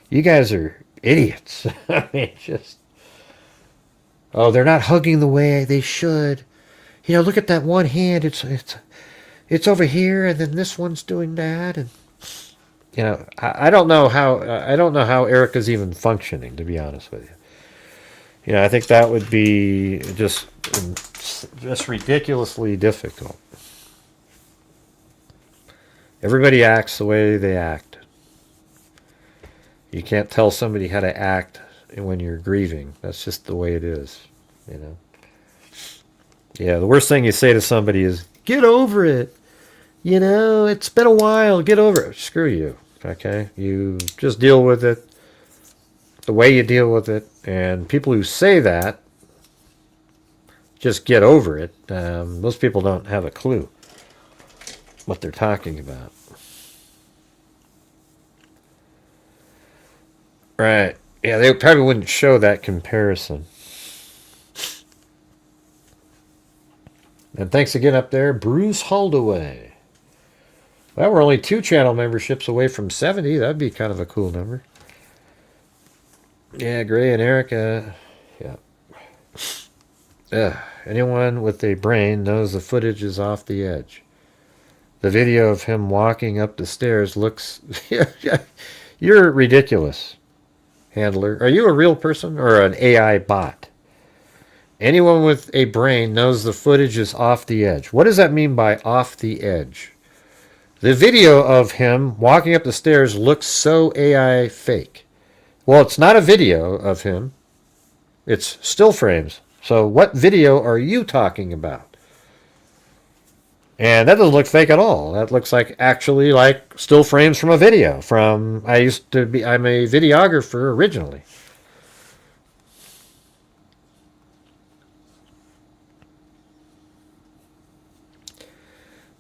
You guys are idiots. I mean, just, oh, they're not hugging the way they should. You know, look at that one hand. It's over here, and then this one's doing that, and you know, I don't know how Erica's even functioning, to be honest with you. You know, I think that would be just ridiculously difficult. Everybody acts the way they act. You can't tell somebody how to act when you're grieving. That's just the way it is, you know. Yeah, the worst thing you say to somebody is, get over it. You know, it's been a while. Get over it. Screw you, okay? You just deal with it the way you deal with it. And people who say that, just get over it, most people don't have a clue what they're talking about. Right. Yeah, they probably wouldn't show that comparison. And thanks again up there, Bruce Holdaway. Well, we're only 2 channel memberships away from 70. That'd be kind of a cool number. Yeah, Gray and Erica. Yeah. Anyone with a brain knows the footage is off the edge. The video of him walking up the stairs looks... You're ridiculous, handler. Are you a real person or an AI bot? Anyone with a brain knows the footage is off the edge. What does that mean by off the edge? The video of him walking up the stairs looks so AI fake. Well, it's not a video of him. It's still frames. So what video are you talking about? And that doesn't look fake at all. That looks like actually like still frames from a video. I'm a videographer originally.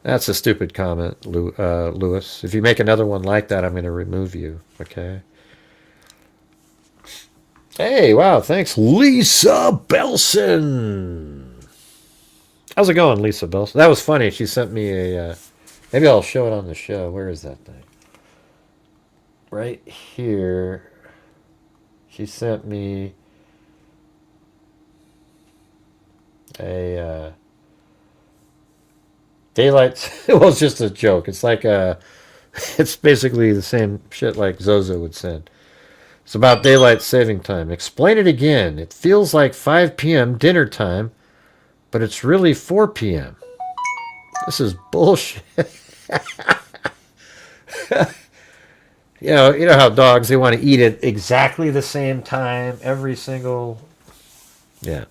That's a stupid comment, Lewis. If you make another one like that, I'm going to remove you. Okay. Hey, wow, thanks, Lisa Belson. How's it going, Lisa Belson? That was funny. She sent me a... maybe I'll show it on the show. Where is that thing? Right here. She sent me a... Daylight... Well, it's just a joke. It's like a... It's basically the same shit like Zozo would send. It's about daylight saving time. Explain it again. It feels like 5 p.m. dinner time, but it's really 4 p.m. This is bullshit. You know how dogs, they want to eat at exactly the same time every single... Yeah.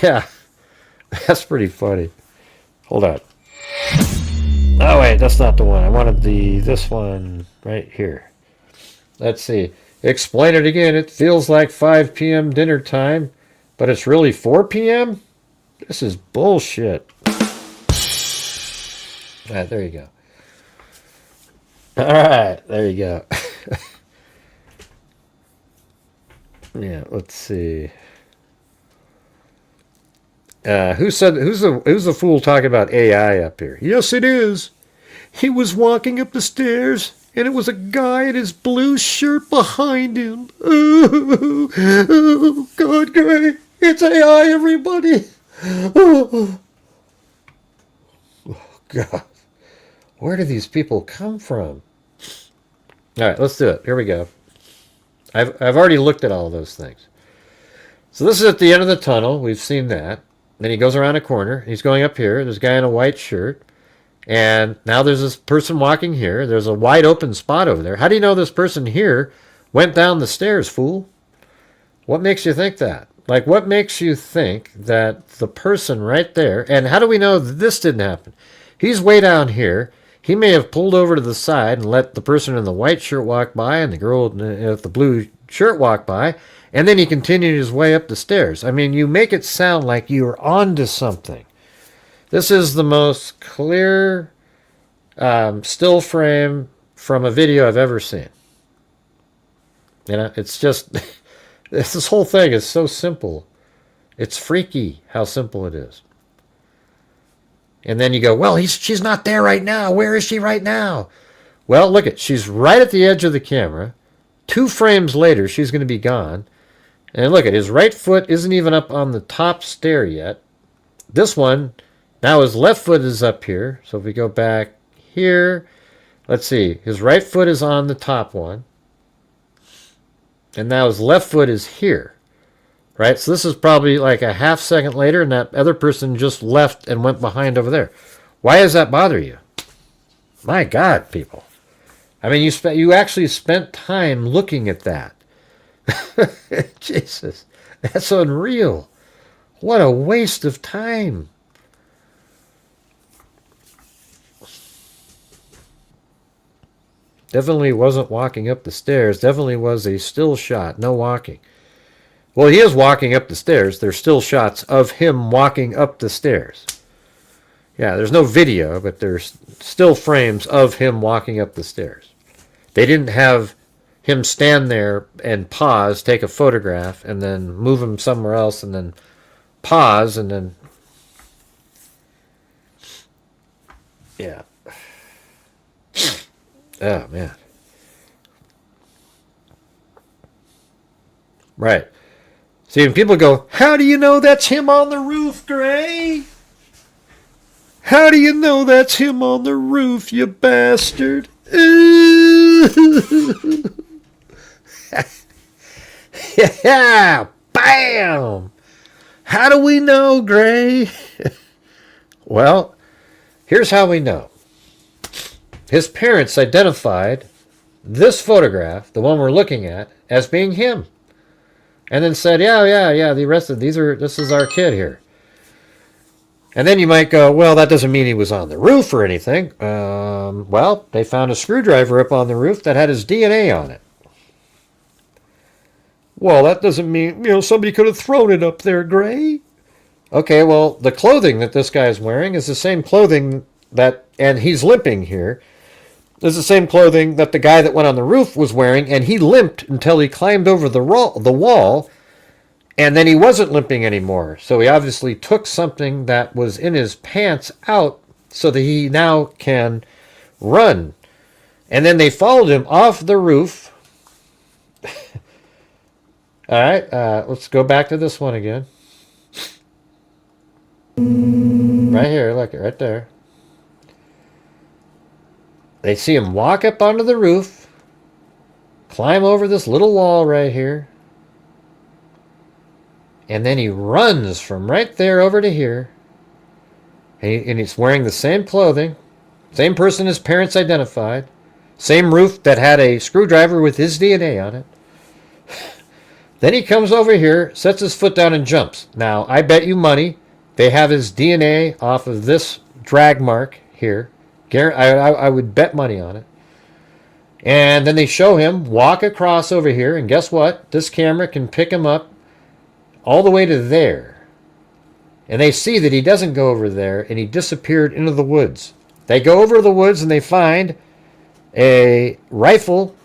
Yeah. That's pretty funny. Hold on. Oh, wait, that's not the one. I wanted this one right here. Let's see. Explain it again. It feels like 5 p.m. dinner time, but it's really 4 p.m.? This is bullshit. All right, there you go. All right, there you go. Yeah, let's see. Who's the fool talking about AI up here? Yes, it is. He was walking up the stairs, and it was a guy in his blue shirt behind him. Oh God, Gray. It's AI, everybody. Oh, God. Where do these people come from? All right, let's do it. Here we go. I've already looked at all of those things. So this is at the end of the tunnel. We've seen that. Then he goes around a corner. He's going up here. There's a guy in a white shirt. And now there's this person walking here. There's a wide open spot over there. How do you know this person here went down the stairs, fool? What makes you think that? Like, what makes you think that the person right there... And how do we know that this didn't happen? He's way down here. He may have pulled over to the side and let the person in the white shirt walk by and the girl with the blue shirt walk by. And then he continued his way up the stairs. I mean, you make it sound like you're onto something. This is the most clear still frame from a video I've ever seen. You know, it's just... This whole thing is so simple. It's freaky how simple it is. And then you go, well, she's not there right now. Where is she right now? Well, look at, she's right at the edge of the camera. 2 frames later, she's going to be gone. And look at, his right foot isn't even up on the top stair yet. This one, now his left foot is up here. So if we go back here, let's see, his right foot is on the top one. And now his left foot is here. Right? So this is probably like a half second later, and that other person just left and went behind over there. Why does that bother you? My God, people. I mean, you actually spent time looking at that. Jesus, that's unreal. What a waste of time. Definitely wasn't walking up the stairs. Definitely was a still shot, no walking. Well, he is walking up the stairs. There's still shots of him walking up the stairs. Yeah, there's no video, but there's still frames of him walking up the stairs. They didn't have him stand there and pause, take a photograph, and then move him somewhere else, and then pause, and then... Yeah. Oh, man. Right. See, when people go, how do you know that's him on the roof, Gray? How do you know that's him on the roof, you bastard? Yeah, bam! How do we know, Gray? Well, here's how we know. His parents identified this photograph, the one we're looking at, as being him. And then said, yeah, the rest of this is our kid here. And then you might go, well, that doesn't mean he was on the roof or anything. Well, they found a screwdriver up on the roof that had his DNA on it. Well, that doesn't mean, somebody could have thrown it up there, Gray. Okay, well, the clothing that this guy's wearing is the same clothing that, and he's limping here, is the same clothing that the guy that went on the roof was wearing, and he limped until he climbed over the wall, and then he wasn't limping anymore. So he obviously took something that was in his pants out so that he now can run. And then they followed him off the roof. All right, let's go back to this one again. Right here, look, right there. They see him walk up onto the roof, climb over this little wall right here, and then he runs from right there over to here, and he's wearing the same clothing, same person his parents identified, same roof that had a screwdriver with his DNA on it. Then he comes over here, sets his foot down, and jumps. Now, I bet you money they have his DNA off of this drag mark here. I would bet money on it. And then they show him walk across over here, and guess what? This camera can pick him up all the way to there. And they see that he doesn't go over there, and he disappeared into the woods. They go over the woods, and they find a rifle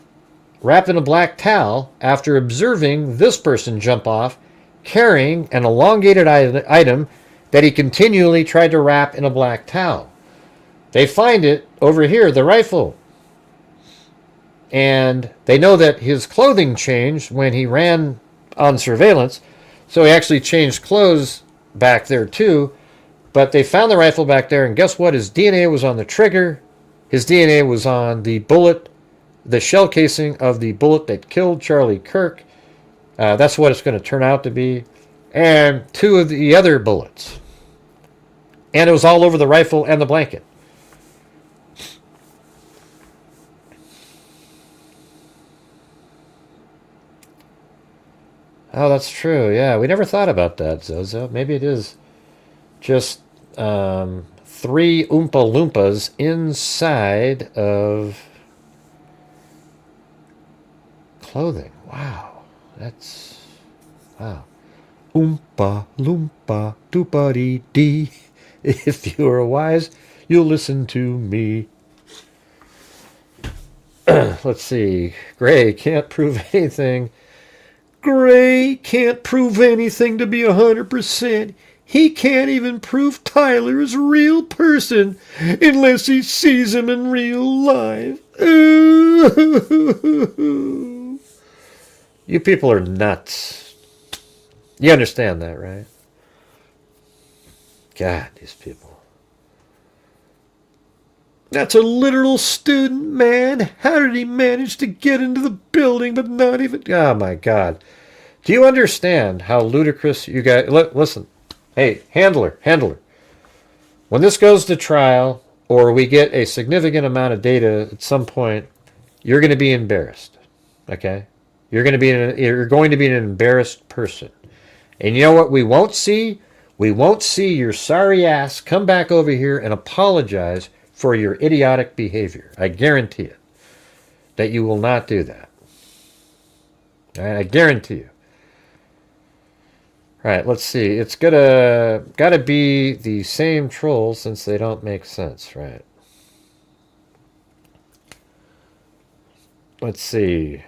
wrapped in a black towel after observing this person jump off, carrying an elongated item that he continually tried to wrap in a black towel. They find it over here, the rifle. And they know that his clothing changed when he ran on surveillance, so he actually changed clothes back there too. But they found the rifle back there, and guess what? His DNA was on the trigger. His DNA was on the bullet, the shell casing of the bullet that killed Charlie Kirk. That's what it's going to turn out to be. And 2 of the other bullets. And it was all over the rifle and the blanket. Oh, that's true. Yeah, we never thought about that, Zozo. Maybe it is just 3 Oompa Loompas inside of clothing. Wow. That's... Wow. Oompa Loompa Doopity-dee. If you are wise, you'll listen to me. Let's see. Gray can't prove anything. Gray can't prove anything to be 100%. He can't even prove Tyler is a real person unless he sees him in real life. You people are nuts. You understand that, right? God, these people. That's a literal student, man. How did he manage to get into the building but not even... Oh, my God. Do you understand how ludicrous you guys... Listen. Hey, handler. When this goes to trial, or we get a significant amount of data at some point, you're going to be embarrassed. Okay? You're going to be an embarrassed person. And you know what we won't see? We won't see your sorry ass come back over here and apologize for your idiotic behavior. I guarantee it. That you will not do that. All right? I guarantee you. All right, let's see. It's gotta be the same troll since they don't make sense, right? Let's see.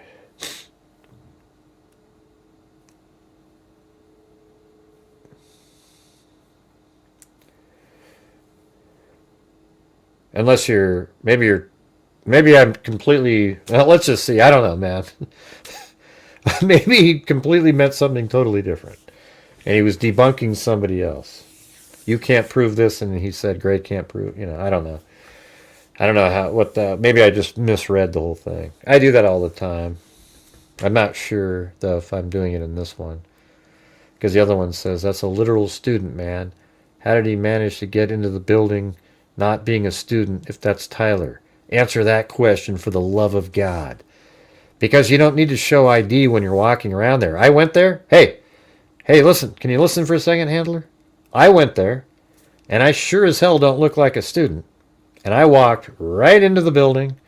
Unless maybe I'm completely, well, let's just see. I don't know, man. Maybe he completely meant something totally different. And he was debunking somebody else. You can't prove this, and he said, Gray can't prove, I don't know. I don't know maybe I just misread the whole thing. I do that all the time. I'm not sure, though, if I'm doing it in this one. Because the other one says, that's a literal student, man. How did he manage to get into the building not being a student if that's Tyler? Answer that question for the love of God. Because you don't need to show ID when you're walking around there. I went there. Hey, listen. Can you listen for a second, handler? I went there, and I sure as hell don't look like a student. And I walked right into the building,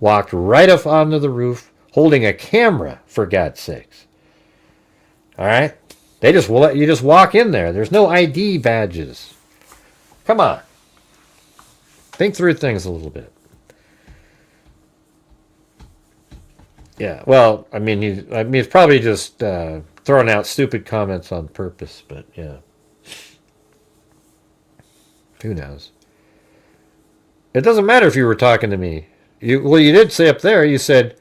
walked right up onto the roof, holding a camera, for God's sakes. All right? They just will let you just walk in there. There's no ID badges. Come on. Think through things a little bit. Yeah, well, I mean, he's probably just throwing out stupid comments on purpose, but yeah. Who knows? It doesn't matter if you were talking to me. You did say up there, you said,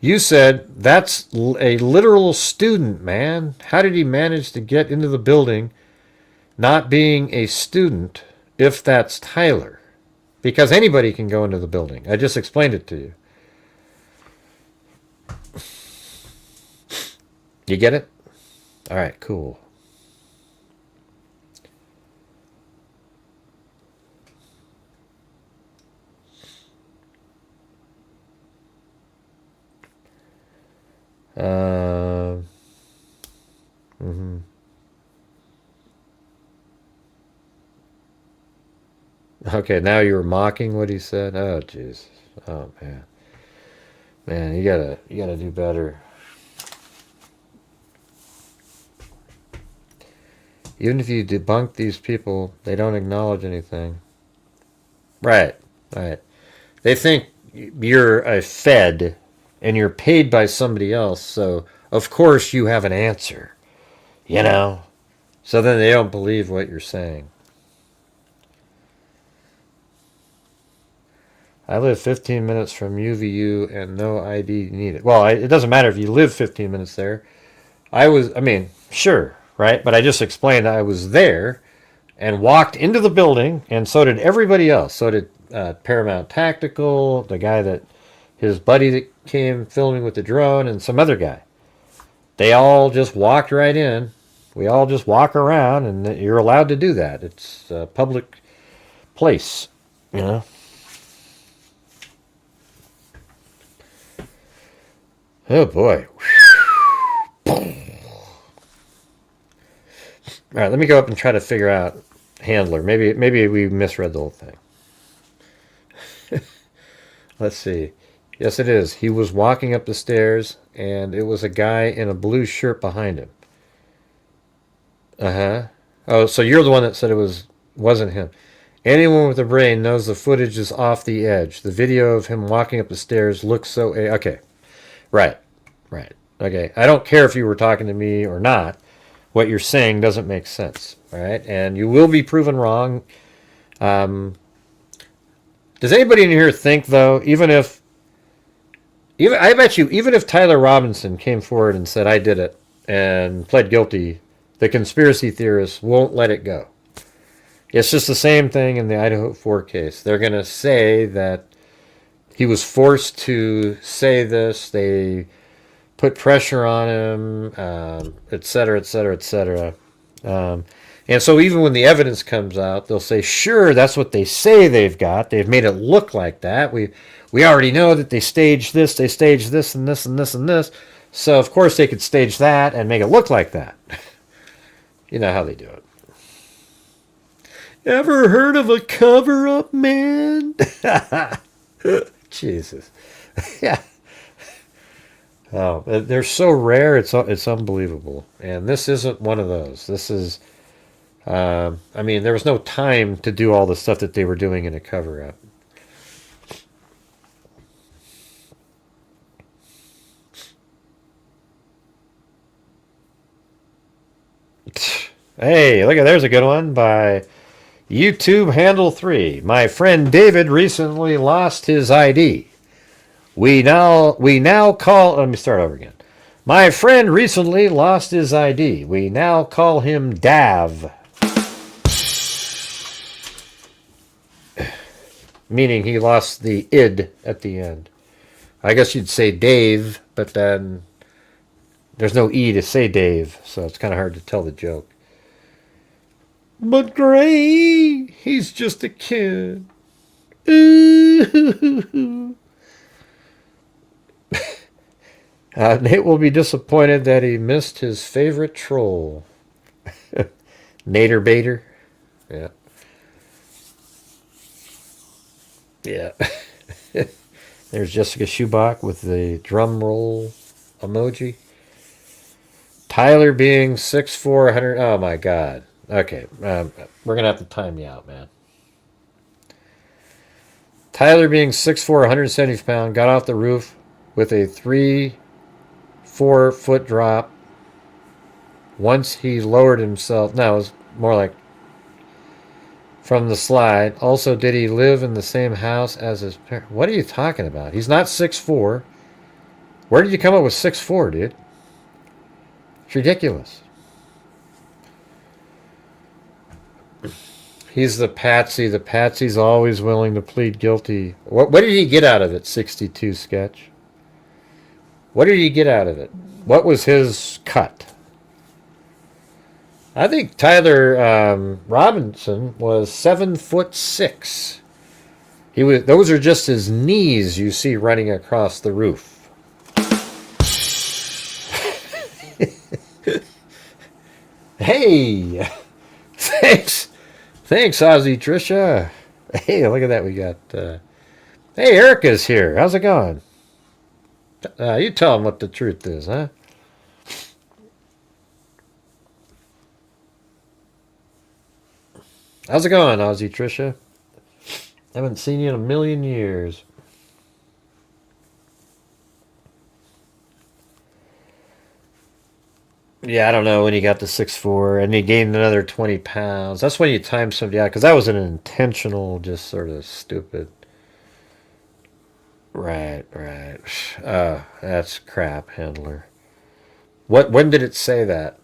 that's a literal student, man. How did he manage to get into the building not being a student if that's Tyler? Because anybody can go into the building. I just explained it to you. You get it? All right, cool. Okay, now you were mocking what he said. Oh, jeez. Oh, man, you gotta do better. Even if you debunk these people, they don't acknowledge anything. Right. They think you're a fed and you're paid by somebody else, so of course you have an answer. So then they don't believe what you're saying. I live 15 minutes from UVU and no ID needed. Well, it doesn't matter if you live 15 minutes there. Sure, right? But I just explained I was there and walked into the building, and so did everybody else. So did Paramount Tactical, the guy his buddy that came filming with the drone, and some other guy. They all just walked right in. We all just walk around, and you're allowed to do that. It's a public place, Oh, boy. All right, let me go up and try to figure out handler. Maybe we misread the whole thing. Let's see. Yes, it is. He was walking up the stairs, and it was a guy in a blue shirt behind him. Uh-huh. Oh, so you're the one that said wasn't him. Anyone with a brain knows the footage is off the edge. The video of him walking up the stairs looks so... Okay. Right. Okay. I don't care if you were talking to me or not. What you're saying doesn't make sense. All right? And you will be proven wrong. Does anybody in here think, though, I bet you, even if Tyler Robinson came forward and said, I did it, and pled guilty, the conspiracy theorists won't let it go. It's just the same thing in the Idaho 4 case. They're going to say that he was forced to say this. They put pressure on him, et cetera, et cetera, et cetera. And so even when the evidence comes out, they'll say, sure, that's what they say they've got. They've made it look like that. We already know that they staged this, and this, and this, and this. So, of course, they could stage that and make it look like that. You know how they do it. Ever heard of a cover-up, man? Jesus. Yeah. Oh, they're so rare, it's unbelievable. And this isn't one of those. This is, there was no time to do all the stuff that they were doing in a cover-up. Hey, look at, there's a good one by YouTube handle 3. My friend David recently lost his ID. We now call... Let me start over again. My friend recently lost his ID. We now call him Dav. Meaning he lost the id at the end. I guess you'd say Dave, but then there's no E to say Dave, so it's kind of hard to tell the joke. But Gray, he's just a kid. Ooh. Nate will be disappointed that he missed his favorite troll. Nader Bader. Yeah. Yeah. There's Jessica Schubach with the drum roll emoji. Tyler being 6'4", 100... Oh, my God. Okay. We're going to have to time you out, man. Tyler being 6'4", 170 pounds, got off the roof with a 3-4 foot drop. Once he lowered himself... No, it was more like from the slide. Also, did he live in the same house as his parents? What are you talking about? He's not 6'4". Where did you come up with 6'4", dude? It's ridiculous. He's the patsy. The patsy's always willing to plead guilty. What did he get out of it, 62 sketch? What did he get out of it? What was his cut? I think Tyler Robinson was 7'6". He was. Those are just his knees you see running across the roof. Hey, thanks, Ozzy Trisha. Hey, look at that. We got. Hey, Erica's here. How's it going? You tell him what the truth is, huh? How's it going, Ozzy Trisha? Haven't seen you in a million years. Yeah, I don't know when he got to 6'4", and he gained another 20 pounds. That's when you time somebody out, because that was an intentional, just sort of stupid. Right. That's crap, handler. When did it say that?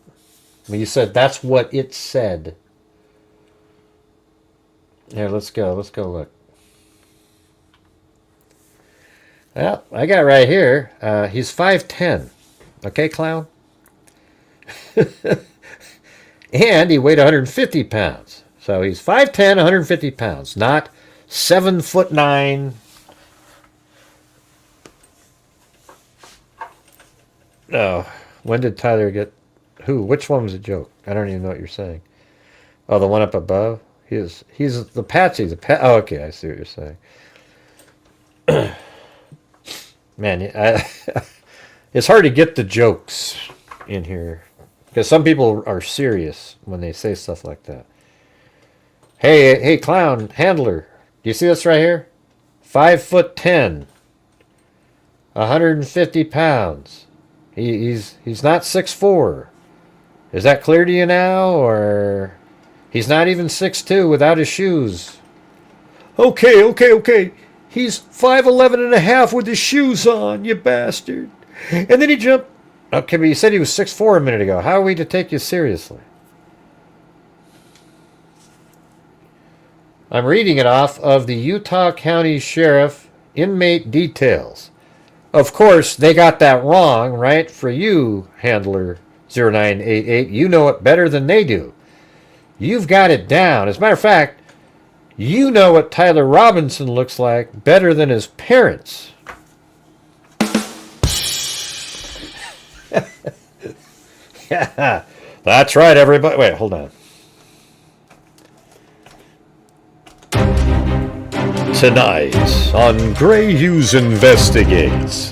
When you said that's what it said. Here, let's go look. Well, I got right here. He's 5'10". Okay, clown? And he weighed 150 pounds. So he's 5'10", 150 pounds, not 7'9". No. When did Tyler get... Who? Which one was a joke? I don't even know what you're saying. Oh, the one up above? He's the patsy. Oh, okay, I see what you're saying. Man, it's hard to get the jokes in here. Because some people are serious when they say stuff like that. Hey, clown, handler. Do you see this right here? 5'10", 150 pounds. He's not 6'4". Is that clear to you now, or he's not even 6'2" without his shoes? Okay. He's 5'11 and a half with his shoes on, you bastard. And then he jumped. Okay, but you said he was 6'4" a minute ago. How are we to take you seriously? I'm reading it off of the Utah County Sheriff Inmate Details. Of course, they got that wrong, right? For you, Handler 0988, you know it better than they do. You've got it down. As a matter of fact, you know what Tyler Robinson looks like better than his parents. Yeah, that's right, everybody. Wait, hold on. Tonight on Grant Hughes Investigates,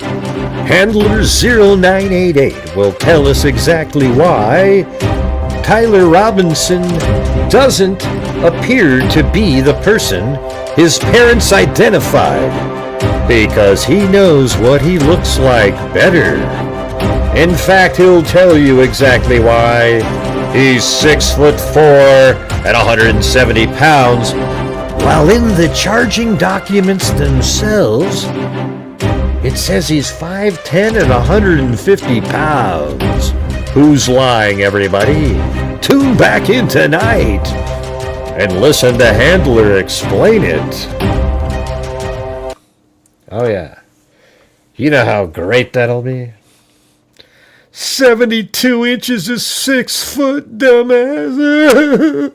Handler 0988 will tell us exactly why Tyler Robinson doesn't appear to be the person his parents identified, because he knows what he looks like better. In fact, he'll tell you exactly why He's 6'4" and 170 pounds, while in the charging documents themselves, it says he's 5'10" and 150 pounds. Who's lying, everybody? Tune back in tonight and listen to Handler explain it. Oh, yeah. You know how great that'll be? 72 inches is 6 foot, dumbass.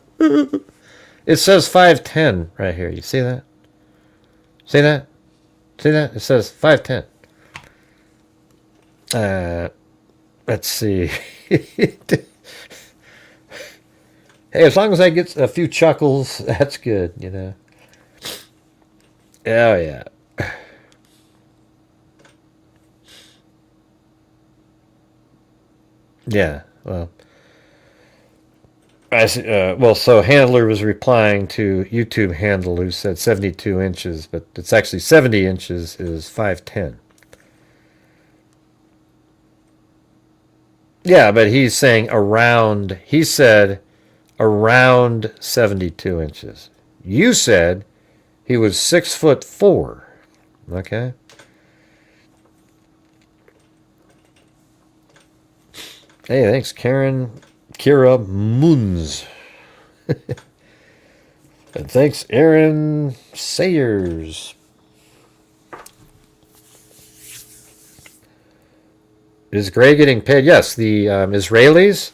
It says 5'10" right here. You see that? See that? See that? It says 5'10". Let's see. Hey, as long as I get a few chuckles, that's good, you know. Oh, yeah. Yeah, well, so Handler was replying to YouTube Handle, who said 72 inches, but it's actually 70 inches is 5'10". Yeah, but he's saying around, he said around 72 inches. You said he was 6'4". Okay. Hey, thanks, Kira Moons. And thanks, Aaron Sayers. Is Gray getting paid? Yes, the Israelis,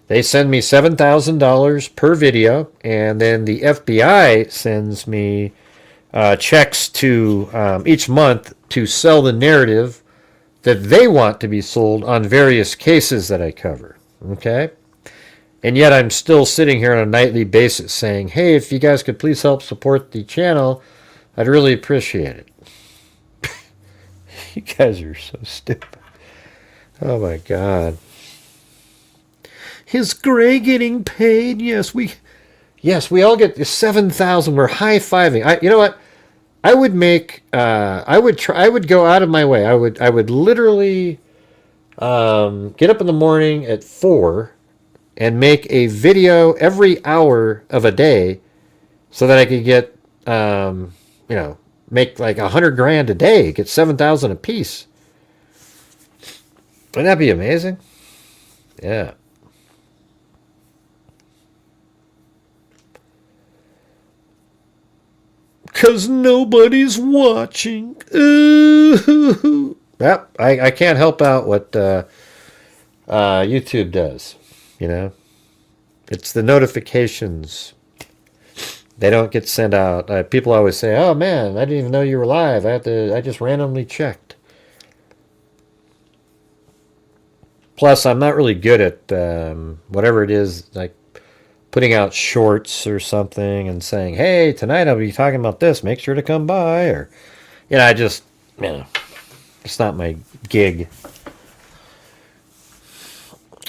they send me $7,000 per video, and then the FBI sends me checks to each month to sell the narrative that they want to be sold on various cases that I cover. Okay? And yet I'm still sitting here on a nightly basis saying, hey, if you guys could please help support the channel, I'd really appreciate it. You guys are so stupid. Oh my God. Is Gray getting paid? Yes, we all get 7,000. We're high-fiving. You know what? I would make I would go out of my way. I would literally get up in the morning at 4 and make a video every hour of a day so that I could get make like $100,000 a day, get 7,000 a piece. Wouldn't that be amazing? Yeah. Because nobody's watching. Ooh. Yep, I can't help out what YouTube does, you know. It's the notifications. They don't get sent out. People always say, oh, man, I didn't even know you were live. I just randomly checked. Plus, I'm not really good at whatever it is, like putting out shorts or something and saying, hey, tonight I'll be talking about this. Make sure to come by. Or, it's not my gig.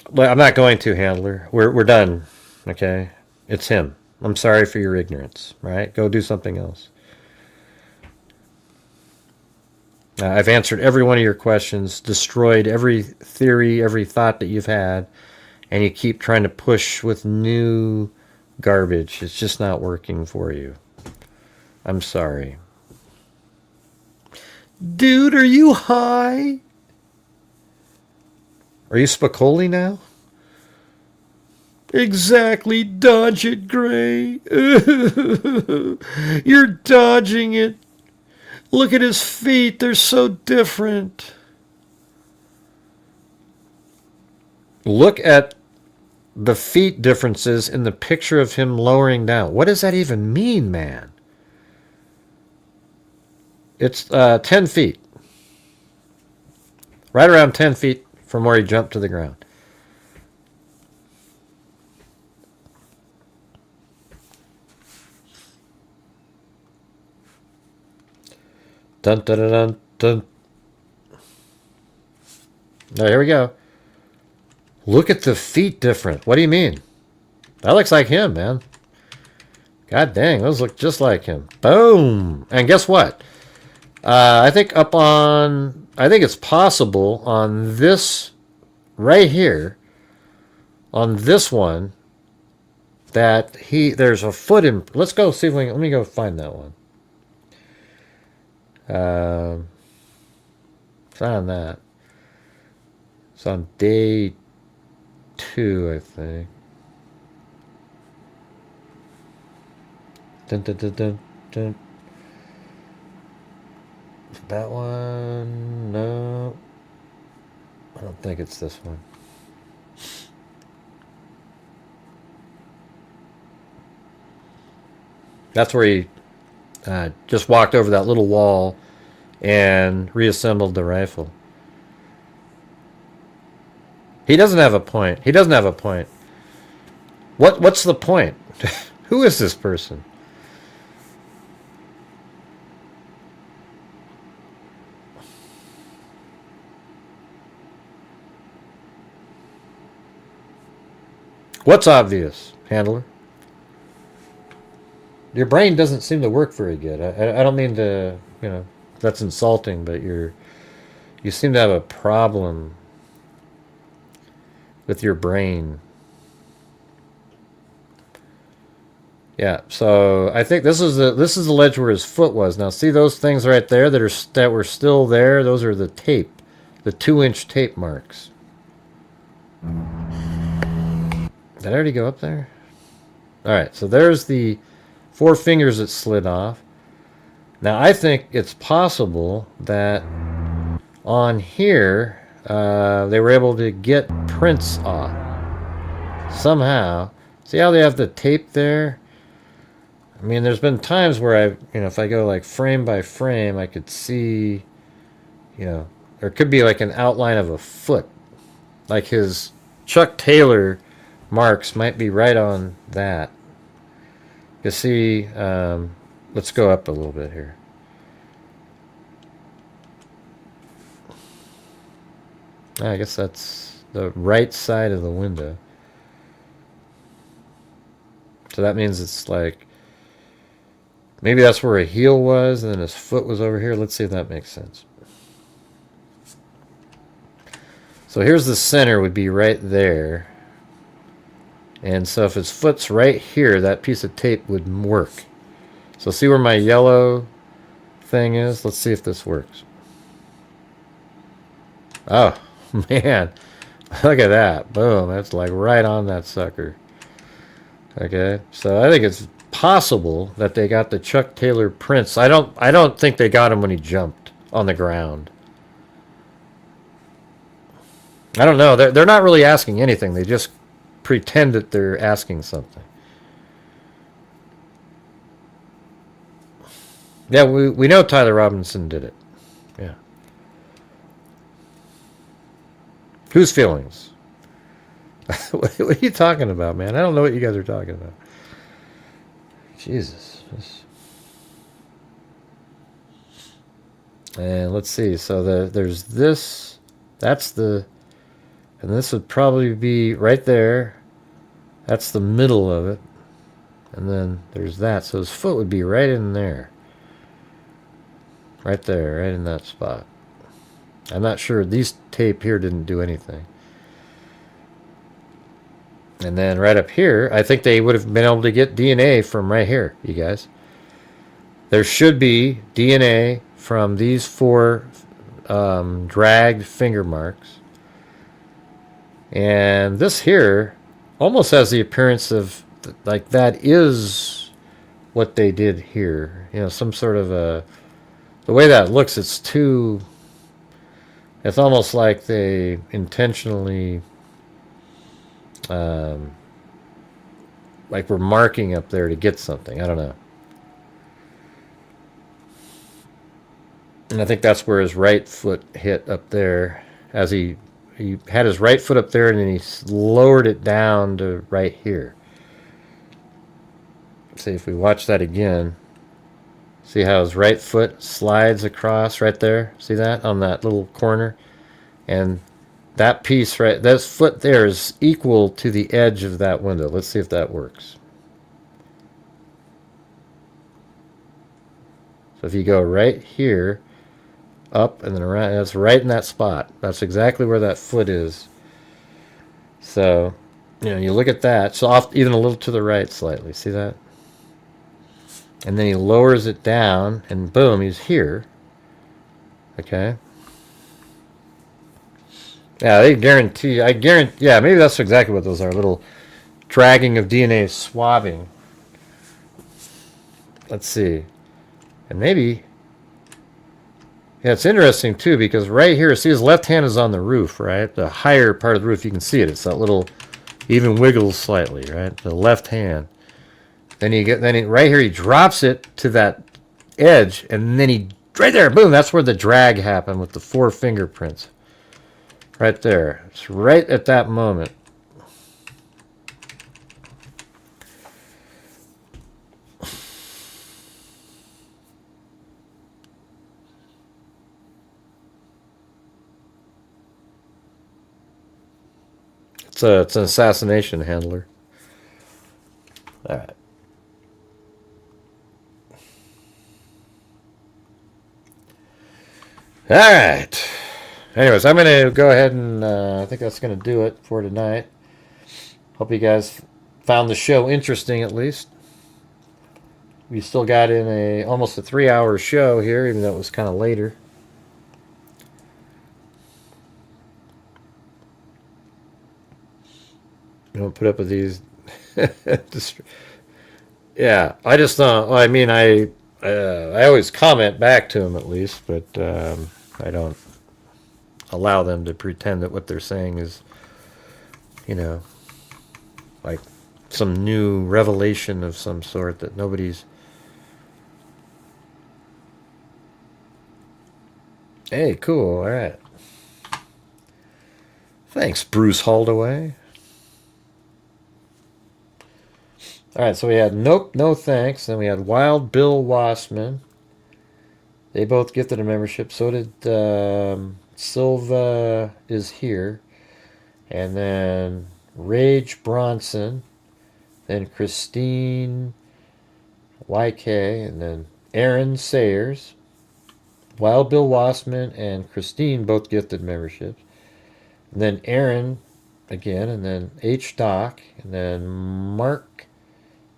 But I'm not going to, Handler. We're done. Okay? It's him. I'm sorry for your ignorance. Right? Go do something else. I've answered every one of your questions, destroyed every theory, every thought that you've had, and you keep trying to push with new garbage. It's just not working for you. I'm sorry. Dude, are you high? Are you Spicoli now? Exactly. Dodge it, Gray. You're dodging it. Look at his feet. They're so different. Look at the feet differences in the picture of him lowering down. What does that even mean, man? It's 10 feet. Right around 10 feet from where he jumped to the ground. Dun dun dun dun dun. Now here we go. Look at the feet different. What do you mean? That looks like him, man. God dang, those look just like him. Boom. And guess what? I think it's possible on this right here on this one that there's a foot in. Let's go see if we can, let me go find that one. Found that. It's on day 2, I think. Dun, dun, dun, dun, dun. That one? No. I don't think it's this one. That's where he just walked over that little wall and reassembled the rifle. He doesn't have a point. He doesn't have a point. What's the point? Who is this person? What's obvious, handler? Your brain doesn't seem to work very good. I don't mean to, that's insulting, but you seem to have a problem with your brain. Yeah, so I think this is the ledge where his foot was. Now see those things right there that were still there? Those are the tape, the 2-inch tape marks. Did I already go up there? All right, so there's the 4 fingers that slid off. Now I think it's possible that on here they were able to get prints off somehow. See how they have the tape there? I mean, there's been times where if I go like frame by frame, I could see, there could be like an outline of a foot, like his Chuck Taylor marks might be right on that. You see, let's go up a little bit here. I guess that's the right side of the window. So that means it's like, maybe that's where a heel was, and then his foot was over here. Let's see if that makes sense. So here's the center would be right there. And so if his foot's right here, that piece of tape would work. So see where my yellow thing is? Let's see if this works. Oh, man. Look at that. Boom. That's like right on that sucker. Okay. So I think it's possible that they got the Chuck Taylor prints. I don't think they got him when he jumped on the ground. I don't know. They're not really asking anything. They just pretend that they're asking something. Yeah, we know Tyler Robinson did it. Yeah. Whose feelings? What are you talking about, man? I don't know what you guys are talking about. Jesus. And let's see. So there's this. That's the... And this would probably be right there. That's the middle of it. And then there's that. So his foot would be right in there. Right there, right in that spot. I'm not sure. These tape here didn't do anything. And then right up here, I think they would have been able to get DNA from right here, you guys. There should be DNA from these 4 dragged finger marks. And this here almost has the appearance of like that is what they did here. Some sort of a... The way that looks, it's almost like they intentionally like we're marking up there to get something. I don't know. And I think that's where his right foot hit up there, as he had his right foot up there and then he lowered it down to right here. See if we watch that again. See how his right foot slides across right there? See that on that little corner? And that piece right, that foot there is equal to the edge of that window. Let's see if that works. So if you go right here, up and then around, that's right in that spot. That's exactly where that foot is. So You know, you look at that. So off, even a little to the right slightly. See that? And then he lowers it down, and boom, he's here. Okay. Yeah, I guarantee, yeah, maybe that's exactly what those are. Little dragging of DNA swabbing. Let's see. And maybe, yeah, it's interesting too, because right here, see his left hand is on the roof, right? The higher part of the roof, you can see it. It's that little, even wiggles slightly, right? The left hand. Then right here, he drops it to that edge, and then right there, boom, that's where the drag happened with the 4 fingerprints. Right there. It's right at that moment. It's an assassination handler. All right. All right. Anyways, I'm going to go ahead and I think that's going to do it for tonight. Hope you guys found the show interesting, at least. We still got in almost a 3-hour show here, even though it was kind of later. Don't put up with these. Yeah, I just don't. I mean, I always comment back to them at least, but I don't allow them to pretend that what they're saying is, you know, like some new revelation of some sort that nobody's. Hey, cool. All right. Thanks, Bruce Holdaway. All right, so we had Nope, No Thanks. Then we had Wild Bill Wassman. They both gifted a membership. So did Silva is here. And then Rage Bronson. Then Christine YK. And then Aaron Sayers. Wild Bill Wassman and Christine both gifted memberships. And then Aaron again. And then H. Doc. And then Mark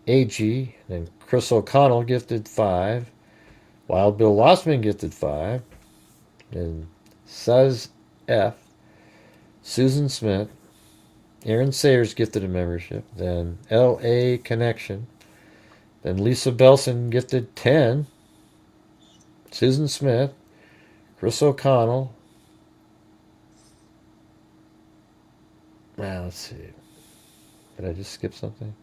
AG. And then Chris O'Connell gifted 5. Wild Bill Wassman gifted 5. And Suz F. Susan Smith. Aaron Sayers gifted a membership. Then LA Connection. Then Lisa Belson gifted 10. Susan Smith. Chris O'Connell. Now, let's see. Did I just skip something?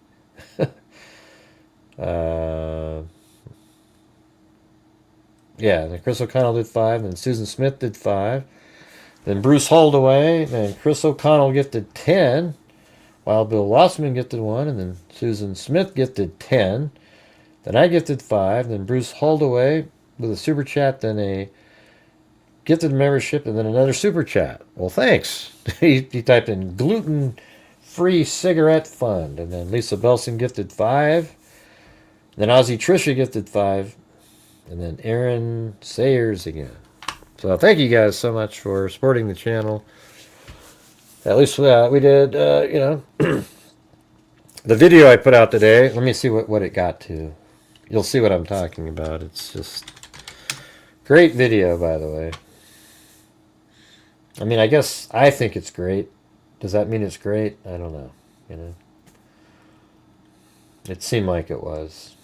Yeah, then Chris O'Connell did 5. Then Susan Smith did 5. Then Bruce Holdaway. Then Chris O'Connell gifted 10. Wild Bill Wassman gifted 1. And then Susan Smith gifted 10. Then I gifted 5. Then Bruce Holdaway with a super chat. Then a gifted membership. And then another super chat. Well, thanks. he typed in gluten-free cigarette fund. And then Lisa Belson gifted 5. Then Ozzy Trisha gifted 5. And then Aaron Sayers again. So thank you guys so much for supporting the channel. At least we did, you know, the video I put out today. Let me see what it got to. You'll see what I'm talking about. It's just great video, by the way. I mean, I guess I think it's great. Does that mean it's great? I don't know. You know, it seemed like it was.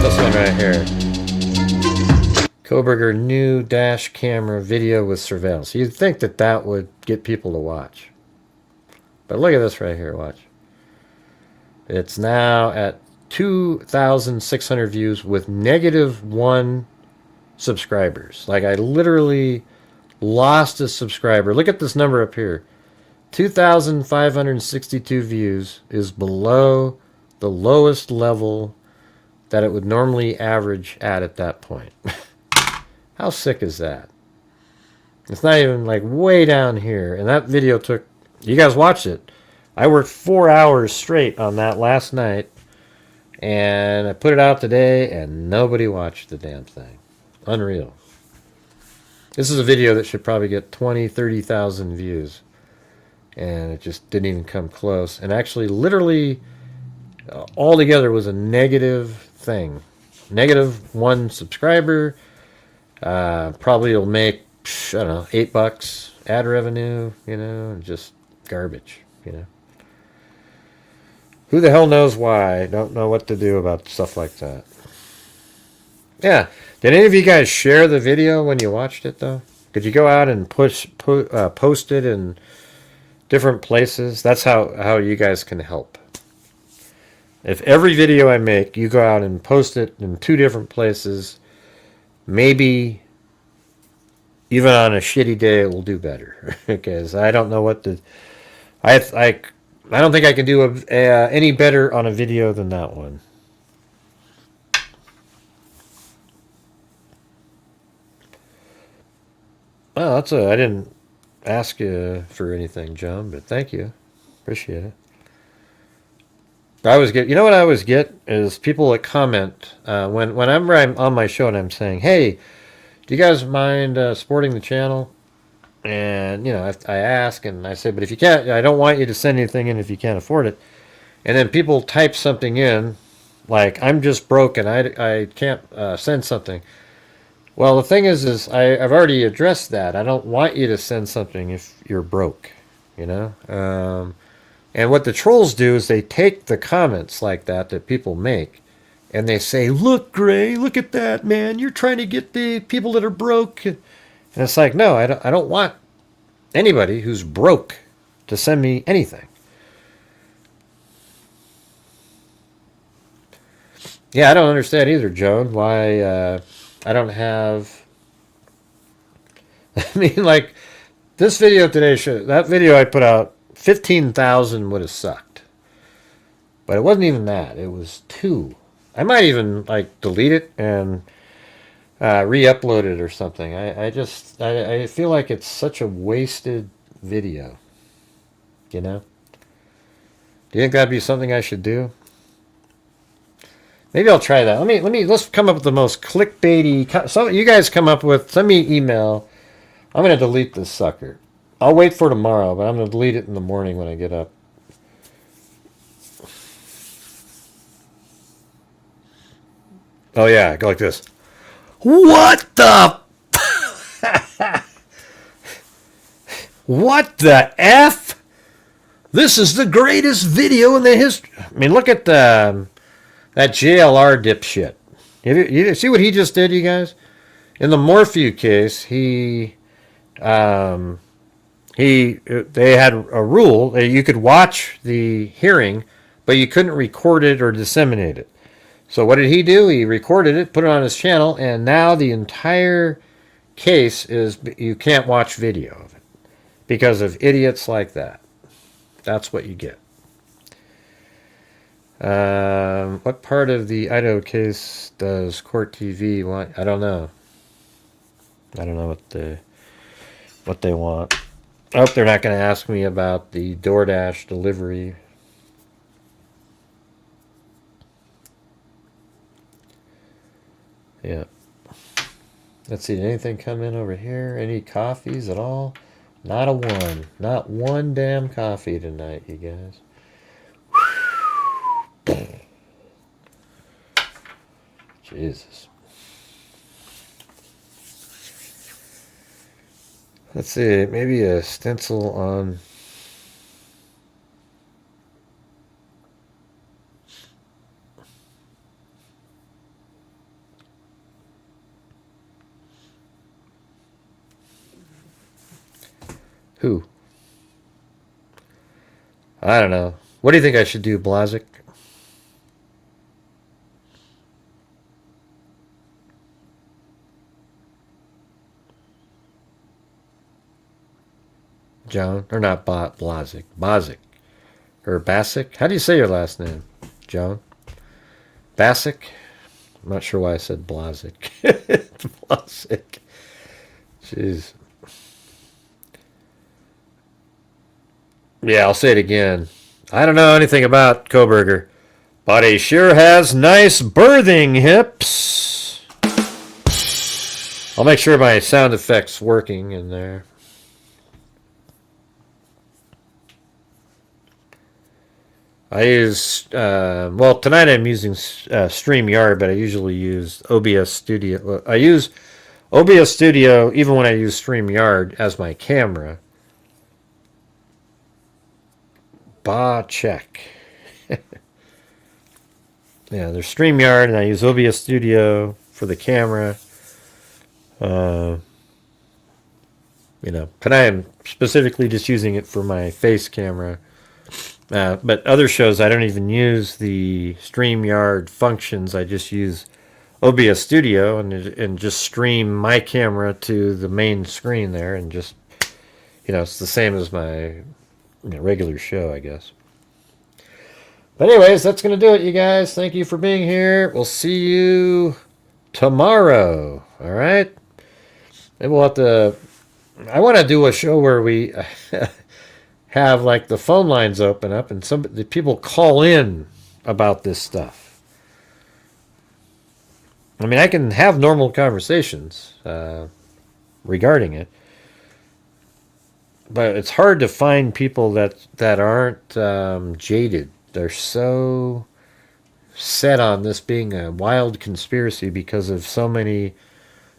This one right here. Koberger new dash camera video with surveillance. You'd think that would get people to watch. But look at this right here, watch. It's now at 2,600 views with -1 subscribers. Like, I literally lost a subscriber. Look at this number up here. 2,562 views is below the lowest level that it would normally average at that point. How sick is that? It's not even like way down here. And that video took, you guys watched it. I worked 4 hours straight on that last night. And I put it out today and nobody watched the damn thing. Unreal. This is a video that should probably get 20, 30,000 views. and it just didn't even come close. And actually, literally, altogether was a negative thing. -1 subscriber. Probably will make, I don't know, $8 ad revenue, just garbage, Who the hell knows why? Don't know what to do about stuff like that. Yeah. Did any of you guys share the video when you watched it, though? Did you go out and post it in different places? That's how you guys can help. If every video I make, you go out and post it in 2 different places, maybe even on a shitty day it will do better. Because I don't know what to... I don't think I can do any better on a video than that one. Well, I didn't ask you for anything, John, but thank you. Appreciate it. I always get, what I always get is people that comment when I'm on my show and I'm saying, hey, do you guys mind supporting the channel? And, I ask and I say, but if you can't, I don't want you to send anything in if you can't afford it. And then people type something in, like, I'm just broke and I can't send something. Well, the thing is I've already addressed that. I don't want you to send something if you're broke, And what the trolls do is they take the comments like that people make, and they say, look, Gray, look at that, man. You're trying to get the people that are broke. And it's like, no, I don't want anybody who's broke to send me anything. Yeah, I don't understand either, Joan, why I don't have... I mean, like, this video today, that video I put out, 15,000 would have sucked. But it wasn't even that. It was 2. I might even, like, delete it and re-upload it or something. I feel like it's such a wasted video. Do you think that'd be something I should do? Maybe I'll try that. Let's come up with the most clickbaity. So you guys come up with, send me an email. I'm going to delete this sucker. I'll wait for tomorrow, but I'm going to delete it in the morning when I get up. Oh yeah, go like this. What the? What the F? This is the greatest video in the history. I mean, look at that JLR dipshit. You see what he just did, you guys? In the Morphew case, they had a rule that you could watch the hearing, but you couldn't record it or disseminate it. So what did he do? He recorded it, put it on his channel, and now the entire case is you can't watch video of it because of idiots like that. That's what you get. What part of the Idaho case does Court TV want? I don't know. I don't know what they want. I hope they're not going to ask me about the DoorDash delivery. Yeah. Let's see. Did anything come in over here? Any coffees at all? Not a one. Not one damn coffee tonight, you guys. Jesus. Let's see. Maybe a stencil on... Who? I don't know. What do you think I should do, Blazik? Joan? Or not Blazik. Bazik. Or Basic? How do you say your last name, Joan? Basic? I'm not sure why I said Blazik. Blazik. Jeez. Yeah, I'll say it again. I don't know anything about Koberger, but he sure has nice birthing hips. I'll make sure my sound effect's working in there. I use, well, tonight I'm using StreamYard, but I usually use OBS Studio. Well, I use OBS Studio even when I use StreamYard as my camera. Check. Yeah, there's StreamYard, and I use OBS Studio for the camera. You know, tonight I'm specifically just using it for my face camera. But other shows, I don't even use the StreamYard functions. I just use OBS Studio and just stream my camera to the main screen there, and just, you know, it's the same as my regular show, I guess. But anyways, that's going to do it, you guys. Thank you for being here. We'll see you tomorrow. All right? Maybe we'll have to... I want to do a show where we have, like, the phone lines open up and the people call in about this stuff. I mean, I can have normal conversations regarding it. But it's hard to find people that aren't jaded. They're so set on this being a wild conspiracy because of so many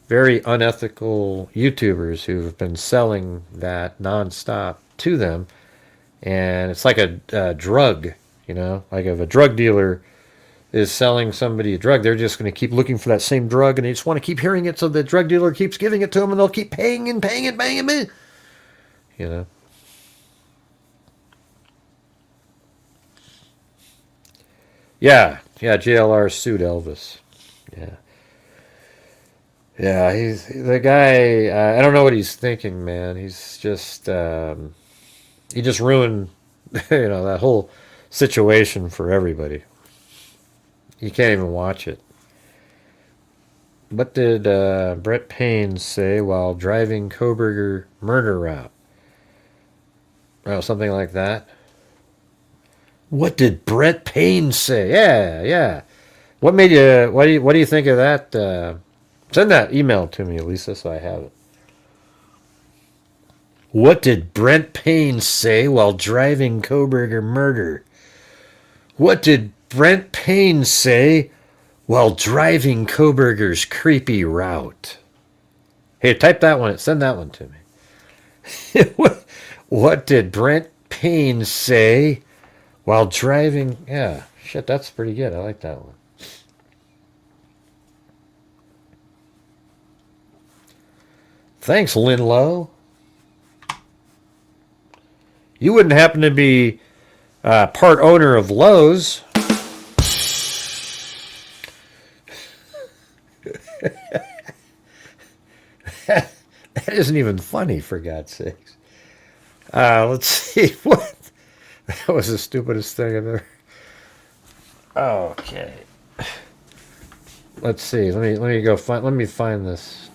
very unethical YouTubers who have been selling that nonstop to them. And it's like a drug, you know? Like if a drug dealer is selling somebody a drug, they're just going to keep looking for that same drug, and they just want to keep hearing it, so the drug dealer keeps giving it to them, and they'll keep paying and paying and paying and paying. You know? Yeah, JLR sued Elvis. Yeah, he's the guy. I don't know what he's thinking, man. He's just he just ruined, you know, that whole situation for everybody. You can't even watch it. What did Brett Payne say while driving Koberger murder route? Oh, something like that. What did Brett Payne say? Yeah. What made you? What do you think of that? Send that email to me, Lisa, so I have it. What did Brent Payne say while driving Koberger murder? What did Brent Payne say while driving Koberger's creepy route? Hey, type that one. Send that one to me. What did Brent Payne say while driving... Yeah, shit, that's pretty good. I like that one. Thanks, Lynn Lowe. You wouldn't happen to be part owner of Lowe's. That isn't even funny, for God's sakes. Let's see. What? That was the stupidest thing I've ever... Okay. Let's see. Let me go find... Let me find this.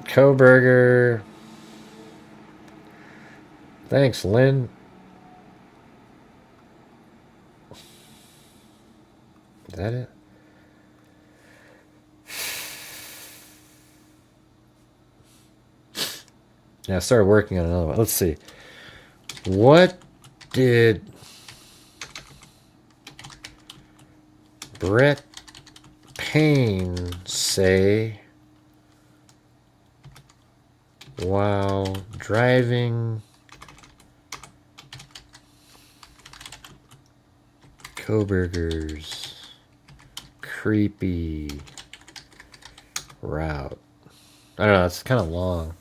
Koberger. Thanks, Lynn. Is that it? Yeah, I started working on another one. Let's see. What did Brett Payne say while driving Koberger's creepy route? I don't know, it's kind of long.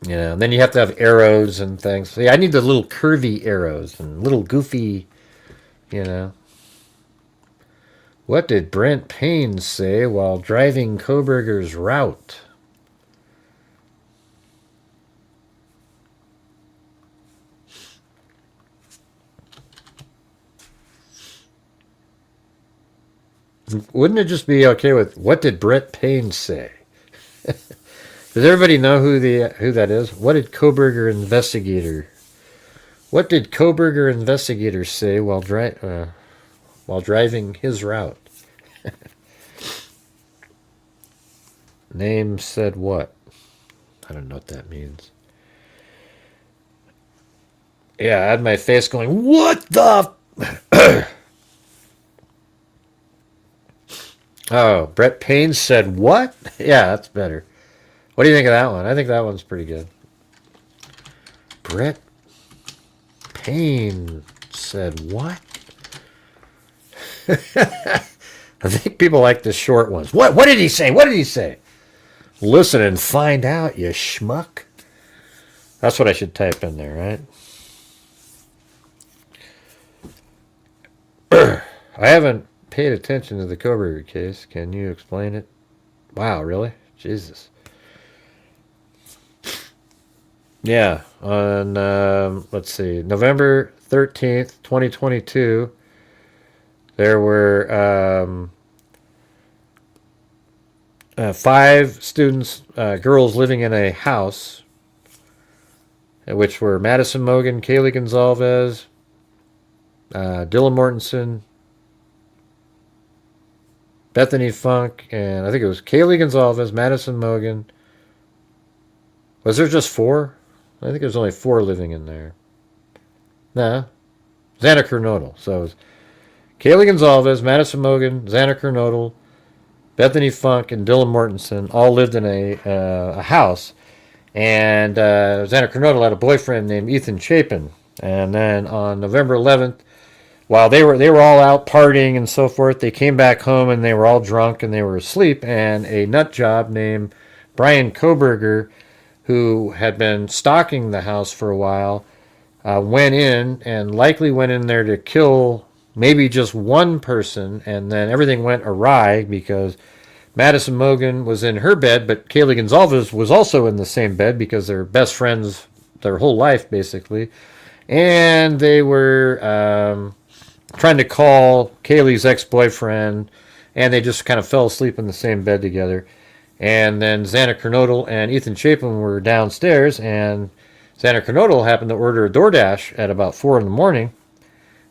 You know, and then you have to have arrows and things. See, I need the little curvy arrows and little goofy, you know. What did Brent Payne say while driving Koberger's route? Wouldn't it just be okay with what did Brett Payne say? Does everybody know who that is? What did Kohberger investigator say while driving his route? Name said what? I don't know what that means. Yeah, I had my face going, what the? Oh, Brett Payne said what? Yeah, that's better. What do you think of that one? I think that one's pretty good. Brett Payne said what? I think people like the short ones. What did he say? What did he say? Listen and find out, you schmuck. That's what I should type in there, right? I haven't paid attention to the Kohberger case. Can you explain it? Wow, really? Jesus. Yeah, on, let's see, November 13th, 2022, there were 5 students, girls living in a house, which were Madison Mogan, Kaylee Gonzalez, Dylan Mortensen, Bethany Funk, and I think it was Kaylee Gonzalez, Madison Mogan. Was there just 4? I think there's only 4 living in there. Nah. Xana Kernodal. So it was Kaylee Gonzalez, Madison Mogan, Xana Kernodal, Bethany Funk, and Dylan Mortensen all lived in a house. And Xana Kernodal had a boyfriend named Ethan Chapin. And then on November 11th, while they were all out partying and so forth, they came back home and they were all drunk and they were asleep. And a nut job named Brian Kohberger, who had been stalking the house for a while, went in and likely went in there to kill maybe just one person, and then everything went awry because Madison Mogan was in her bed, but Kaylee Gonzalez was also in the same bed because they're best friends their whole life, basically. And they were trying to call Kaylee's ex-boyfriend, and they just kind of fell asleep in the same bed together. And then Xana Kernodal and Ethan Chapin were downstairs, and Xana Kernodal happened to order a DoorDash at about 4 in the morning.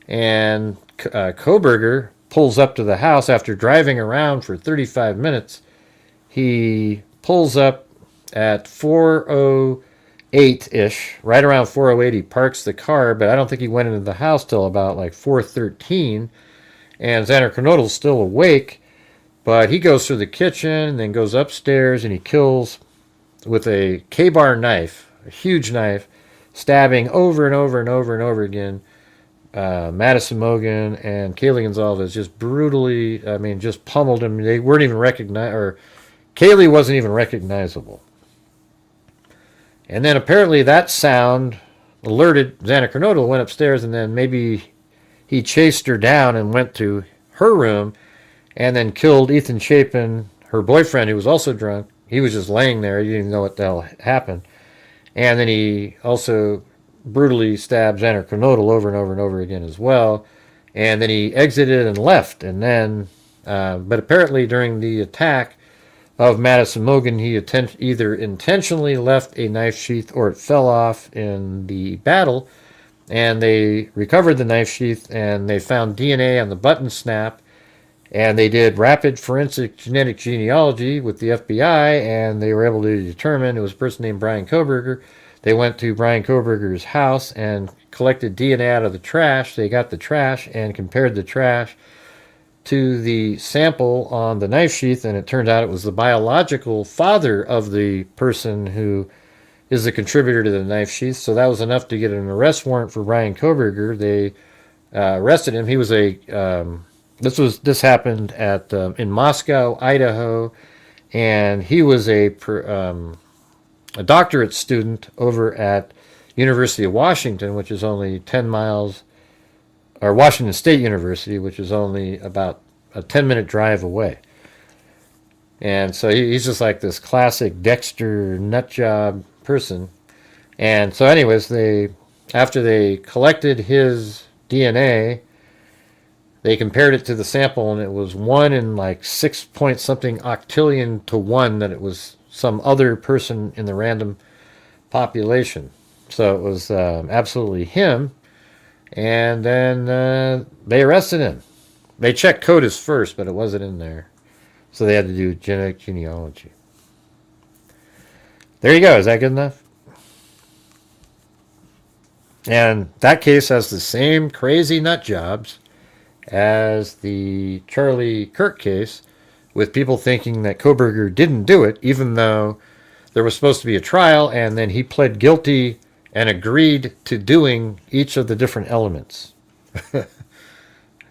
And Kohberger pulls up to the house after driving around for 35 minutes. He pulls up at 4:08-ish, right around 4:08. He parks the car, but I don't think he went into the house till about like 4:13. And Xana Kernodal's still awake. But he goes through the kitchen and then goes upstairs and he kills with a K-bar knife, a huge knife, stabbing over and over and over and over again Madison Mogan and Kaylee Gonzalez. Just brutally, just pummeled him. They weren't even recognized, or Kaylee wasn't even recognizable. And then apparently that sound alerted Xana Kernodal, went upstairs, and then maybe he chased her down and went to her room and then killed Ethan Chapin, her boyfriend, who was also drunk. He was just laying there. He didn't even know what the hell happened. And then he also brutally stabbed Xana Kernodal over and over and over again as well. And then he exited and left. And then, but apparently during the attack of Madison Mogan, he either intentionally left a knife sheath or it fell off in the battle. And they recovered the knife sheath and they found DNA on the button snap. And they did rapid forensic genetic genealogy with the FBI, and they were able to determine it was a person named Brian Kohberger. They went to Brian Kohberger's house and collected DNA out of the trash. They got the trash and compared the trash to the sample on the knife sheath, and it turned out it was the biological father of the person who is the contributor to the knife sheath. So that was enough to get an arrest warrant for Brian Kohberger. They arrested him. He was This happened at in Moscow, Idaho, and he was a doctorate student over at University of Washington, which is only 10 miles, or Washington State University, which is only about a 10-minute drive away. And so he's just like this classic Dexter nutjob person. And so anyways, after they collected his DNA, they compared it to the sample, and it was 1 in like 6 point something octillion to 1 that it was some other person in the random population. So it was absolutely him. And then they arrested him. They checked CODIS first, but it wasn't in there. So they had to do genetic genealogy. There you go. Is that good enough? And that case has the same crazy nut jobs as the Charlie Kirk case, with people thinking that Koberger didn't do it, even though there was supposed to be a trial, and then he pled guilty and agreed to doing each of the different elements.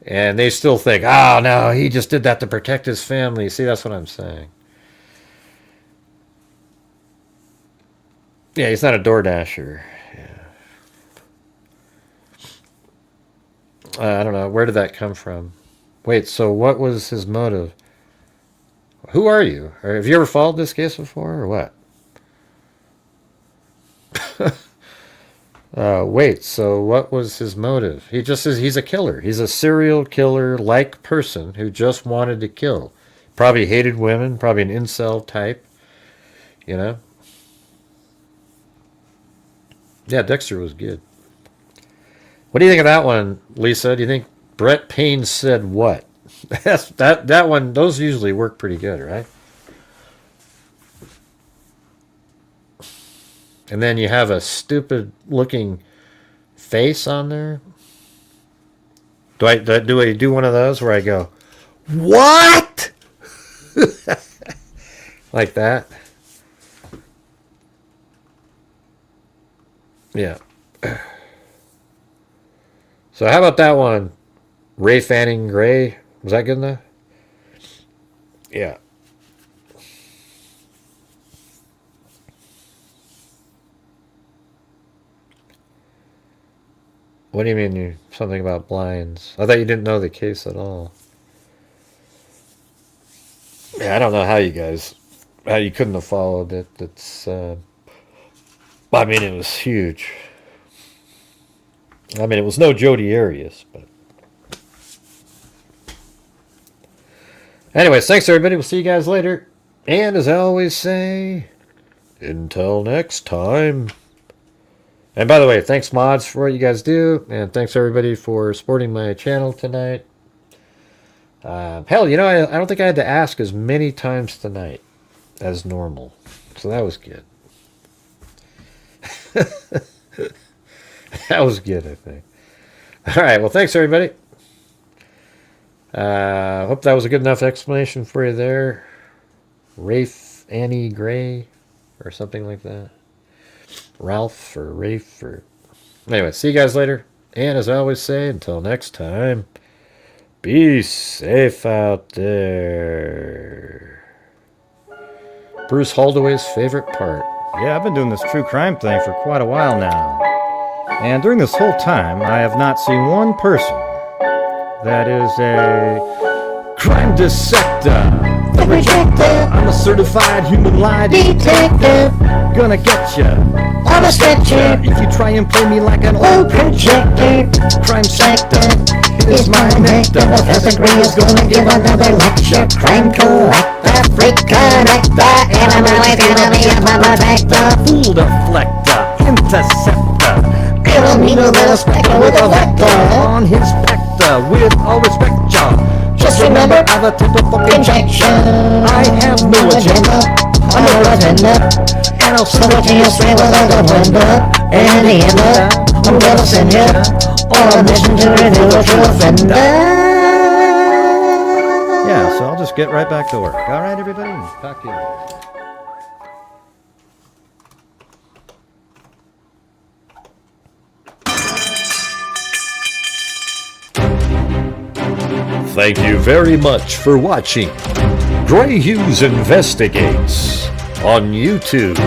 And they still think, oh, no, he just did that to protect his family. See, that's what I'm saying. Yeah, he's not a door dasher. I don't know. Where did that come from? Wait, so what was his motive? Who are you? Or have you ever followed this case before, or what? Wait, so what was his motive? He just says he's a killer. He's a serial killer-like person who just wanted to kill. Probably hated women, probably an incel type, you know? Yeah, Dexter was good. What do you think of that one, Lisa? Do you think Brett Payne said what? that one, those usually work pretty good, right? And then you have a stupid looking face on there. Do I do one of those where I go, what? Like that? Yeah. So how about that one? Ray Fanning Gray. Was that good enough? Yeah. What do you mean something about blinds? I thought you didn't know the case at all. Yeah, I don't know how you couldn't have followed it. It's, I mean, it was huge. I mean, it was no Jodi Arias, but. Anyways, thanks everybody. We'll see you guys later. And as I always say, until next time. And by the way, thanks mods for what you guys do. And thanks everybody for supporting my channel tonight. Hell, you know, I don't think I had to ask as many times tonight as normal. So that was good. That was good, I think. All right, well, thanks everybody. Hope that was a good enough explanation for you there. Rafe Annie Gray or something like that. Ralph or Rafe or... Anyway, see you guys later. And as I always say, until next time, be safe out there. Bruce Holdaway's favorite part. Yeah, I've been doing this true crime thing for quite a while now. And during this whole time, I have not seen one person that is a crime dissector, the rejecter. I'm a certified human lie detective. Gonna get ya on a stretcher if you try and play me like an old projector. Crime sector is my nectar. Professor Gray is gonna give another lecture. Crime collector, freak connector, animalized enemy of my protector. Fool deflector, interceptor, Alamino little spectre with a vector on his spectre, with all respect, y'all. Just remember, I've a typical injection. I have no agenda, I'm a pretender, and I'll sell it to you straight without a blender. And in the end, I'm gonna send you on a mission to reveal a true offender. Yeah, so I'll just get right back to work. All right, everybody, talk to you later. Thank you very much for watching Grant Hughes Investigates on YouTube.